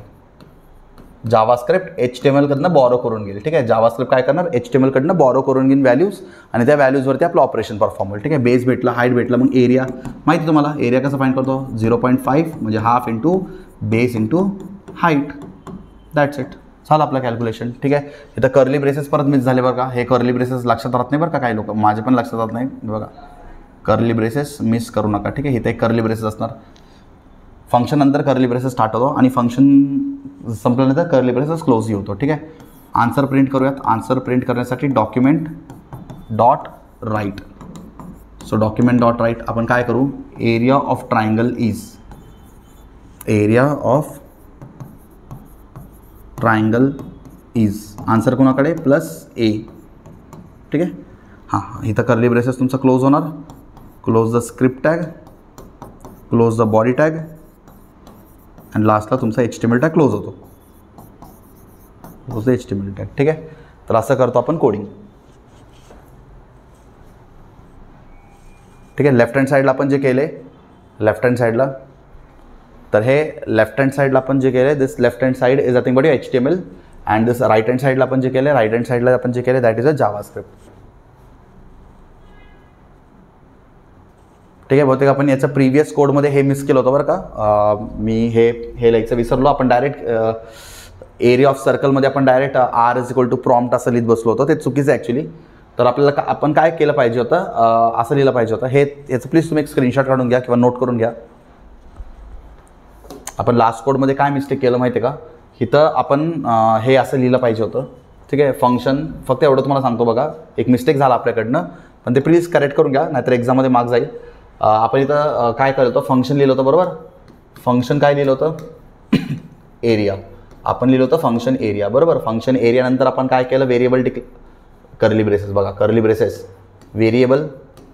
जावास्क्रिप्ट HTML कडनं बॉरो करून घेईल. ठीक आहे. जावास्क्रिप्ट काय करणार HTML कडनं बॉरो करून घेईन व्हॅल्यूज आणि त्या व्हॅल्यूजवरती आपलं ऑपरेशन परफॉर्म होईल. ठीक आहे. बेस भेटला, हाईट भेटला. मग एरिया माहिती तुम्हाला एरिया कसं फाईंड करतो 0.5 म्हणजे half into base into height. That's it. झालं आपलं कॅल्क्युलेशन. ठीक आहे. इथं कर्ली ब्रेसेस परत मिस झाले बरं का. हे कर्ली ब्रेसेस लक्षात राहत नाही बरं का काही लोक. माझे पण लक्षात राहत नाही बघा. कर्ली ब्रेसेस मिस करू नका. ठीक आहे. इथे एक कर्ली ब्रेसेस असणार. फंक्शन नंतर कर्ली ब्रेसेस स्टार्ट होतो आणि फंक्शन संपल्यानंतर कर्ली ब्रेसेस क्लोजही होतो. ठीक आहे. आन्सर प्रिंट करूयात. आन्सर प्रिंट करण्यासाठी document dot write. So document dot write आपण काय करू area of triangle is answer कोणाकडे +A. ठीक आहे. हां इथं कर्ली ब्रेसेस तुमचा क्लोज होणार. Close the script tag, close the body tag आणि लास्टला तुमचा HTML टॅग क्लोज होतो. Close the HTML tag. ठीक आहे. तर असं करतो आपण कोडिंग. ठीक आहे. लेफ्ट हँड साईडला आपण जे केले लेफ्ट हँड साईडला तर हे लेफ्ट हँड साईडला आपण जे केले this left hand side is nothing but HTML and this right hand साईडला आपण जे केले दॅट इज अ जावास्क्रिप्ट. ठीक आहे. बहुतेक आपण याच्या प्रिव्हियस कोडमध्ये हे मिस केलं होतं बरं का. मी हे लाईकचं विसरलो. आपण डायरेक्ट एरिया ऑफ सर्कलमध्ये आपण direct R is equal to prompt असं लिहित बसलो होतो. ते चुकीचं आहे ॲक्च्युली. तर आपल्याला आपण काय केलं पाहिजे होतं, असं लिहिलं पाहिजे होतं. याचं प्लीज तुम्ही एक स्क्रीनशॉट काढून घ्या किंवा नोट करून घ्या. आपण लास्ट कोडमध्ये काय मिस्टेक केलं माहिती आहे का, इथं आपण हे असं लिहिलं पाहिजे होतं. ठीक आहे. फंक्शन, फक्त एवढं तुम्हाला सांगतो बघा, एक मिस्टेक झाला आपल्याकडनं, पण ते प्लीज करेक्ट करून घ्या, नाहीतर एक्झाममध्ये मार्क जाईल. आपण इथं काय केलं होतं, फंक्शन लिहिलं होतं बरोबर. फंक्शन काय लिहिलं होतं, एरिया. आपण लिहिलं होतं फंक्शन एरिया बरोबर. फंक्शन एरिया नंतर आपण काय केलं, व्हेरिएबल कर्ली ब्रेसेस बघा, curly braces variable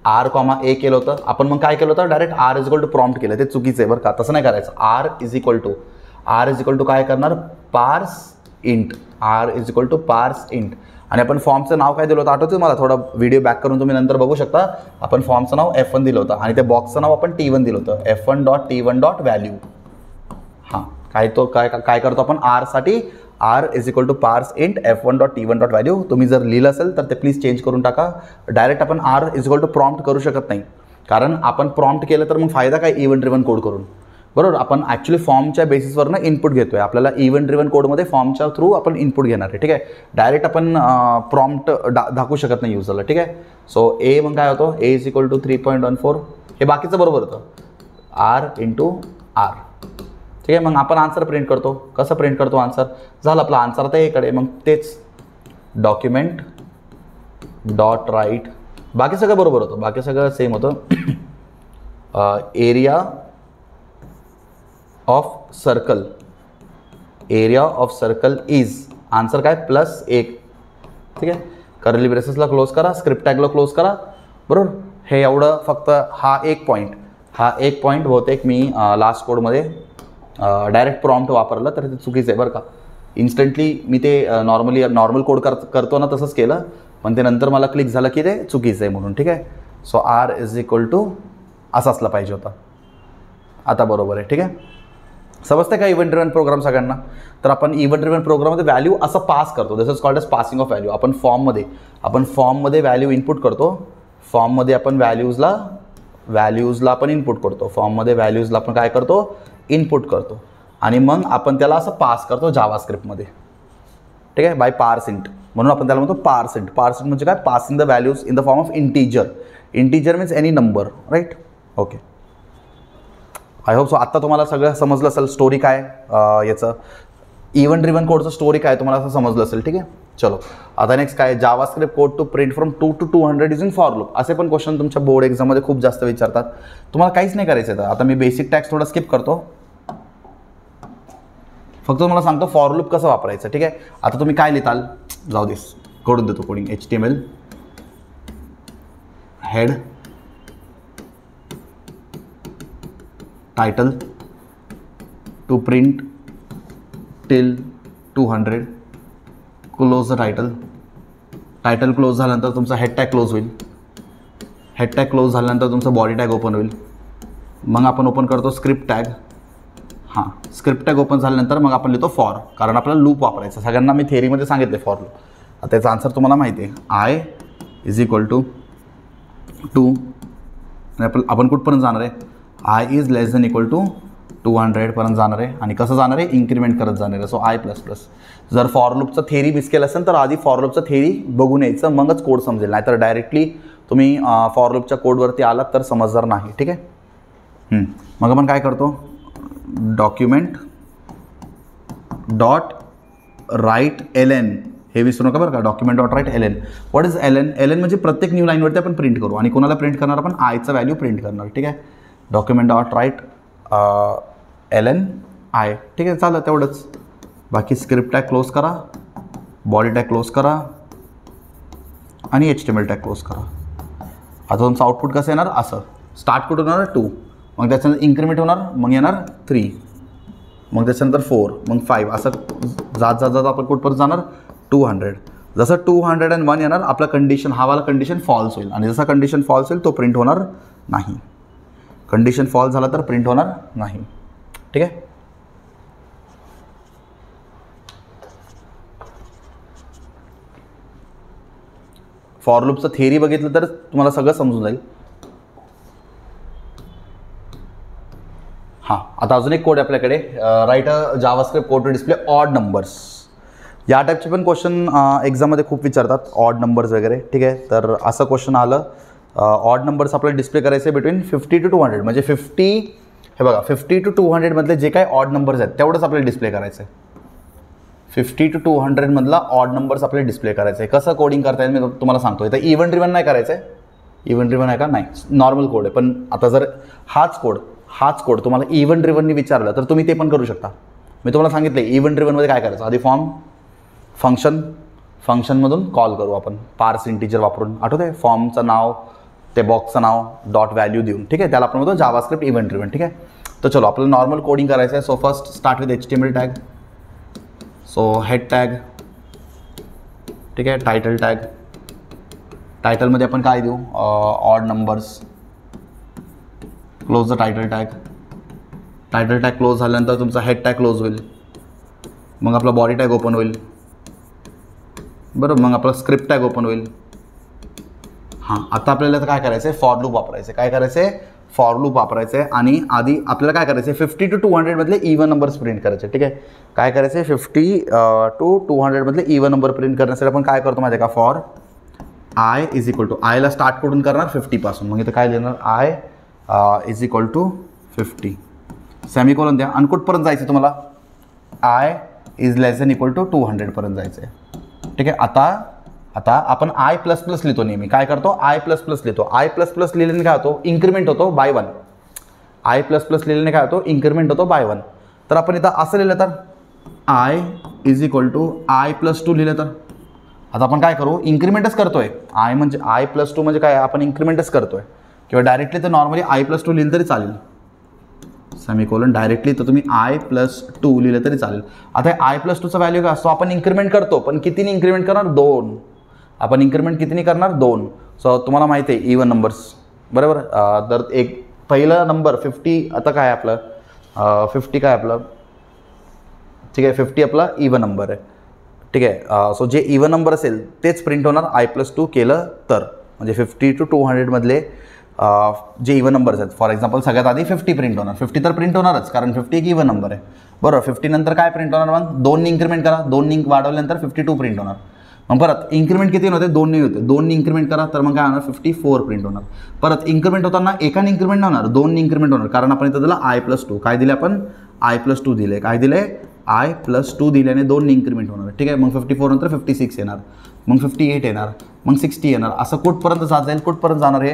R comma A केलं होतं. आपण मग काय केलं होतं, direct R is equal to prompt केलं. ते चुकीचं आहे बरं का, तसं नाही करायचं. आर इज इक्वल टू काय करणार, parse int. R is equal to parse int. आणि आपण फॉर्मचं नाव काय दिलं होतं आठवतं मला, थोडा व्हिडिओ बॅक करून तुम्ही नंतर बघू शकता. आपण फॉर्मचं नाव F1 दिलं होतं आणि त्या बॉक्सचं नाव आपण T1 दिलं होतं, F1.T1.व्हॅल्यू. हां, काय करतो आपण आरसाठी, R is equal to parse int F1.T1.व्हॅल्यू. तुम्ही जर लिहिलं असेल तर ते प्लीज चेंज करून टाका. डायरेक्ट आपण R is equal to prompt करू शकत नाही, कारण आपण प्रॉम्प्ट केलं तर मग फायदा काय इव्हेंट ड्रिव्हन कोड करून, बरोबर. आपण ॲक्च्युली फॉर्मच्या बेसिसवरनं इनपुट घेतो आहे. आपल्याला इव्हेंट ड्रिव्हन कोडमध्ये फॉर्मच्या थ्रू आपण इनपुट घेणार आहे. ठीक आहे. डायरेक्ट आपण प्रॉम्प्ट दाखवू शकत नाही युजरला. ठीक आहे. सो ए मग काय होतं, ए इज इक्वल टू 3.14. हे बाकीचं बरोबर होतं, आर इंटू आर. ठीक आहे. मग आपण आन्सर प्रिंट करतो. कसं प्रिंट करतो आन्सर, झालं आपला आन्सर आता एकडे. मग तेच डॉक्युमेंट डॉट राईट, बाकी सगळं बरोबर होतं, बाकी सगळं सेम होतं. Area of circle, area of circle is, answer काय +1. ठीक आहे. कर्ली ब्रेसेसला क्लोज करा, स्क्रिप्ट टॅगला क्लोज करा, बरोबर. हे एवढं फक्त हा एक पॉईंट बहुतेक मी लास्ट कोडमध्ये डायरेक्ट प्रॉम्प्ट वापरलं तर ते चुकीचं आहे बरं का. इन्स्टंटली मी ते नॉर्मल कोड करतो ना तसंच केलं, पण ते नंतर मला क्लिक झालं की ते चुकीचं आहे म्हणून. ठीक आहे. So R is equal to असं असलं पाहिजे होता. आता बरोबर आहे. ठीक आहे. समजते का इव्हेंट ड्रिव्हन प्रोग्राम सगळ्यांना. तर आपण इव्हेंट ड्रिव्हन प्रोग्राममध्ये व्हॅल्यू असं पास करतो. This is called as passing of value. आपण फॉर्ममध्ये व्हॅल्यू इनपुट करतो. फॉर्ममध्ये आपण व्हॅल्यूजला आपण इनपुट करतो. फॉर्ममध्ये व्हॅल्यूजला आपण काय करतो, इनपुट करतो. आणि मग आपण त्याला असं पास करतो जावास्क्रिप्टमध्ये. ठीक आहे. बाय पार्स इंट, म्हणून आपण त्याला म्हणतो पार्स इंट. पार्स इंट म्हणजे काय, passing the values in the form of integer. Integer means any number, right. Okay. I hope so आत्ता तुम्हाला सगळं समजलं असेल. स्टोरी काय याचं इव्हेंट ड्रिव्हन कोडचं स्टोरी काय तुम्हाला असं समजलं असेल. ठीक आहे. चलो आता नेक्स्ट काय, JavaScript code to print from 2 to 200 using for loop. असे पण क्वेश्चन तुमच्या बोर्ड एक्झाममध्ये खूप जास्त विचारतात. तुम्हाला काहीच नाही करायचं आहे. आता मी बेसिक टॅक्स थोडा स्किप करतो, फक्त तुम्हाला सांगतो फॉर लूप कसं वापरायचं. ठीक आहे. आता तुम्ही काय लिहिताल, जाऊ देस, करून देतो coding. HTML head title to print till 200, close the title close झाल्यानंतर तुमचा हेड टॅग क्लोज होईल. हेड टॅग क्लोज झाल्यानंतर तुमचा बॉडी टॅग ओपन होईल. मग आपण ओपन करतो स्क्रिप्ट टॅग. हां, स्क्रिप्ट टॅग ओपन झाल्यानंतर मग आपण लिहितो फॉर, कारण आपल्याला लूप वापरायचं. सगळ्यांना मी थेअरीमध्ये सांगितले फॉर लूप. आता त्याचा आन्सर तुम्हाला माहिती आहे, आय इज इक्वल टू 2. आपण कुठपर्यंत जाणार आहे, I is less than equal to 200 पर्यंत जाणार आहे. आणि कसं जाणार आहे, इन्क्रीमेंट करत जाणार आहे. So I plus plus. जर फॉर लूपचं थेअरी मिस केलं असेल तर आधी फॉर लूपचं थेअरी बघून यायचं, मगच कोड समजेल. नाहीतर डायरेक्टली तुम्ही फॉर लूपच्या कोडवरती आलात तर समजणार नाही. ठीक आहे. मग आपण काय करतो, डॉक्युमेंट डॉट राईट LN, हे विसरू नका बरं का. Document dot write LN. What is LN? LN म्हणजे प्रत्येक न्यू लाईनवरती आपण प्रिंट करू. आणि कोणाला प्रिंट करणार, आपण आयचं व्हॅल्यू प्रिंट करणार. ठीक आहे. Document dot write LN I. ठीक आहे, चालेल तेवढंच. बाकी स्क्रिप्ट टॅग क्लोज करा, बॉडी टॅग क्लोज करा आणि HTML टॅग क्लोज करा. आता तुमचं आउटपुट कसं येणार, असं. स्टार्ट कुठून होणार 2, मग त्याच्यानंतर इन्क्रीमेंट होणार, मग येणार 3, मग त्याच्यानंतर 4, मग 5, असं जात आपण कुठपर्यंत जाणार 200. जसं 201 येणार आपला कंडिशन, वाला कंडिशन फॉल्स होईल. आणि जसा कंडिशन फॉल्स होईल तो प्रिंट होणार नाही. कंडिशन फॉल्स झाला तर प्रिंट होणार नाही. ठीक आहे. फॉर लूपचं थेअरी बघितलं तर तुम्हाला सगळं समजून जाईल. हां, आता अजून एक कोड आहे आपल्याकडे, write a JavaScript code to display odd numbers. या टाईपचे पण क्वेश्चन एक्झाममध्ये खूप विचारतात, ऑड नंबर्स वगैरे. ठीक आहे, तर असं क्वेश्चन आलं, ऑड नंबर्स आपल्याला डिस्प्ले करायचे बिटवीन 50 to 200, म्हणजे 50, हे बघा 50 to 200 मधले जे काही ऑड नंबर्स आहेत तेवढंच आपल्याला डिस्प्ले करायचं आहे. 50 to 200 मधला ऑड नंबर्स आपल्याला डिस्प्ले करायचं आहे. कसं कोडिंग करता येईल मी तुम्हाला सांगतो. इथं इव्हेंट ड्रिव्हन नाही करायचं आहे. इव्हेंट ड्रिव्हन आहे का? नाही, नॉर्मल कोड आहे. पण आता जर हाच कोड तुम्हाला इव्हेंट ड्रिव्हननी विचारलं तर तुम्ही ते पण करू शकता. मी तुम्हाला सांगितलं इव्हेंट ड्रिव्हनमध्ये काय करायचं, आधी फंक्शनमधून कॉल करू आपण पार्स इंटिजर वापरून. आठवते, फॉर्मचं नाव, ते बॉक्सचं नाव, डॉट व्हॅल्यू देऊन. ठीक आहे, त्याला आपण म्हणतो जावास्क्रिप्ट इव्हेंट ड्रिव्हन. ठीक आहे, तर चलो आपल्याला नॉर्मल कोडिंग करायचं आहे. So first start with HTML tag. So head tag. ठीक आहे, टायटल टॅग. टायटलमध्ये आपण काय देऊ, odd numbers. Close the title tag. Title tag close झाल्यानंतर तुमचा हेड टॅग क्लोज होईल. मग आपला बॉडी टॅग ओपन होईल. बरोबर, मग आपला स्क्रिप्ट टॅग ओपन होईल. हां, आता आपल्याला काय करायचं आहे, फॉर लूप वापरायचं आहे. काय करायचं आहे, फॉर लूप वापरायचं आहे. आणि आधी आपल्याला काय करायचं आहे, 50 to 200 मधले इव्हन नंबर्स प्रिंट करायचे. ठीक आहे, काय करायचं आहे, 50 to 200 मधले इव्हन नंबर प्रिंट करण्यासाठी आपण काय करतो माहिती आहे का, for I is equal to, आयला स्टार्ट करून करणार 50 पासून. मग इथं काय देणार, I is equal to 50, semicolon द्या. आणि कुठपर्यंत जायचं तुम्हाला, I is less than equal to 200 पर्यंत जायचं आहे. ठीक आहे, आता आपण I++ लिहितो नेहमी. काय करतो, I++ लिहितो. I++ लिहिल्याने काय होतो, इन्क्रिमेंट होतो बाय 1. I++ लिहिल्याने काय होतो, इन्क्रिमेंट होतो बाय 1. तर आपण इथं असं लिहिलं तर I is equal to I+2 लिहिलं तर आता आपण काय करू, इन्क्रिमेंटच करतोय. I म्हणजे I+2 म्हणजे काय, आपण इन्क्रिमेंटच करतोय. किंवा डायरेक्टली तर नॉर्मली I+2 लिहिलं तरी चालेल, सेमिकोलन. डायरेक्टली तर तुम्ही I+2 लिहिलं तरी चालेल. आता I+2चा व्हॅल्यू काय असतो, आपण इन्क्रिमेंट करतो, पण कितीने इन्क्रिमेंट करणार, 2. आपण इन्क्रिमेंट कितीने करणार, 2. सो तुम्हाला माहिती आहे इव्हन नंबर्स, बरोबर. तर एक पहिला नंबर 50, आता काय आपलं 50 काय आपलं, ठीक आहे, 50 आपला इव्हन नंबर आहे. ठीक आहे, सो जे इव्हन नंबर असेल तेच प्रिंट होणार I+2 केलं तर. म्हणजे 50 to 200 मधले जे इव्हन नंबर्स आहेत, फॉर एक्झाम्पल सगळ्यात आधी 50 प्रिंट होणार. 50 तर प्रिंट होणारच, कारण 50 एक इव्हन नंबर आहे. बरोबर, 50 नंतर काय प्रिंट होणार, मग 2 इन्क्रिमेंट करा, 2 वाढवल्यानंतर 52 प्रिंट होणार. मग परत इन्क्रिमेंट किती होते, 2 होते, 2 इन्क्रिमेंट करा तर मग काय होणार, 54 प्रिंट होणार. परत इन्क्रिमेंट होताना एकाने इन्क्रिमेंट होणार, 2 इन्क्रिमेंट होणार, कारण आपण इथं दिला I+2. काय दिले आपण, I+2 दिले. काय दिले, I+2 दिल्याने 2 इन्क्रिमेंट होणार. ठीक आहे, मग 54 नंतर 56 येणार, मग 58 येणार, मग 60 येणार. असं कुठपर्यंत जाईल, कुठपर्यंत जाणार, हे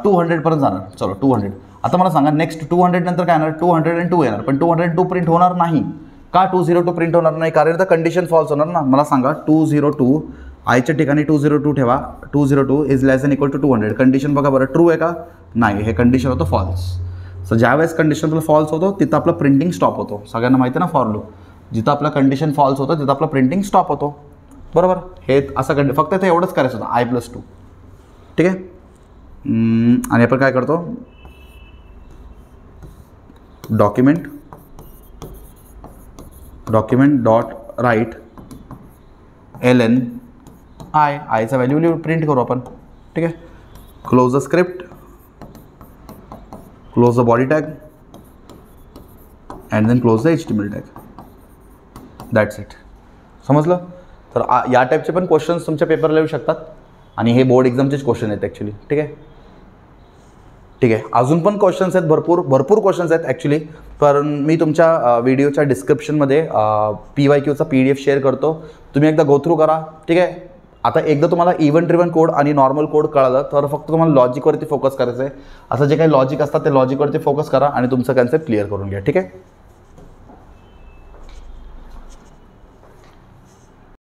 200 पर्यंत जाणार. चलो 200. आता मला सांगा नेक्स्ट 200 नंतर काय येणार, 202 येणार. पण 202 प्रिंट होणार नाही का, 202 प्रिंट होणार नाही कारण इथं कंडिशन फॉल्स होणार ना. मला सांगा 202, आयच्या ठिकाणी 202 ठेवा. 202 is less than equal to 200. Condition बघा बरं, ट्रू आहे का, नाही, हे कंडिशन होतं फॉल्स. सो ज्यावेळेस कंडिशन आपलं फॉल्स होतो तिथं आपलं प्रिंटिंग स्टॉप होतो. सगळ्यांना माहिती आहे ना फॉर लूप, जिथं आपलं कंडिशन फॉल्स होतं तिथं आपलं प्रिंटिंग स्टॉप होतो. बरोबर, हे असं फक्त ते एवढंच करायचं होतं, I+2. ठीक आहे, आणि आपण काय करतो, document dot write ln I, आयचा व्हॅल्यू प्रिंट करू आपण. ठीक आहे, close the script, close the body tag and then close the HTML tag. That's it. समजलं. तर या टाईपचे पण क्वेश्चन्स तुमच्या पेपरला येऊ शकतात आणि हे बोर्ड एक्झामचेच क्वेश्चन आहेत ॲक्च्युली. ठीक आहे, ठीक आहे, अजून पण क्वेश्चन्स आहेत, भरपूर क्वेश्चन्स आहेत ॲक्च्युली. पण मी तुमच्या व्हिडिओच्या डिस्क्रिप्शनमध्ये PYQचा PDF शेअर करतो, तुम्ही एकदा गो थ्रू करा. ठीक आहे, आता एकदा तुम्हाला इव्हेंट ड्रिव्हन कोड आणि नॉर्मल कोड कळलं तर फक्त तुम्हाला लॉजिकवरती फोकस करायचं आहे. असं जे काही लॉजिक असतात ते लॉजिकवरती फोकस करा आणि तुमचं कन्सेप्ट क्लिअर करून घ्या. ठीक आहे.